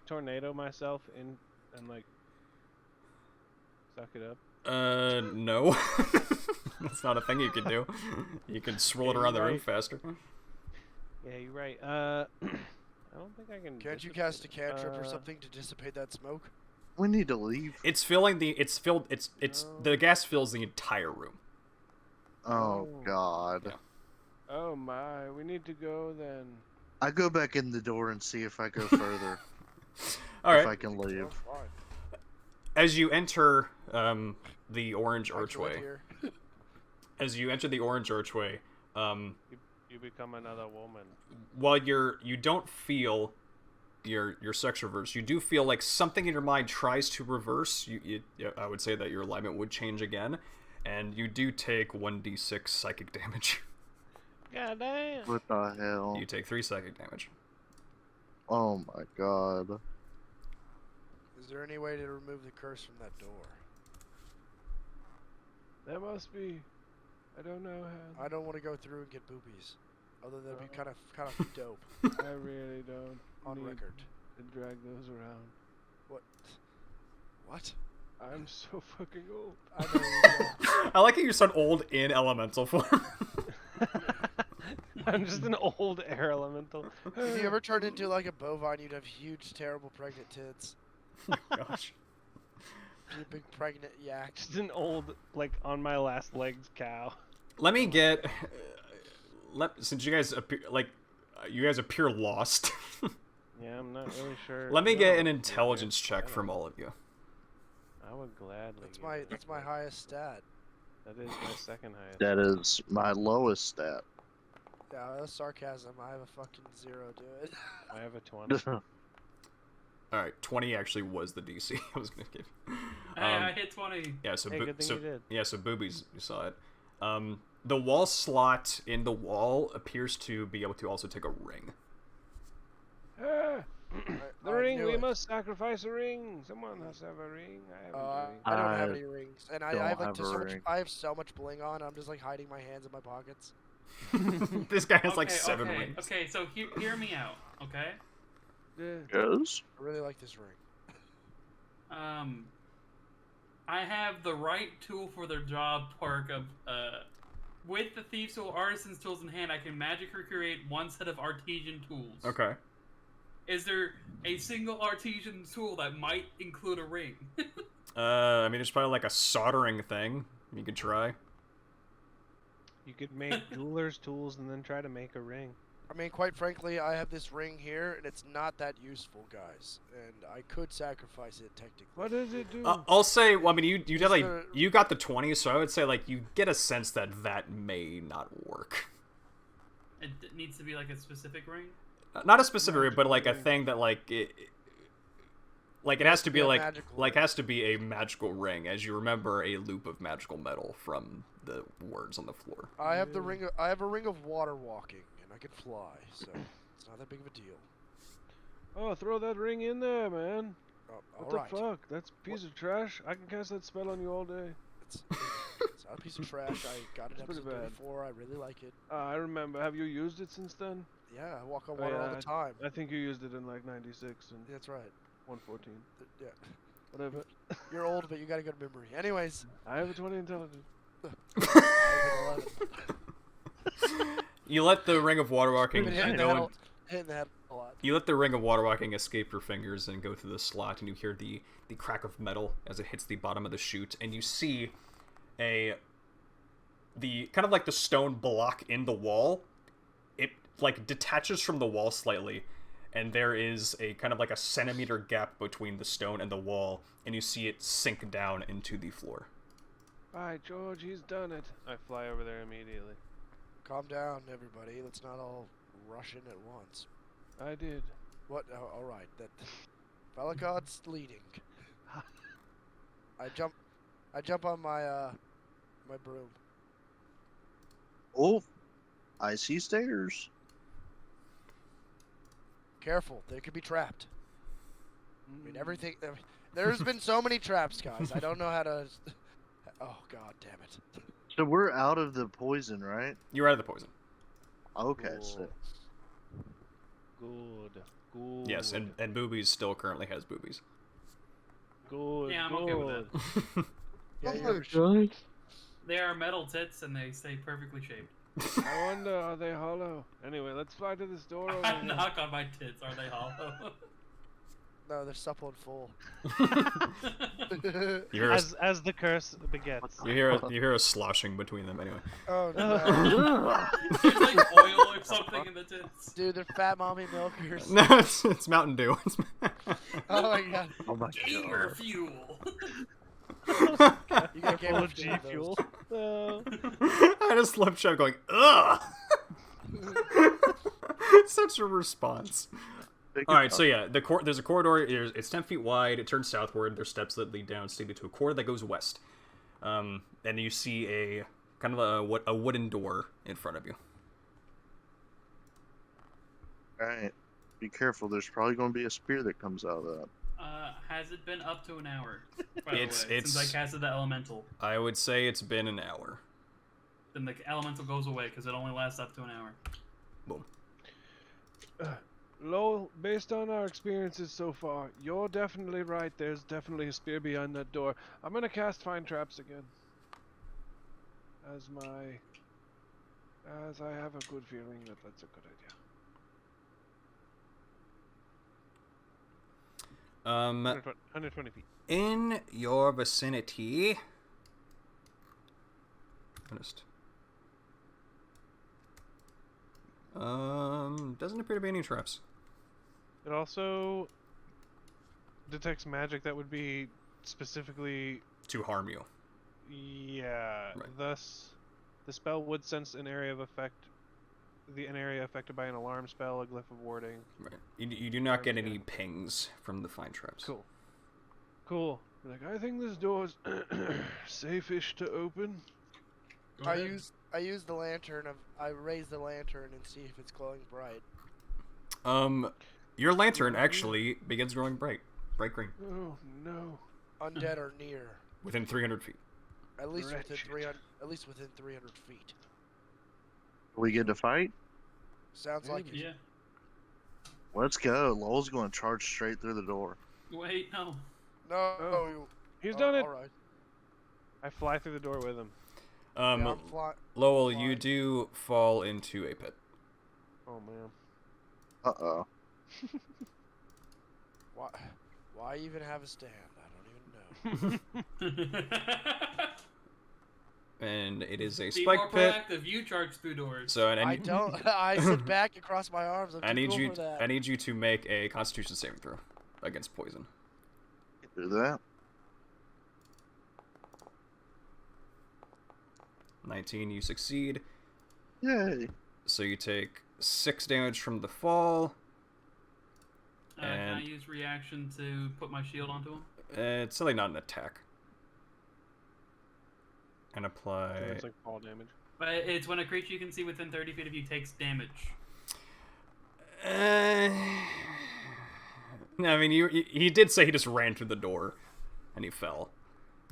tornado myself in and like suck it up? No. That's not a thing you can do. You can swirl it around the room Right. faster. Yeah, you're right. I don't think I can. Can't you dissipate cast a it. cantrip or something to dissipate that smoke? We need to leave. It's the gas fills the entire room. Oh, Oh. God. Yeah. Oh my, we need to go then. I go back in the door and see if I go further. All If I right. can leave. Oh, fine. As you enter the orange I can live archway, here. You become another woman. while you don't feel your sex reverse, you do feel like something in your mind tries to reverse. I would say that your alignment would change again, and you do take 1d6 psychic damage. God damn. What the hell? You take 3 psychic damage. Oh my God. Is there any way to remove the curse from that door? That must be. I don't know how. I don't want to go through and get boobies. Although that'd be kind of dope I really don't. on need record. to drag those around. What? I'm so fucking old. I know you don't. I like how you sound old in elemental form. I'm just an old air elemental. If you ever turned into like a bovine, you'd have huge, terrible pregnant tits. Gosh. Be a big pregnant yak. Just an old, like, on my last legs cow. Let me get. Since you guys appear lost. Yeah, I'm not really sure. Let me No, get an yeah, intelligence I check don't- from all of you. I would gladly. That's my highest stat. That is my second highest. That is my lowest stat. Yeah, that's sarcasm. I have a fucking 0, dude. I have a 20. All right, 20 actually was the DC I was gonna give. I hit 20. Yeah, so Hey, good thing you did. yeah, so boobies, you saw it. The wall slot in the wall appears to be able to also take a ring. The I ring, knew we it. must sacrifice a ring. Someone has to have a ring. I have a ring. I don't have I any rings, and I don't have like have a so much. ring. I have so much bling on. I'm just like hiding my hands in my pockets. This guy has like 7 okay, rings. okay, so hear me out, okay? Yes. I really like this ring. I have the right tool for the job perk of, with the Thieves' Tool, Artisan's Tools in hand, I can magically create one set of artesian tools. Okay. Is there a single artesian tool that might include a ring? I mean, it's probably like a soldering thing. You could try. You could make jeweler's tools and then try to make a ring. I mean, quite frankly, I have this ring here, and it's not that useful, guys. And I could sacrifice it technically. What does it do? I'll say, well, I mean, you definitely, the- you got the 20, so I would say, like, you get a sense that that may not work. It needs to be like a specific ring? Not a specific ring, but like a ring. thing that, like, it has to be, a like, magical like, ring. has to be a magical ring, as you remember a loop of magical metal from the words on the floor. I have the ring. I have a ring of water walking, and I can fly, so it's not that big of a deal. Oh, throw that ring in there, man. Oh, What all the right. fuck? That's a piece of trash. I can cast that spell on you all day. It's not a piece of trash. I got it It's pretty episode bad. 34. I really like it. I remember. Have you used it since then? Yeah, I walk on Oh, water yeah, all the time. I think you used it in like 96 and That's right. 114. Yeah. Whatever. You're old, but you got a good memory. Anyways, I have a 20 intelligence. I have an 11. You let the ring of water walking, Been hitting the head a lot. You let the ring of water walking escape your fingers and go through the slot, and you hear the crack of metal as it hits the bottom of the chute, and you see the kind of like the stone block in the wall. It like detaches from the wall slightly, and there is a kind of like a centimeter gap between the stone and the wall, and you see it sink down into the floor. Alright, George, he's done it. I fly over there immediately. Calm down, everybody. Let's not all rush in at once. I did. What? Oh, all right. That Valagod's leading. I jump on my my broom. Oh, I see stairs. Careful, they could be trapped. I mean, everything. There's been so many traps, guys. I don't know how to. Oh God, damn it! So we're out of the poison, right? You're out of the poison. Okay, Cool. so Good. Good. Yes, and Boobies still currently has boobies. Good. Yeah, I'm good. okay with it. Yeah, oh you're, my god. They are metal tits and they stay perfectly shaped. I wonder, are they hollow? Anyway, let's fly to this door over I here. knock on my tits. Are they hollow? no, they're supple and full. You hear a, As the curse begets. you hear a sloshing between them anyway. Oh no, There's like oil or something in the tits. dude, they're fat mommy milkers. No, it's Mountain Dew. Oh my God, Oh my Gamer god. fuel. you got Full of G G fuel. No. I just love Chad going, ugh! Such a response. Alright, so yeah, there's a corridor, it's 10 feet wide, it turns southward, there's steps that lead down, leading to a corridor that goes west. And you see a kind of a wooden door in front of you. Alright. Be careful, there's probably going to be a spear that comes out of that. Has it been up to an hour? By It's- the way, since I it's- casted the elemental, I would say it's been an hour. then the elemental goes away because it only lasts up to an hour. Boom. Lowell, based on our experiences so far, you're definitely right. There's definitely a spear behind that door. I'm gonna cast Find Traps again. As I have a good feeling that that's a good idea. 120 feet. In your vicinity... Honest. Doesn't appear to be any traps. It also detects magic that would be specifically, To harm you. yeah. Right. Thus, the spell would sense an area of effect an area affected by an alarm spell, a glyph of warding. Right. You do not get any pings from the fine traps. Cool. Cool. Be like, I think this door's safe-ish to open. Go ahead. I use the lantern. I raise the lantern and see if it's glowing bright. Your lantern actually begins glowing bright green. Oh no. Undead or near. Within 300 feet. At least within Wretched. 300. At least within 300 feet. We get to fight? Sounds like it. Yeah. Let's go. Lowell's going to charge straight through the door. Wait, no. No. Oh. You, He's done it. All right. I fly through the door with him. Yeah, I'm Lowell, flying. you do fall into a pit. Oh man. Uh-oh. Why even have a stand? I don't even know. And it is a Be spike more pit. proactive. You charge through doors. So I don't. I sit back and cross my arms. I'm I too need cool you. for that. I need you to make a Constitution saving throw against poison. Do that. 19, you succeed. Yay. So you take 6 damage from the fall. Can I and- use reaction to put my shield onto him? It's really not an attack. And apply. So it's like fall damage. But it's when a creature you can see within 30 feet of you takes damage. No, I mean, he did say he just ran through the door, and he fell.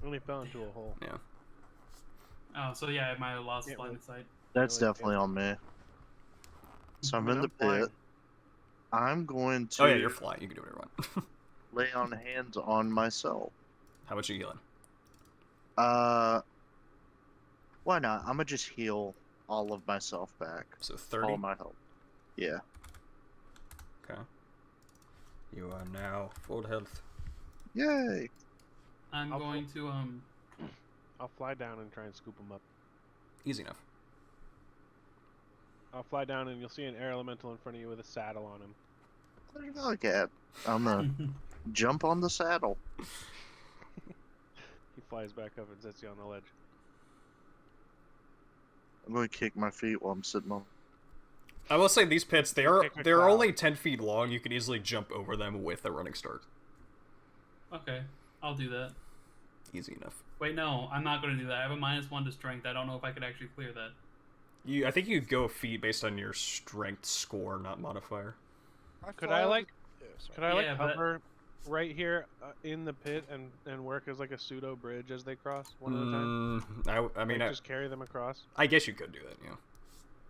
Only fell into a hole. Yeah. Oh, so yeah, I might have lost Yeah, line well- of sight. That's Really definitely on me. So I'm I mean, in the I'm flying. pit. I'm going to Oh yeah, you're flying. You can do whatever you want. lay on hands on myself. How much are you healing? Why not? I'm gonna just heal all of myself back. So All 30. of my health. Yeah. Okay. You are now full health. Yay! I'm I'll going to I'll fly down and try and scoop him up. Easy enough. I'll fly down and you'll see an air elemental in front of you with a saddle on him. Look at. I'm gonna jump on the saddle. He flies back up and sets you on the ledge. I'm gonna kick my feet while I'm sitting on. I will say these pits, they're Kick a they're cloud. only 10 feet long. You can easily jump over them with a running start. Okay, I'll do that. Easy enough. Wait, no, I'm not going to do that. I have a -1 to strength. I don't know if I could actually clear that. I think you go feet based on your strength score, not modifier. Could fly I over- like Yeah, sorry. could I like Yeah, but- hover right here in the pit and work as like a pseudo bridge as they cross one at a time? I mean, Like, just carry them across I guess you could do that. Yeah.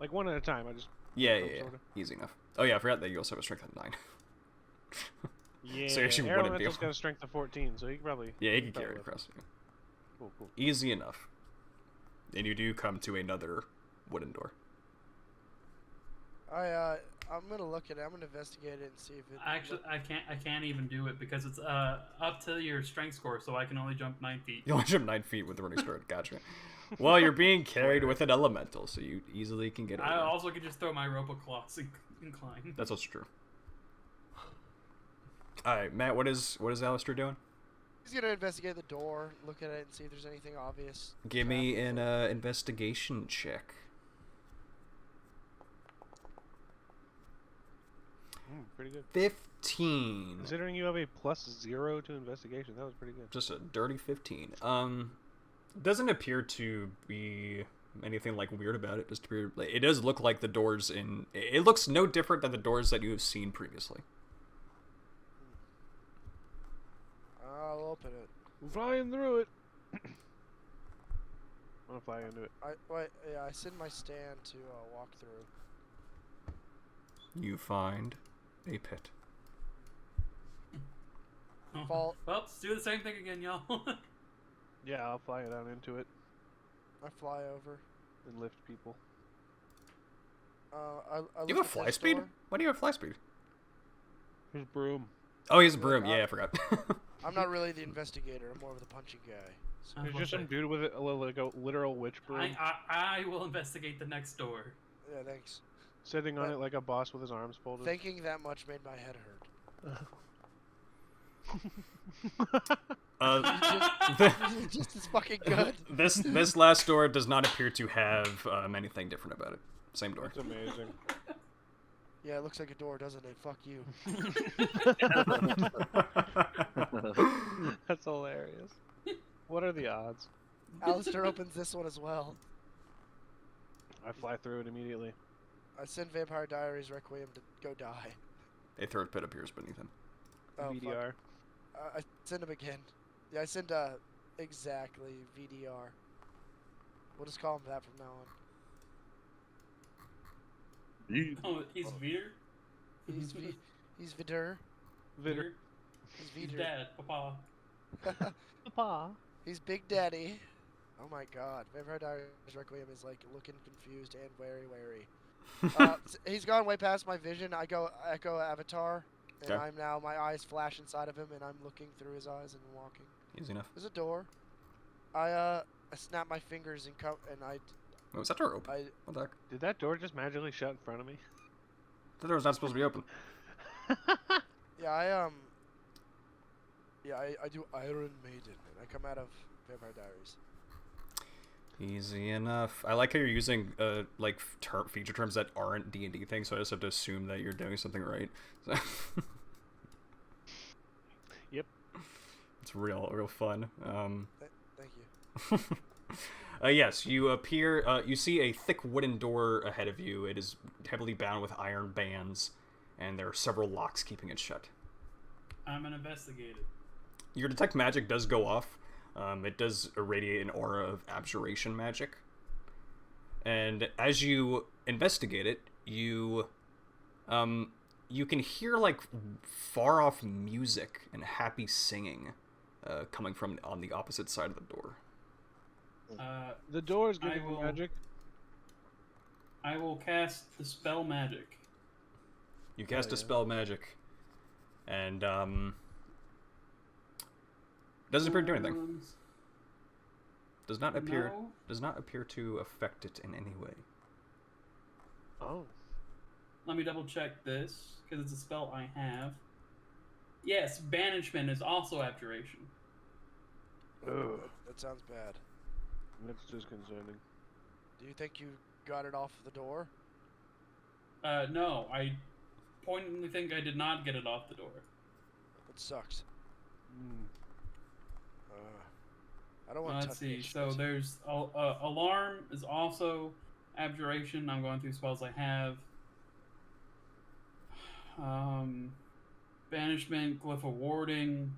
like one at a time. I just Yeah, Some yeah, yeah. sorta. Easy enough. Oh yeah, I forgot that you also have a strength of 9. yeah. So you actually air wouldn't be elemental's able- got a strength of 14, so he can probably Yeah, you can probably carry it lift across. Yeah. Cool, cool. Easy enough. And you do come to another wooden door. I'm gonna look at it. I'm gonna investigate it and see if it. Actually, I can't even do it because it's up to your strength score, so I can only jump 9 feet. You only jump 9 feet with the running start. Gotcha. Well, you're being carried with an elemental, so you easily can get I over. also could just throw my rope across and climb. That's also true. Alright, Matt, what is Alistair doing? He's gonna investigate the door, look at it, and see if there's anything obvious. Give me an investigation check. Pretty good. 15. Considering you have a +0 to investigation, that was pretty good. Just a dirty 15. Doesn't appear to be anything like weird about it. Just appear, it does look like the doors in. It looks no different than the doors that you have seen previously. I'll open it. I'm flying through it. I'm gonna fly into it. I sit in my stand to walk through. You find a pit. Fall. Well, let's do the same thing again, y'all. Yeah, I'll fly down into it I fly over. and lift people. I You look have a at fly this speed? door. Why do you have fly speed? Who's broom? Oh, he's a broom. Yeah, I forgot. I'm not really the investigator. I'm more of the punching guy. So. There's just some dude with a like a literal witch broom, I will investigate the next door. Yeah, thanks. sitting on but- it like a boss with his arms folded. Thinking that much made my head hurt. Just as fucking good. This last door does not appear to have anything different about it. Same door. That's amazing. Yeah, it looks like a door, doesn't it? Fuck you. That's hilarious. What are the odds? Alistair opens this one as well. I fly through it immediately. I send Vampire Diaries Requiem to go die. A third pit appears beneath him. Oh, VDR. I send him again. Yeah, I send exactly VDR. We'll just call him that from now on. Oh, he's Veer? He's Vidur. Vitter. He's He's Vidur. dad, Papa. Papa. He's Big Daddy. Oh my God, Vampire Diaries Requiem is like looking confused and very wary. He's gone way past my vision. I go Echo Avatar, and Okay. I'm now, my eyes flash inside of him, and I'm looking through his eyes and walking. Easy enough. There's a door. I snap my fingers and I Wait, was that door open? What the heck? Did that door just magically shut in front of me? The door was not supposed to be open. yeah, I do Iron Maiden, and I come out of Vampire Diaries. Easy enough. I like how you're using like feature terms that aren't D&D things, so I just have to assume that you're doing something right. So Yep. It's real fun. Thank you. Yes, you appear. You see a thick wooden door ahead of you. It is heavily bound with iron bands, and there are several locks keeping it shut. I'm an investigator. Your detect magic does go off. It does irradiate an aura of abjuration magic. And as you investigate it, you can hear like far off music and happy singing coming from on the opposite side of the door. The door is giving me magic. I will cast the spell magic. You cast a spell magic, and doesn't appear to do anything. Does not appear to affect it in any way. Oh. Let me double check this because it's a spell I have. Yes, banishment is also abjuration. Ugh. That sounds bad. That's just concerning. Do you think you got it off the door? No, I pointedly think I did not get it off the door. That sucks. Mm. I don't want to Let's touch see. this So shit. there's alarm is also abjuration. I'm going through spells I have. Banishment, glyph of warding,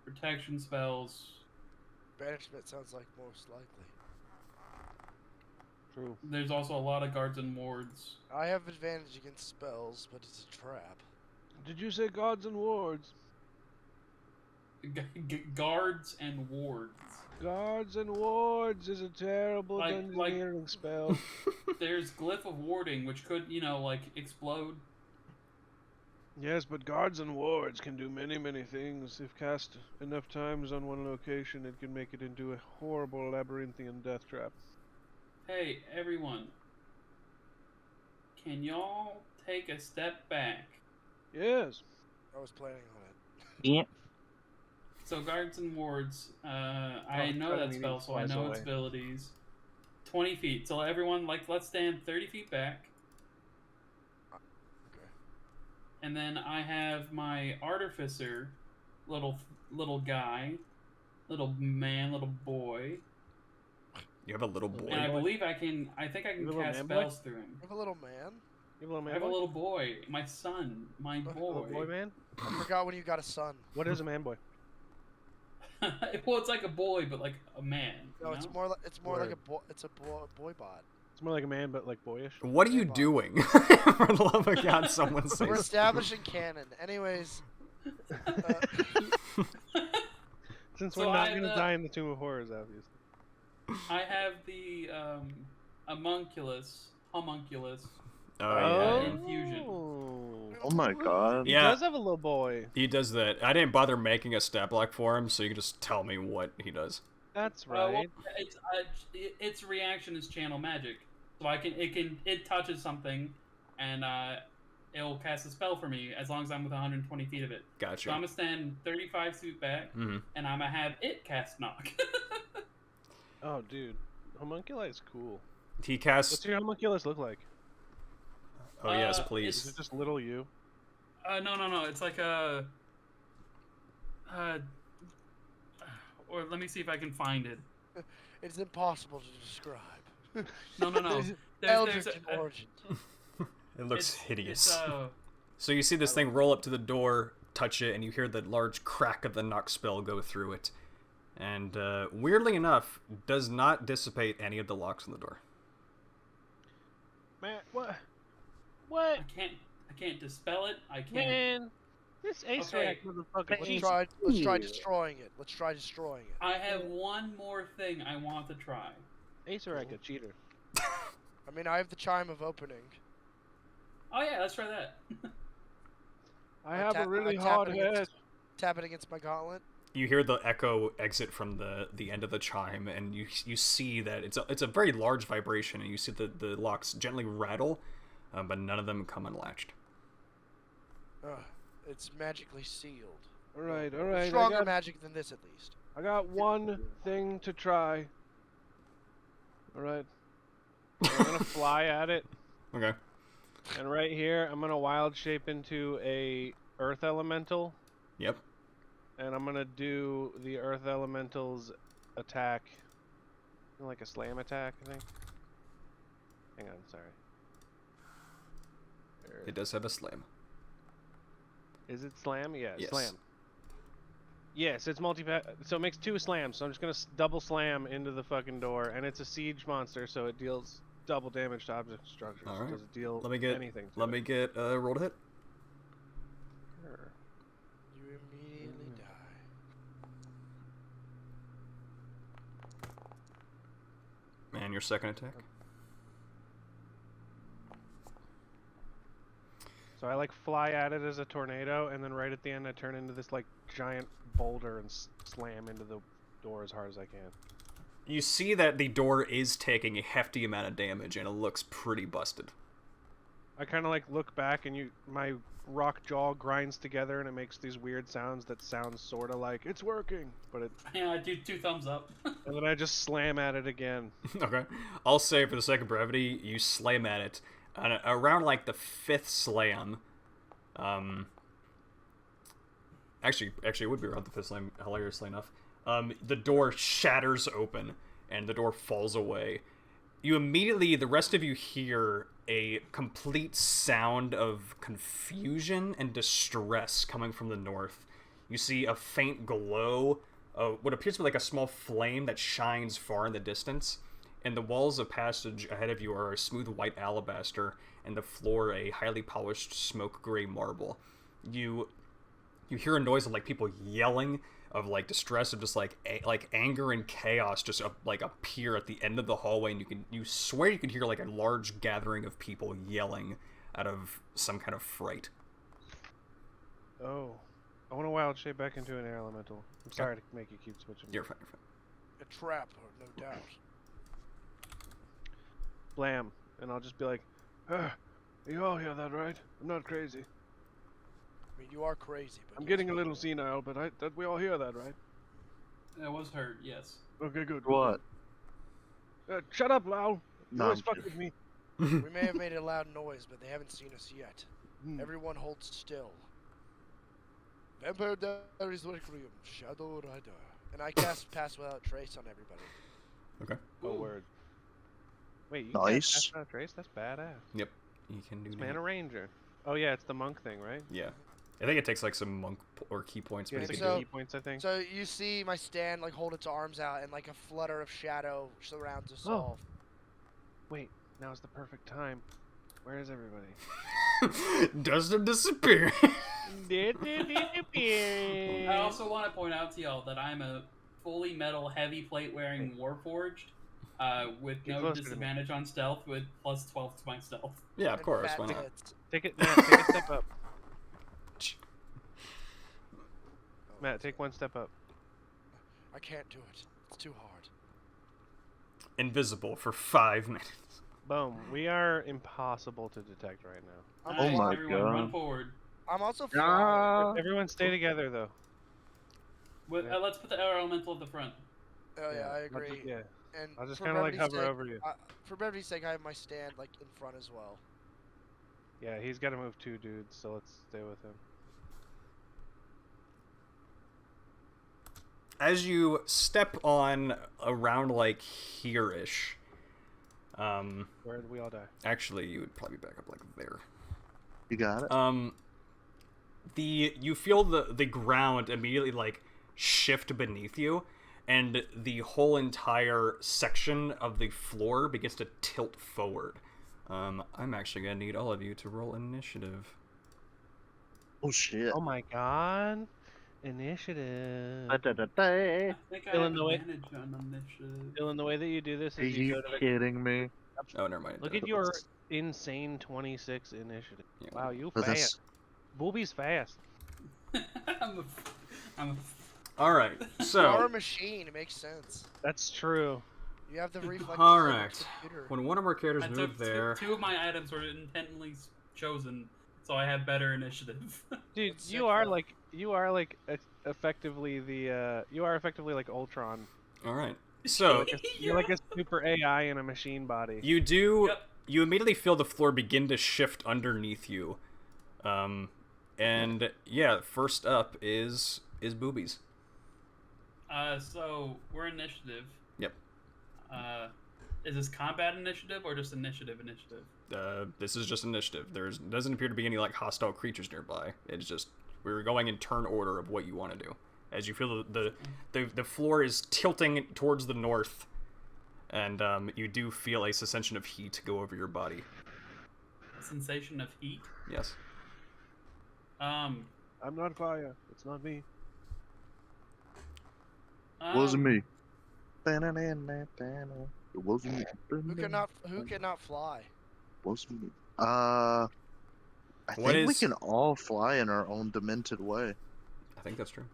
protection spells. Banishment sounds like most likely. True. There's also a lot of guards and wards. I have advantage against spells, but it's a trap. Did you say gods and wards? Guards and wards. Guards and wards is a terrible dungeoneering spell. There's glyph of warding, which could, like explode. Yes, but guards and wards can do many, many things. If cast enough times on one location, it can make it into a horrible labyrinthian death trap. Hey, everyone. Can y'all take a step back? Yes. I was planning on it. Yeah. So guards and wards, I know that spell, so I know its abilities. 20 feet. So everyone, let's stand 30 feet back. Okay. And then I have my artificer, little guy, little man, little boy. You have a little boy. And I think I can cast spells through him. You have a little man? You have a little man I have boy? a little boy, my son, my boy. Little boy man? I forgot when you got a son. What is a man boy? Well, it's like a boy, but like a man. No, you it's know? more like Word. a boy bot. It's more like a man, but like boyish. What are you doing? For the love of God, someone say We're something. establishing canon. Anyways, Since So we're not I going to have die in the Tomb of Horrors, obviously. I have the homunculus. Oh, infusion. Oh my god. He Yeah. does have a little boy. He does that. I didn't bother making a stat block for him, so you can just tell me what he does. That's Well, right. its reaction is channel magic, so it touches something, and it'll cast a spell for me as long as I'm within 120 feet of it. Gotcha. So I'm gonna stand 35 feet back, and I'm gonna have it cast knock. Oh, dude. Homunculi is cool. He casts. What's your homunculus look like? Oh yes, Is please. Is it just little you? No. It's like a. Or let me see if I can find it. It's impossible to describe. No. There's There's Eldritch in origin. It looks hideous. It's, So you see this thing roll up to the door, touch it, and you hear the large crack of the knock spell go through it. And weirdly enough, does not dissipate any of the locks on the door. Man, what? What? I can't dispel it. I can't. Man, this Ace Okay. Rack motherfucker. Let's try destroying it. Let's try destroying it. I have one more thing I want to try. Ace Rack a cheater. I mean, I have the chime of opening. Oh yeah, let's try that. I have a really tap hard it head. Tap it against my gauntlet. You hear the echo exit from the end of the chime, and you see that it's a very large vibration, and you see the locks gently rattle, but none of them come unlatched. It's magically sealed. All right. Stronger magic than this, at least. I got one thing to try. All right. I'm gonna fly at it, Okay. and right here I'm gonna wild shape into a earth elemental, Yep. and I'm gonna do the earth elemental's attack, like a slam attack, I think. Hang on, sorry. It does have a slam. Is it slam? Yeah, Yes. slam. Yes, it's so it makes 2 slams. So I'm just gonna double slam into the fucking door, and it's a siege monster, so it deals double damage to object structures. All right. Does it deal Let me get anything? To let it? me get roll to hit. Sure. You immediately die. And your second attack. So I like fly at it as a tornado, and then right at the end I turn into this like giant boulder and slam into the door as hard as I can. You see that the door is taking a hefty amount of damage, and it looks pretty busted. I kind of like look back, and my rock jaw grinds together, and it makes these weird sounds that sound sort of like it's working, but it. Yeah, I do 2 thumbs up. And then I just slam at it again. Okay. I'll say for the sake of brevity, you slam at it. And around like the 5th slam, actually it would be around the 5th slam, hilariously enough. The door shatters open and the door falls away. You immediately, the rest of you hear a complete sound of confusion and distress coming from the north. You see a faint glow of what appears to be like a small flame that shines far in the distance. And the walls of passage ahead of you are a smooth white alabaster, and the floor a highly polished smoke gray marble. You hear a noise of like people yelling, of like distress, of just like anger and chaos just like appear at the end of the hallway, and you swear you can hear like a large gathering of people yelling out of some kind of fright. Oh, I want to wild shape back into an air elemental. I'm sorry to make you keep switching. You're fine. A trap, no doubt. Blam, and I'll just be like, you all hear that, right? I'm not crazy. I mean, you are crazy, but I'm getting a little senile, but we all hear that, right? That was heard, yes. Okay, good. What? Shut up, Lau. You No, always I'm fuck kidding. with me. We may have made a loud noise, but they haven't seen us yet. Hmm. Everyone holds still. Vampire Diaries Requiem, Shadow Rider. And I cast Pass Without Trace on everybody. Okay. Oh, Ooh. word. Wait, you Nice. can't pass without trace? That's badass. Yep. You can do It's that. man a ranger. Oh yeah, it's the monk thing, right? Yeah. I think it takes like some monk or key points, Yeah, but it's you like can so- do key points, I think. So you see my stand like hold its arms out, and like a flutter of shadow surrounds us Oh. all. Wait, now's the perfect time. Where is everybody? it. Doesn't disappear. I also want to point out to y'all that I'm a fully metal heavy plate wearing Warforged, with Get no closer to me. disadvantage on stealth, with plus 12 to my stealth. Yeah, of And course. fat Why not? tits. Take it, Matt, take a step up. Matt, take 1 step up. I can't do it. It's too hard. Invisible for 5 minutes. Boom. We are impossible to detect right now. I'm Oh Alright, my everyone, God. run forward. I'm also flying. Ah. Everyone stay together, though. With, Yeah. let's put the air elemental at the front. Oh yeah, I I'll agree. Yeah. And I'll just for kind of like brevity's hover sake, over you. For brevity's sake, I have my stand like in front as well. Yeah, he's got to move 2 dudes, so let's stay with him. As you step on around like here-ish, Where did we all die? actually, you would probably back up like there. You got it. You feel the ground immediately like shift beneath you, and the whole entire section of the floor begins to tilt forward. I'm actually gonna need all of you to roll initiative. Oh shit. Oh my god. Initiative. Da-da-da-da. I think I Still have in the way- advantage on initiative. Dylan, the way that you do this Are is you you go to the... kidding me? Oh, never mind. Look at your insane 26 initiative. Yeah. Wow, you But fast. that's Booby's fast. I'm a All right. You are So a machine. It makes sense. That's true. You have the reflex. all of a right. computer. When one of our characters I move took there, two of my items were intentionally chosen, so I have better initiative. Dude, That's you sick, are though. like effectively the you are effectively like Ultron. all right. So You're like a super AI in a machine body. you do. Yep. You immediately feel the floor begin to shift underneath you, and yeah, first up is boobies. So we're initiative. Yep. Is this combat initiative or just initiative? This is just initiative. Doesn't appear to be any like hostile creatures nearby. It's just we're going in turn order of what you want to do. As you feel the floor is tilting towards the north, and you do feel a sensation of heat go over your body. Sensation of heat. Yes. I'm not fire. It's not me. wasn't me. It wasn't me. Who cannot fly? Wasn't me. I What think we is- can all fly in our own demented way. I think that's true.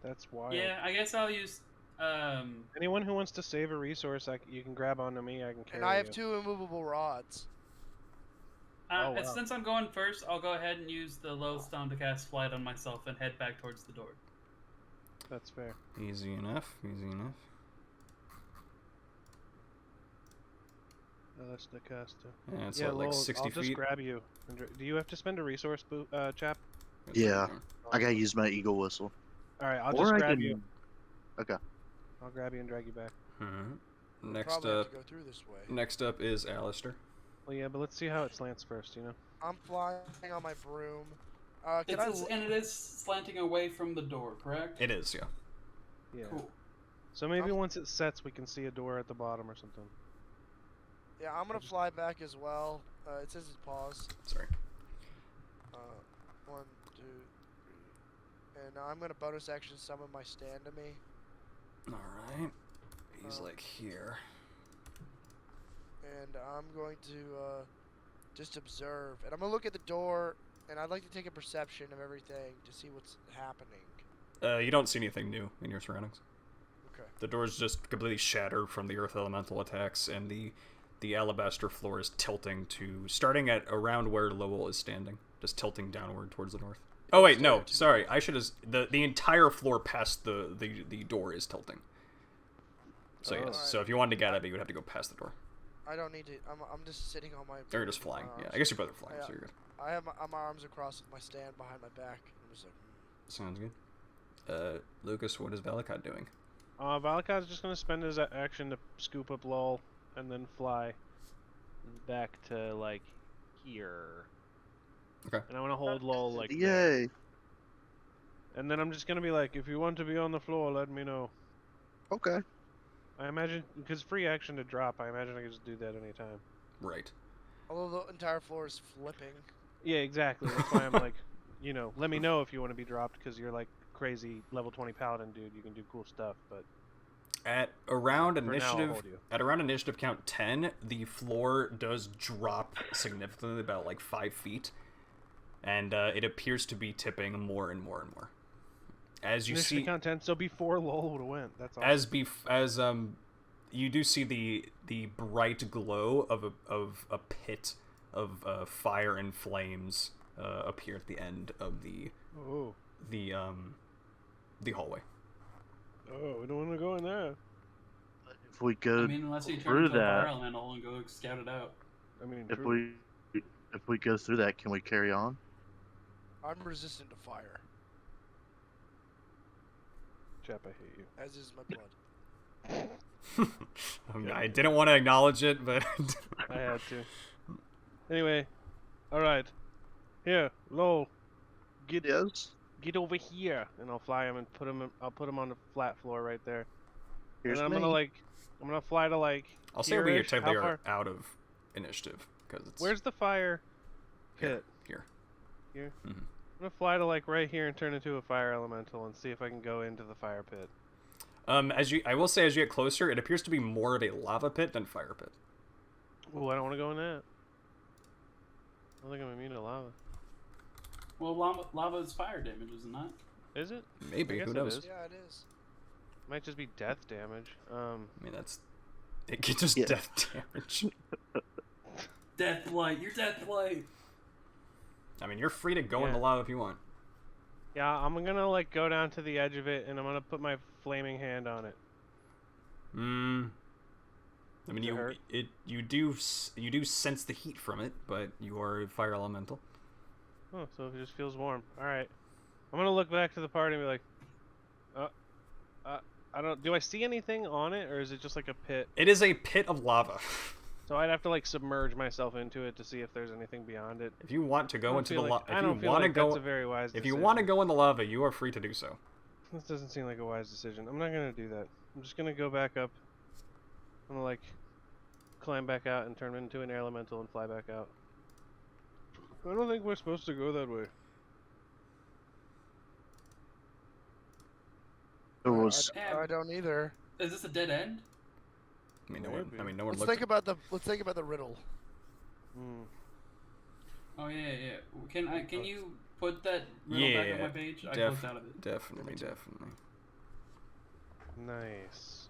That's wild. Yeah, I guess I'll use. Anyone who wants to save a resource, you can grab onto me. I can carry And I have you. 2 immovable rods. Oh, wow. Since I'm going first, I'll go ahead and use the lodestone to cast flight on myself and head back towards the door. That's fair. Easy enough. Easy enough. That's the caster. Yeah, it's Yeah, like Lowell, 60 I'll just feet. grab you. Do you have to spend a resource, chap? Yeah. I gotta use my eagle whistle. All right, I'll Or just I grab can- you. Okay. I'll grab you and drag you back. Next Probably have up. to go through this way. Next up is Alistair. Well, yeah, but let's see how it slants first. You know. I'm flying on my broom. Can And it is slanting away from the door, correct? It is, yeah. Yeah. Cool. So maybe I'm- once it sets, we can see a door at the bottom or something. Yeah, I'm gonna fly back as well. It says it's paused. Sorry. 1, 2, 3. And I'm gonna bonus action summon my stand to me. All right. He's like here. And I'm going to just observe. And I'm gonna look at the door. And I'd like to take a perception of everything to see what's happening. You don't see anything new in your surroundings. Okay. The door's just completely shattered from the earth elemental attacks, and the alabaster floor is tilting to starting at around where Lowell is standing, just tilting downward towards the north. Oh wait, no, sorry. I should have the entire floor past the door is tilting. So Oh. yes. So if you wanted to get at it, you would have to go past the door. I don't need to. I'm just sitting on my. Or you're just flying. Yeah, I guess you're both are flying, so you're good. I have my arms across with my stand behind my back. I'm just like, Sounds good. Lucas, what is Valakot doing? Valakad's just gonna spend his action to scoop up Lol and then fly back to like here. Okay. And I want to hold Lol like there. Yay. And then I'm just gonna be like, if you want to be on the floor, let me know. Okay. I imagine because free action to drop, I imagine I can just do that anytime. Right. although the entire floor is flipping. Yeah, exactly. That's why I'm like, you know, let me know if you want to be dropped because you're like crazy level 20 paladin dude. You can do cool stuff, but At around for now, I'll initiative, hold you. at around initiative count 10, the floor does drop significantly, about like 5 feet, and it appears to be tipping more and more and more. As you Initiative see, count 10, so before Lol would have went. That's all. as you do see the bright glow of a pit of fire and flames appear at the end of the Oh, hallway. oh, we don't want to go in there. if we go I mean, unless you turn through into a fire that, elemental and go scout it out. I mean, if true. we go through that, can we carry on? I'm resistant to fire, Chap, I hate you. as is my blood. I didn't want to acknowledge it, but I had to. Anyway, alright. Here, Lowell. Yes. Get over here, and I'll fly him and I'll put him on the flat floor right there. Here's and then me. I'm gonna fly to like. I'll say we here-ish. technically How are far? out of initiative because it's Where's the fire pit? here. Here. Mhm. I'm gonna fly to like right here and turn into a fire elemental and see if I can go into the fire pit. I will say, as you get closer, it appears to be more of a lava pit than fire pit. Oh, I don't want to go in that. I don't think I'm immune to lava. Well, lava is fire damage, isn't it? Is it? Maybe, I who guess it knows? is. Yeah, it is. Might just be death damage. I mean, it can just Yeah. death damage. Death light, you're death light. I mean, you're free to go in Yeah. the lava if you want. Yeah, I'm gonna like go down to the edge of it and I'm gonna put my flaming hand on it. I mean, Does it hurt? you do sense the heat from it, but you are a fire elemental. Oh, so it just feels warm. All right, I'm gonna look back to the party and be like, I don't. Do I see anything on it, or is it just like a pit? It is a pit of lava. So I'd have to like submerge myself into it to see if there's anything beyond it. If you want to go into the lava, I don't feel like that's a very wise if decision. you want to go in the lava, you are free to do so. This doesn't seem like a wise decision. I'm not gonna do that. I'm just gonna go back up. I'm gonna like climb back out and turn into an air elemental and fly back out. I don't think we're supposed to go that way. It was. I don't either. Is this a dead end? I mean, no Maybe. one Let's looked. think about the riddle. Hmm. Oh yeah. Can you put that riddle back on my page? I closed out of it. Definitely. Nice.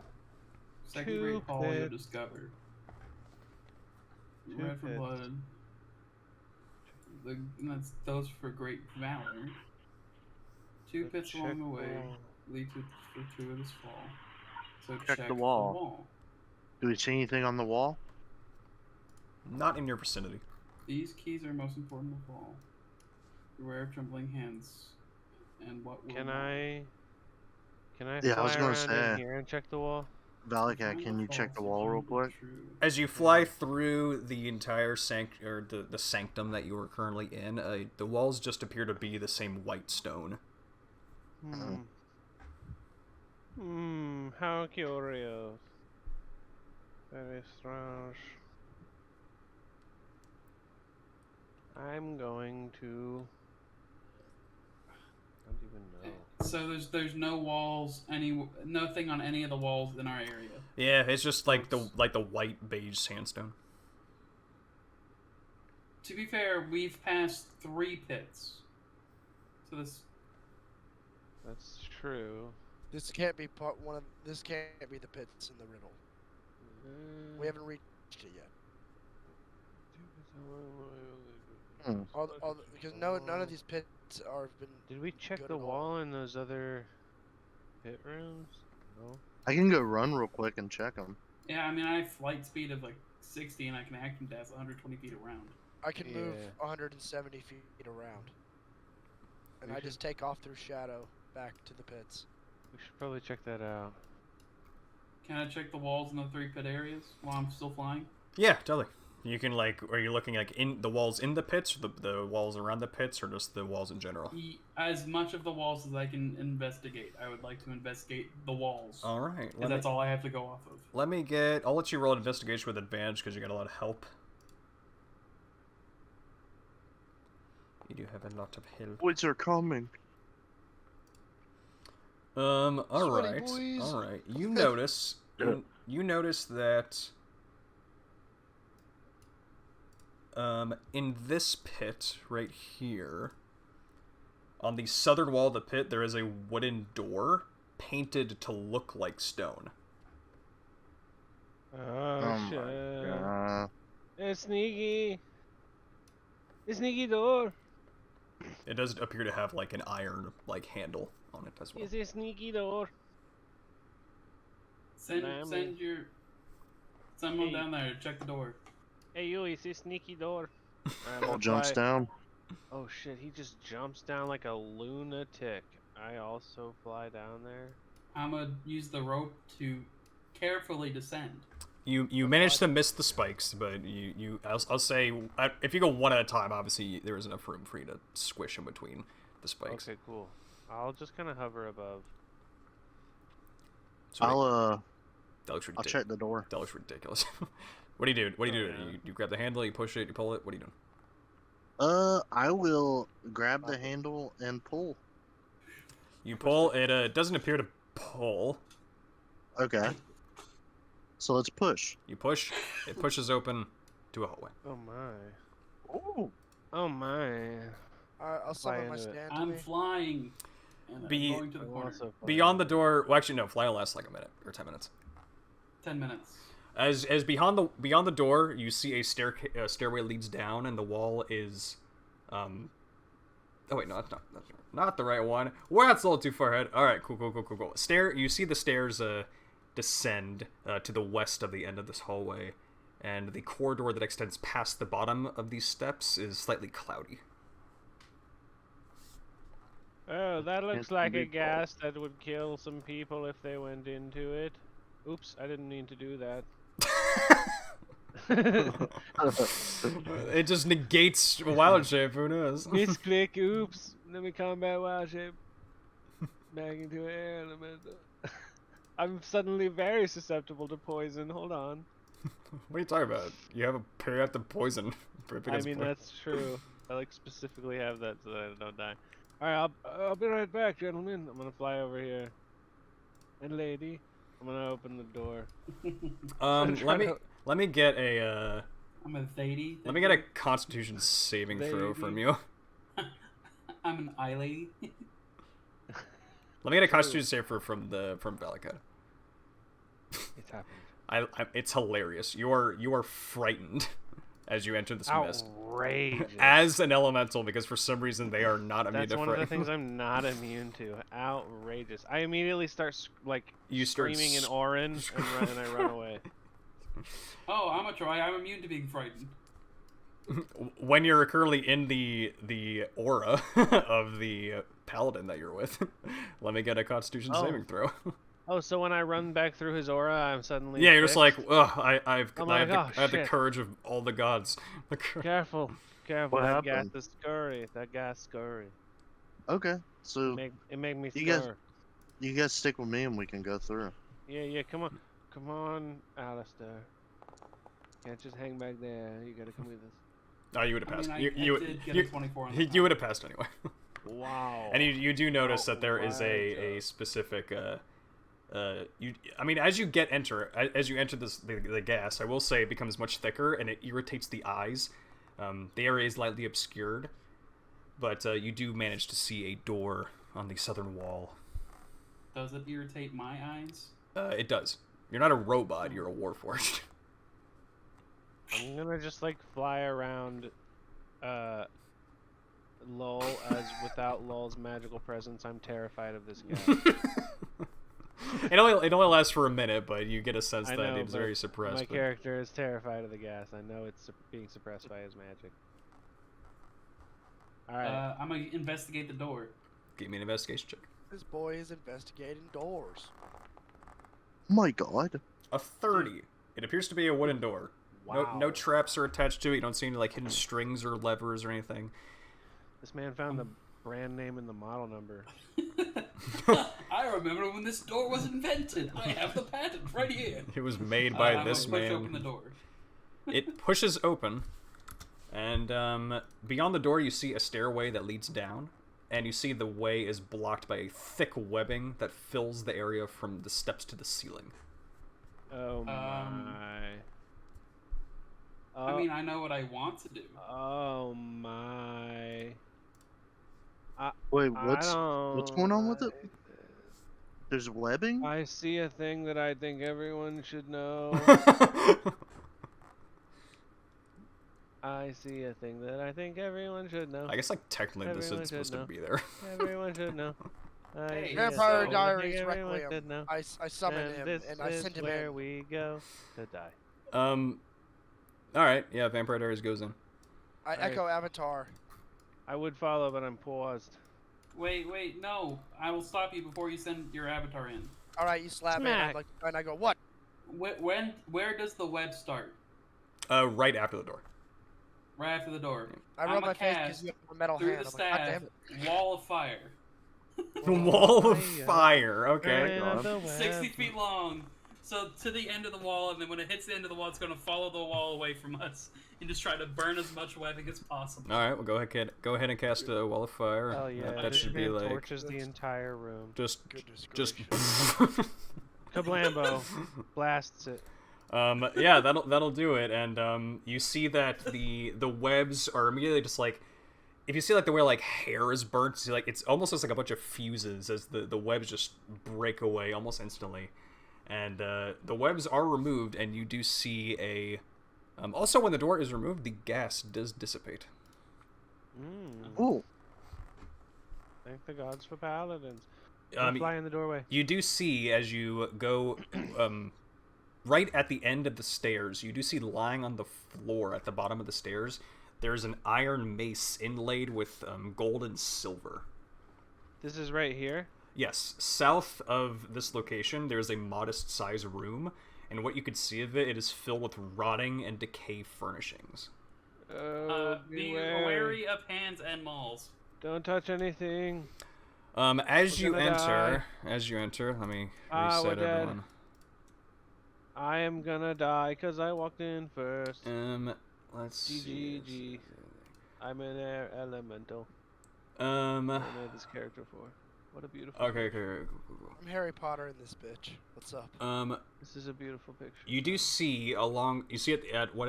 Second Two great hall you pit. discovered. Two Red for pit. blood. That's those for great valor. Two Let's pits along check the way wall. lead to fortuitous fall. So Check the wall. Do we see anything on the wall? Not in your vicinity. These keys are most important of all. Beware of trembling hands. And what will Can not. I Yeah, I fly was gonna around say. in here and check the wall? Valakat, can you check the wall real quick? As you fly through the entire the sanctum that you are currently in, the walls just appear to be the same white stone. How curious. Very strange. I'm going to... I don't even know. So there's no walls, nothing on any of the walls in our area. Yeah, it's just like the white beige sandstone. To be fair, we've passed 3 pits. So That's true. This can't be this can't be the pits in the riddle. We haven't reached it yet. Because none of these pits are been. Did we check good the at all. wall in those other pit rooms? No. I can go run real quick and check them. yeah, I mean I have flight speed of like 60 and I can action dash 120 feet around. I can move Yeah. 170 feet around, and We I should- just take off through shadow back to the pits. We should probably check that out. Can I check the walls in the 3 pit areas while I'm still flying? Yeah, totally. You can are you looking like in the walls in the pits, or the walls around the pits, or just the walls in general? As much of the walls as I can investigate. I would like to investigate the walls. All right. Because that's all I have to go off of. I'll let you roll an investigation with advantage because you got a lot of help. You do have a lot of help. Boys are coming. All Sweaty right. boys. All right. You notice you notice that in this pit right here, on the southern wall of the pit, there is a wooden door painted to look like stone. Oh, shit. God. It's sneaky. It's sneaky door. It does appear to have like an iron handle on it as well. It's a sneaky door. Send someone down there to check the door. Hey, you, you see sneaky door? All jumps down. Oh shit, he just jumps down like a lunatic. I also fly down there. I'm gonna use the rope to carefully descend. You managed to miss the spikes, but I'll say if you go one at a time, obviously there is enough room for you to squish in between the spikes. Okay, cool. I'll just kind of hover above. So I'll I'll check the door. That looks ridiculous. What do you do? What do you do? Yeah. You grab the handle, you push it, you pull it. What are you doing? I will grab the handle and pull. You pull. It doesn't appear to pull. Okay. So let's push. You push. It pushes open to a hallway. Oh my. Ooh. Oh my. I'll Fly summon my into it. stand to I'm me. flying. And I'm going to the corner. Beyond the door. Well, actually, no. Fly will last like a minute or 10 minutes. 10 minutes. As beyond the door, you see a stairway leads down, and the wall is, Oh wait, no, that's not the right one. Well, that's a little too far ahead. All right, cool. You see the stairs descend to the west of the end of this hallway, and the corridor that extends past the bottom of these steps is slightly cloudy. Oh, that looks like a gas that would kill some people if they went into it. Oops, I didn't mean to do that. It just negates wild shape. Who knows? Misclick. Oops. Let me combat wild shape. Back into air element. I'm suddenly very susceptible to poison. Hold on. What are you talking about? You have a periodic poison. I mean, that's true. I like specifically have that so that I don't die. Alright, I'll be right back, gentlemen. I'm gonna fly over here. And lady, I'm gonna open the door. Let me get a I'm a Thady. let me get a Constitution saving throw from you. I'm an eye lady. Let me get a Constitution save from Valakad. It's happened. It's hilarious. You are frightened as you enter this mist. Outrageous. As an elemental, because for some reason they are not immune to That's one fright. of the things I'm not immune to. Outrageous. I immediately start screaming in orange and I run away. Oh, I'm a try. I'm immune to being frightened. When you're currently in the aura of the paladin that you're with, let me get a Constitution saving throw. Oh, so when I run back through his aura, I'm suddenly Yeah, you're just like, fixed? ugh, I have the shit. courage of all the gods. Careful. What that gas happened? is scurry. That gas scurry. Okay. So It made me You guys- scurry. you guys stick with me and we can go through. Yeah, come on, Alistair. Can't just hang back there. You gotta come with us. Oh, you would have I passed. mean, I did get a 24 on the you would have passed anyway. Wow. And you do notice that there is Outrageous. a specific as you enter the gas, I will say it becomes much thicker and it irritates the eyes. The area is lightly obscured, but you do manage to see a door on the southern wall. Does it irritate my eyes? It does. You're not a robot, you're a warforged. I'm gonna just fly around Lol, as without Lol's magical presence, I'm terrified of this guy. It only lasts for a minute, but you get a sense I that know, it's but very suppressed. My but- character is terrified of the gas. I know it's being suppressed by his magic. Alright. I'm gonna investigate the door. Give me an investigation check. This boy is investigating doors. Oh my god. A 30. It appears to be a wooden door. Wow. No traps are attached to it. You don't see any hidden strings or levers or anything. This man found the brand name and the model number. I remember when this door was invented. I have the patent right here. It was made by I'm this gonna push man. open the door. It pushes open, and beyond the door you see a stairway that leads down, and you see the way is blocked by a thick webbing that fills the area from the steps to the ceiling. Oh my. I mean, I know what I want to do. Oh my. Wait, what's going on with it? There's webbing? I see a thing that I think everyone should know. I see a thing that I think everyone should know. I guess technically this Everyone is supposed should to be there. Everyone should know. Hey, Vampire so- Diaries Everyone Requiem. should know. I summoned him this and I is sent him where in. we go to die. All right. Yeah, Vampire Diaries goes in. I echo Avatar. I would follow, but I'm paused. Wait, no. I will stop you before you send your avatar in. All right, you slap me, and I'm Smack. like, and I go, what? Where does the web start? Right after the door. Right after the door. I I'm rub a my face cast because you have a metal Through hand. the I'm like, God staff, damn it. wall of fire. The wall of Fire. fire. Okay. Burn up the 60 web. feet long. So to the end of the wall, and then when it hits the end of the wall, it's going to follow the wall away from us and just try to burn as much webbing as possible. All right. Well, go ahead and cast a wall of fire. Oh yeah, That this should be man like torches the entire room. just Goodness just. gracious. Kablambo, blasts it. Yeah, that'll do it. And you see that the webs are immediately just like, if you see like the way like hair is burnt, see like it's almost just like a bunch of fuses as the webs just break away almost instantly. And the webs are removed, and you do see a. Also, when the door is removed, the gas does dissipate. Cool. Thank the gods for paladins. Don't fly in the doorway. You do see as you go right at the end of the stairs, you do see lying on the floor at the bottom of the stairs, there's an iron mace inlaid with gold and silver. This is right here. Yes, south of this location, there's a modest-sized room, and what you could see of it, it is filled with rotting and decay furnishings. Oh, Be beware. wary of hands and malls. Don't touch anything. As We're you gonna enter, let me Ah, we're reset dead. everyone. I am gonna die because I walked in first. Let's see. GGG. I'm an air elemental. I Um, made this character for. What a beautiful. okay, picture. cool. I'm Harry Potter in this bitch. What's up? This is a beautiful picture. You do see at what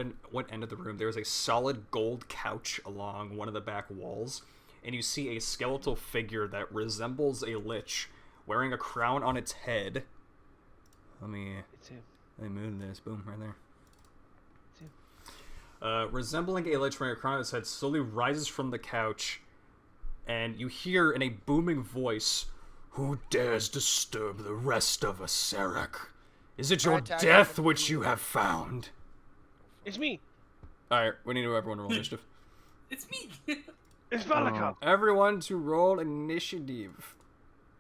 end of the room, there's a solid gold couch along one of the back walls, and you see a skeletal figure that resembles a lich, wearing a crown on its head. Let me It's him. move this. Boom, right there. It's him. Resembling a lich wearing a crown on its head, slowly rises from the couch, and you hear in a booming voice, "Who dares disturb the rest of us, Sarek? Is it your attack death him. which you have found?" It's me. Alright, we need everyone to roll initiative. It's me. It's Valakop. Everyone to roll initiative.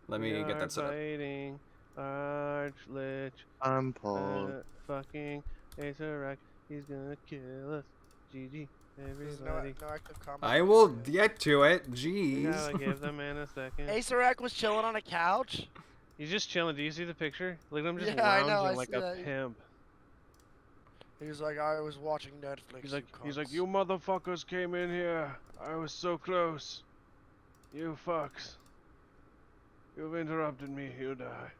Let me We get are that set up. fighting Archlich. I'm Paul. Fucking Azarak. He's gonna kill us. GG. There's Everybody. no active combat. I will get to it. We Jeez. gotta give the man a second. Azarak was chilling on a couch. He's just chilling. Do you see the picture? Look at him just Yeah, I know, lounging I like see a that. pimp. He was like, I was watching Netflix. He's like, cunts." you motherfuckers came in here. I was so close. You fucks. You've interrupted me. You die.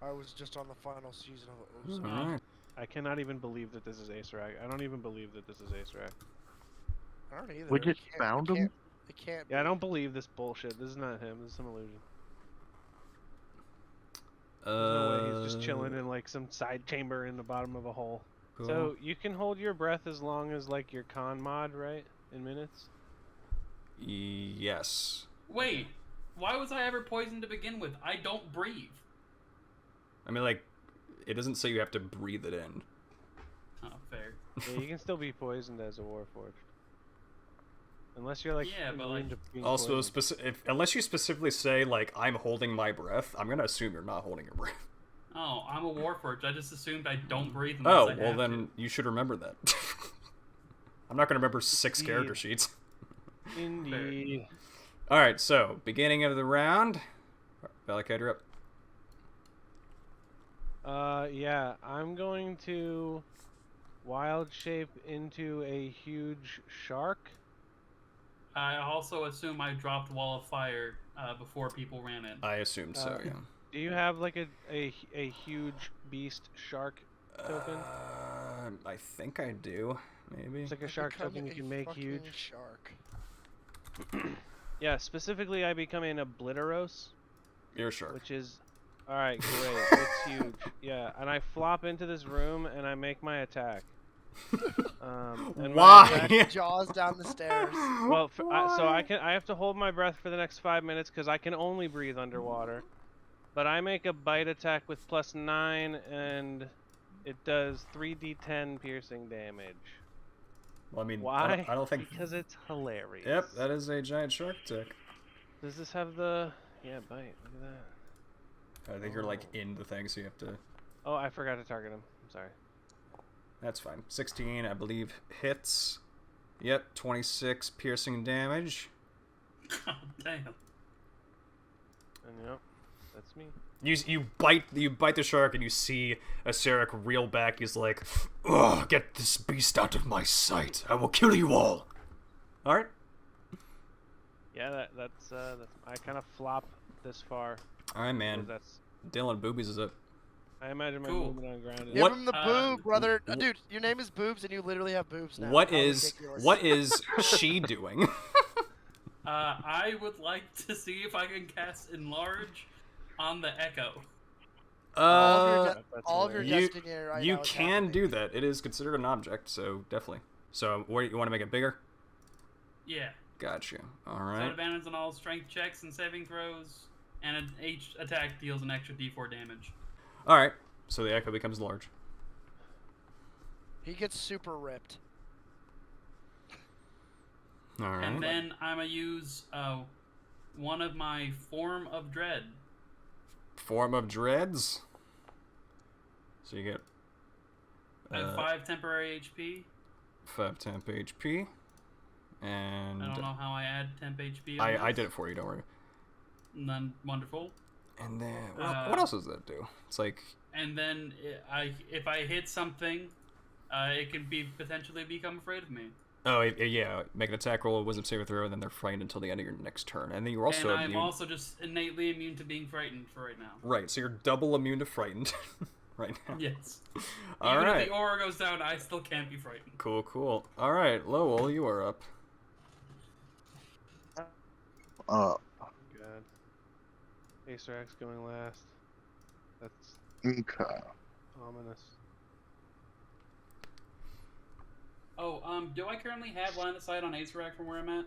I was just on the final season of Ozark. Alright. I cannot even believe that this is Azarak. I don't even believe that this is Azarak. I don't either. We It just can't- found it him? can't- It can't. Yeah, I be. don't believe this bullshit. This is not him. This is some illusion. There's Uh, no way he's just chilling in like some side chamber in the bottom of a hole. cool. So you can hold your breath as long as like your con mod, right? In minutes. Yes. Wait, why was I ever poisoned to begin with? I don't breathe. I mean, like, it doesn't say you have to breathe it in. Oh, fair. Yeah, you can still be poisoned as a warforged. Unless you're like Yeah, but, immune like- to being Also, poisoned. unless you specifically say, like, I'm holding my breath, I'm gonna assume you're not holding your breath. Oh, I'm a warforged. I just assumed I don't breathe Oh, unless I well have then you should remember that. I'm not gonna remember 6 Indeed. character sheets. Indeed. Alright, so, beginning of the round. Valakite, you're up. Yeah, I'm going to wild shape into a huge shark. I also assume I dropped Wall of Fire before people ran in. I assumed so, yeah. Do you have like a huge beast shark token? I think I do, maybe. It's like a I shark become token you a can make fucking huge. Shark. Yeah, specifically I become an Obliteros, You're sure. which is alright, great. It's huge. Yeah, and I flop into this room and I make my attack. And Why? Jaws down the stairs. Well, I have to hold my breath for the next 5 minutes because I can only breathe underwater. But I make a bite attack with +9, and it does 3d10 piercing damage. Well, I mean, Why? I don't think. Because it's hilarious. Yep, that is a giant shark attack. Does this have the... Yeah, bite. Look at that. I think you're like in the thing, so you have to. Oh, I forgot to target him. I'm sorry. That's fine. 16, I believe, hits. Yep, 26 piercing damage. Oh, damn. And yep, that's me. You bite the shark and you see Acerek reel back. He's like, "Ugh, get this beast out of my sight. I will kill you all." All right. Yeah, that's I kind of flop this far. All right, man. That's Dylan Boobies is up. I imagine my Cool. movement on ground is... Give What- him the boob, brother. Dude, your name is Boobs, and you literally have boobs now. What How is ridiculous. she doing? I would like to see if I can cast Enlarge on the Echo. All of your you destiny right you now is can happening. do that. It is considered an object, so definitely. So, what you want to make it bigger? Yeah. Gotcha. All So right. advantage on all strength checks and saving throws, and each attack deals an extra d4 damage. All right. So the echo becomes large. He gets super ripped. All right. And then I'm going to use one of my Form of Dread. Form of dreads. So you get I have 5 temporary HP. 5 temp HP, and I don't know how I add temp HP. I did it for you. Don't worry. None. Wonderful. And then what else does that do? It's like And then if I hit something, it can potentially become afraid of me. yeah, make an attack roll, a wisdom saving throw, and then they're frightened until the end of your next turn. And then you're also and I'm immune. also just innately immune to being frightened for right now. Right, so you're double immune to frightened right now. Yes. All Even right. if the aura goes down, I still can't be frightened. Cool. All right, Lowell, you are up. God. Acerac's going last. That's Okay. ominous. Oh, do I currently have line of sight on Acerec from where I'm at?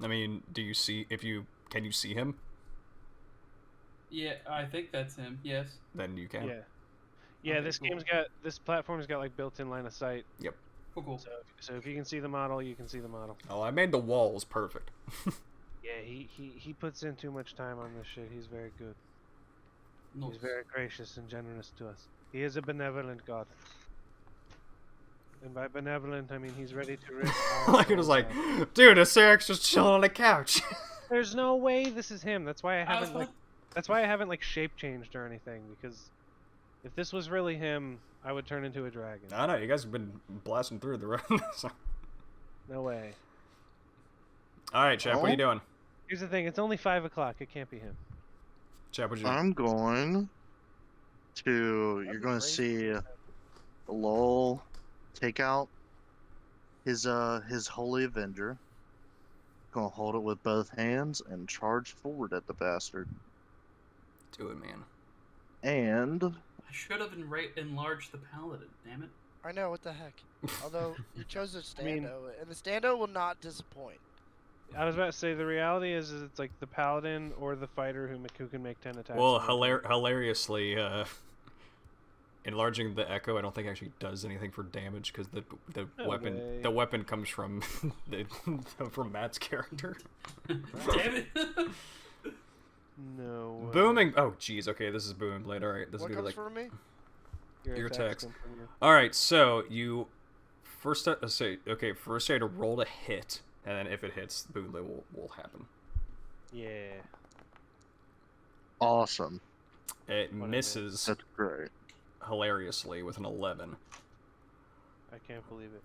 I mean, can you see him? Yeah, I think that's him. Yes. Then you can. Yeah. Yeah, Okay, cool. this platform's got like built-in line of sight. Cool. So if you can see the model, you can see the model. Oh, I made the walls perfect. Yeah, he puts in too much time on this shit. He's very good. Nice. He's very gracious and generous to us. He is a benevolent god. And by benevolent, I mean he's ready to rip our Like it was souls like, out. dude, Aceric's just chilling on the couch. There's no way this is him. That's why I I was haven't that's why I haven't like shape changed or anything, because if this was really him, I would turn into a dragon. I know, you guys have been blasting through the room. So. No way. Alright, Chap, what are you doing? Here's the thing, it's only 5 o'clock. It can't be him. Chap, what you I'm going to. You're going to see Lowell take out his Holy Avenger. Gonna hold it with both hands and charge forward at the bastard. do it, man. And I should have enlarged the paladin. Damn it. I know, what the heck. Although, you chose a stando, mean- and the stando will not disappoint. I was about to say the reality is it's like the paladin or the fighter who can make 10 attacks. Well, in one turn. hilariously, enlarging the echo, I don't think actually does anything for damage because the No weapon way. the weapon comes from from Matt's character. Damn it. No way. Booming. Oh, jeez. Okay, this is booming blade. All right, this What is gonna comes be like. from me? your attacks. come from you. All right, so you first say okay. First, you had to roll to hit, and then if it hits, the boom blade will happen. Yeah. awesome. It What a misses That's great. hilariously with an 11. I can't believe it.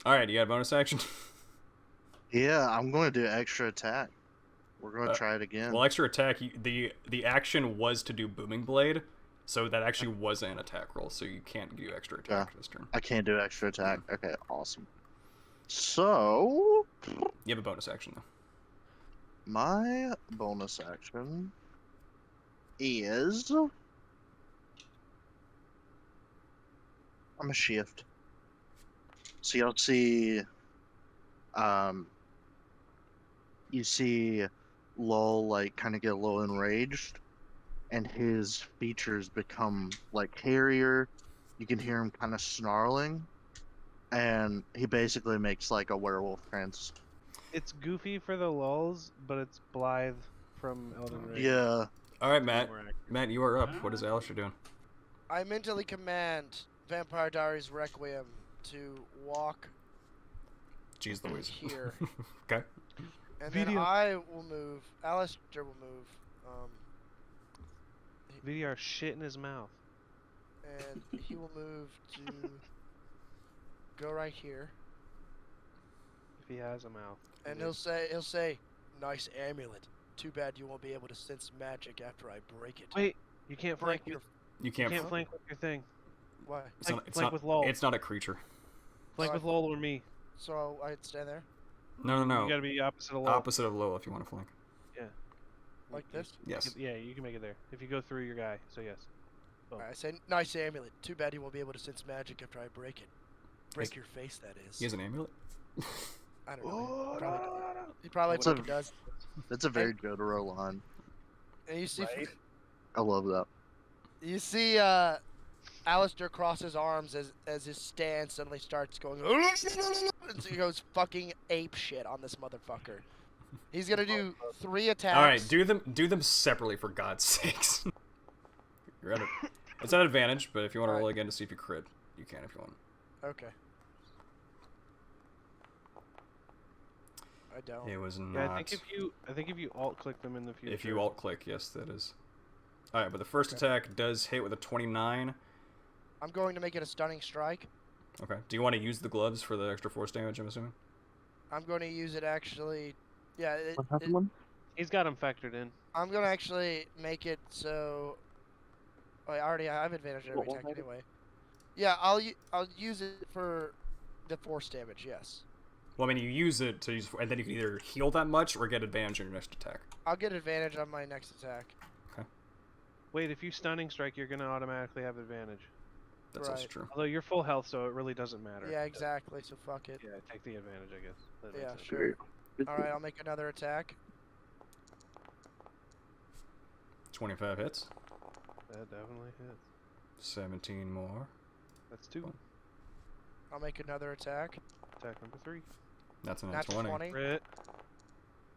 All right, you got a bonus action. Yeah, I'm going to do extra attack. We're going to try it again. Well, extra attack. The action was to do booming blade, so that actually was an attack roll. So you can't do extra attack this turn. I can't do extra attack. Okay, awesome. So, You have a bonus action though. my bonus action is I'm a shift. So you'll see, you see Lowell like kind of get a little enraged, and his features become like hairier. You can hear him kind of snarling, and he basically makes like a werewolf trans. It's goofy for the lulls, but it's Blythe from Elden Ring. Yeah. All right, to be Matt. more accurate. Matt, you are up. What is Alistair doing? I mentally command Vampire Diaries Requiem to walk Jeez Louise. here. Okay. And then Video. I will move. Alistair will move. VDR shit in his mouth. And he will move to go right here. If he has a mouth. And he'll say, nice amulet. Too bad you won't be able to sense magic after I break it. Wait, you can't flank. Break your. You can't. Flank with your thing. Why? Flank with Lowell. It's not a creature. Flank with Lowell or me. So I'd stand there No. You gotta be opposite of Lowell. Opposite of Lowell if you want to flank. like this. Yes. Yeah, you can make it there. If you go through your guy, so yes. Oh. Alright, I say, nice amulet. Too bad you won't be able to sense magic after I break it. Break your face, that is. He has an amulet. I don't know. Oh, no. He probably What's up? fucking does. That's a very Jotaro line. And you see, Right? I love that. you see, Alistair cross his arms as his stand suddenly starts going. And so he goes fucking ape shit on this motherfucker. He's gonna do 3 attacks. All right, do them separately for God's sakes. You're at a, it's an advantage, but if you want to roll again to see if you crit, you can if you want. Okay. I don't. It was not. Yeah, I think if you alt click them in the future. If you alt click, yes, that is. All right, but the first attack does hit with a 29. I'm going to make it a stunning strike. Okay. Do you want to use the gloves for the extra force damage? I'm assuming. I'm going to use it actually. Yeah. He's got him factored in. I'm going to actually make it so. Oh, I already have advantage every attack anyway. Yeah, I'll use it for the force damage. Yes. Well, I mean, you use it to use, and then you can either heal that much or get advantage on your next attack. I'll get advantage on my next attack. Wait, if you stunning strike, you're gonna automatically have advantage. That's also Right. true. Although you're full health, so it really doesn't matter. Yeah, exactly. So fuck it. Yeah, take the advantage, I guess. That Yeah, makes sense. sure. All right, I'll make another attack. 25 hits. That definitely hits. 17 more. That's 2. I'll make another attack. Attack number 3. That's an Natural 20. 20. Crit.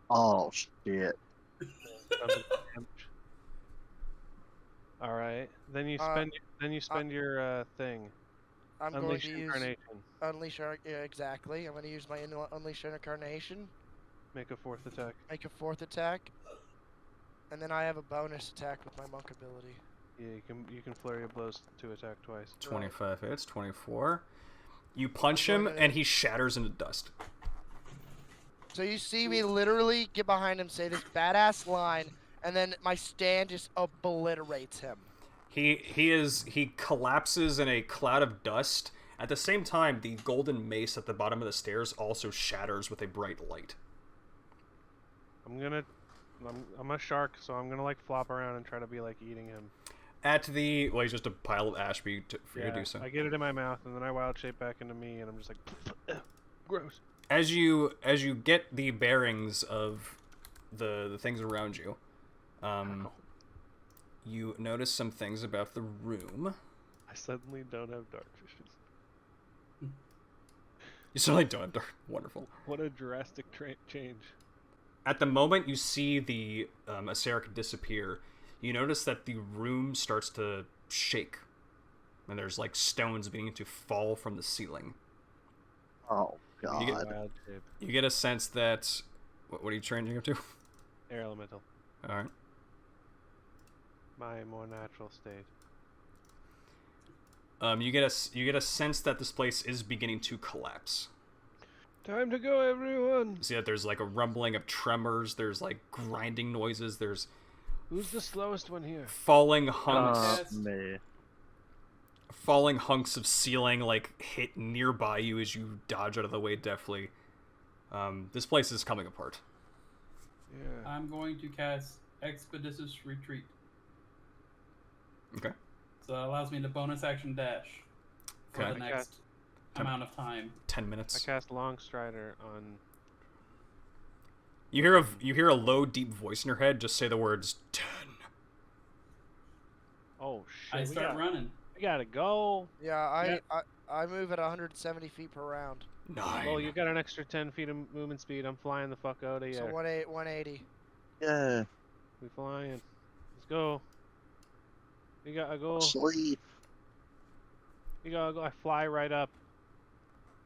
Oh shit. All right. Then you spend your thing. I'm going Unleash to use incarnation. unleash. Yeah, exactly. I'm going to use my unleash incarnation. Make a 4th attack. Make a 4th attack. And then I have a bonus attack with my monk ability. Yeah, you can flurry of blows to attack twice. 25 hits. 24. You punch I'm him, going to- and he shatters into dust. So you see me literally get behind him, say this badass line, and then my stand just obliterates him. He collapses in a cloud of dust. At the same time, the golden mace at the bottom of the stairs also shatters with a bright light. I'm a shark, so I'm gonna like flop around and try to be like eating him. Well, he's just a pile of ash for you to do so. I get it in my mouth, and then I wild shape back into me, and I'm just like, gross. As you get the bearings of the things around you, you notice some things about the room. I suddenly don't have dark vision. You certainly don't have dark. Wonderful. What a drastic change. At the moment you see the Aceric disappear, you notice that the room starts to shake, and there's like stones beginning to fall from the ceiling. Oh god. Wild shape. You get a sense that what are you changing up to? Air elemental. All right. My more natural state. You get a sense that this place is beginning to collapse. Time to go, everyone! You see that there's like a rumbling of tremors. There's like grinding noises. There's Who's the slowest one here? falling hunks. Yes. Me. Falling hunks of ceiling like hit nearby you as you dodge out of the way deftly. This place is coming apart. Yeah. I'm going to cast Expeditious Retreat. Okay. So that allows me to bonus action dash for Okay. the next amount of time. 10 I minutes. cast Long Strider on. You hear a low, deep voice in your head. Just say the words 10. Oh shit! I start running. We gotta go. Yeah, I move at 170 feet per round. 9. Well, you got an extra 10 feet of movement speed. I'm flying the fuck out of here. So 180. Yeah. We flying. Let's go. We gotta go. Sleep. We gotta go. I fly right up.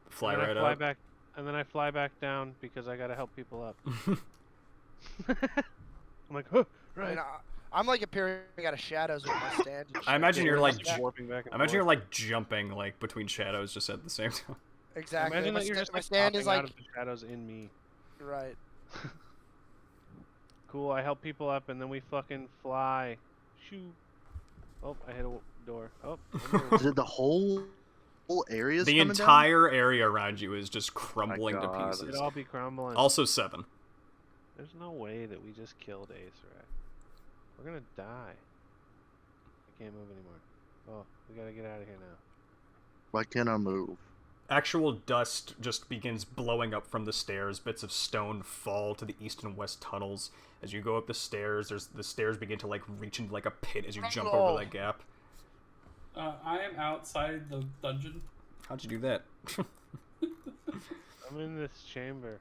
Fly and then right I fly up. back, and then I fly back down because I gotta help people up. I'm like, huh, I right. mean, I'm like appearing out of shadows with my stand. And I shit. imagine you're like warping back and I imagine you're forth. like jumping like between shadows just at the same time. Exactly. Imagine my that you're sta- just my like stand is popping out like of the shadows in me. right. Cool. I help people up, and then we fucking fly. Shoo. Oh, I hit a door. Oh. Did the whole area? The entire area around you is just crumbling to God. It'd pieces. all be crumbling. Also 7. There's no way that we just killed Acerak. We're gonna die. I can't move anymore. Oh, we gotta get out of here now. Why can't I move? Actual dust just begins blowing up from the stairs. Bits of stone fall to the east and west tunnels. As you go up the stairs, the stairs begin to like reach into like a pit as you jump over that gap. I am outside the dungeon. How'd you do that? I'm in this chamber.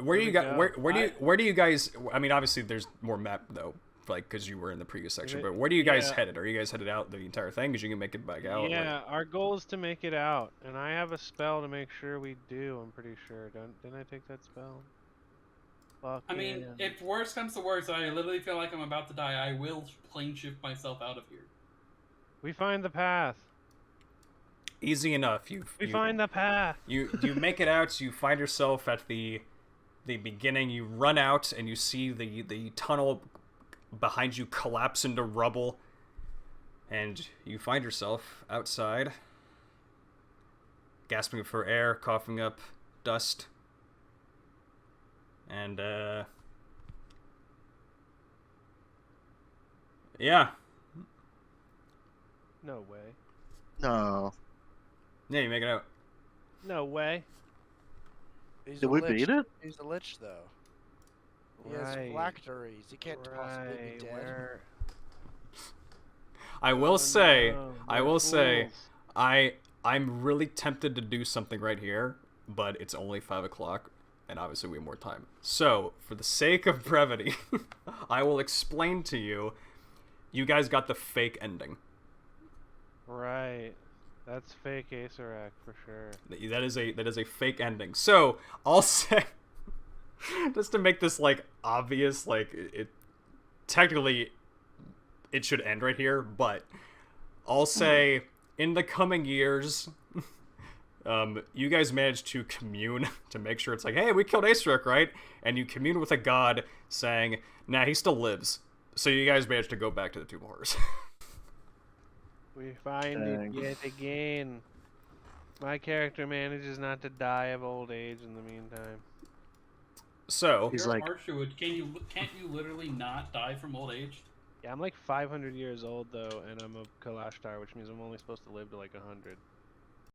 Where do you guys? go? Where do you guys? I mean, obviously there's more map though, like because you were in the previous section. But where do you guys headed? Are you guys headed out the entire thing? Because you can make it back out. Yeah, our goal is to make it out, and I have a spell to make sure we do. I'm pretty sure. Didn't I take that spell? Fuck. I mean, if worse comes to worse, I literally feel like I'm about to die. I will plane shift myself out of here. We find the path. Easy enough. We find the path. You make it out. You find yourself at the beginning. You run out and you see the tunnel behind you collapse into rubble, and you find yourself outside, gasping for air, coughing up dust, and yeah. No way. No. Yeah, you make it out. No way. He's Did a we lich. beat it? He's a lich though. He Right. has phylacteries. He can't possibly be dead. Where... I will say, no, I we're will say, fools. I'm really tempted to do something right here, but it's only 5 o'clock, and obviously we have more time. So, for the sake of brevity, I will explain to you. You guys got the fake ending. Right. That's fake Acerak for sure. That is a fake ending. So I'll say, just to make this like obvious, like it technically it should end right here, but I'll say in the coming years, you guys managed to commune to make sure it's like, hey, we killed Acerak, right? And you commune with a god saying, nah, he still lives. So you guys managed to go back to the Tomb of Horrors. We find Dang. it yet again. My character manages not to die of old age in the meantime. So He's You're like- Archwood. Can't you literally not die from old age? Yeah, I'm like 500 years old though, and I'm a Kalashtar, which means I'm only supposed to live to like 100.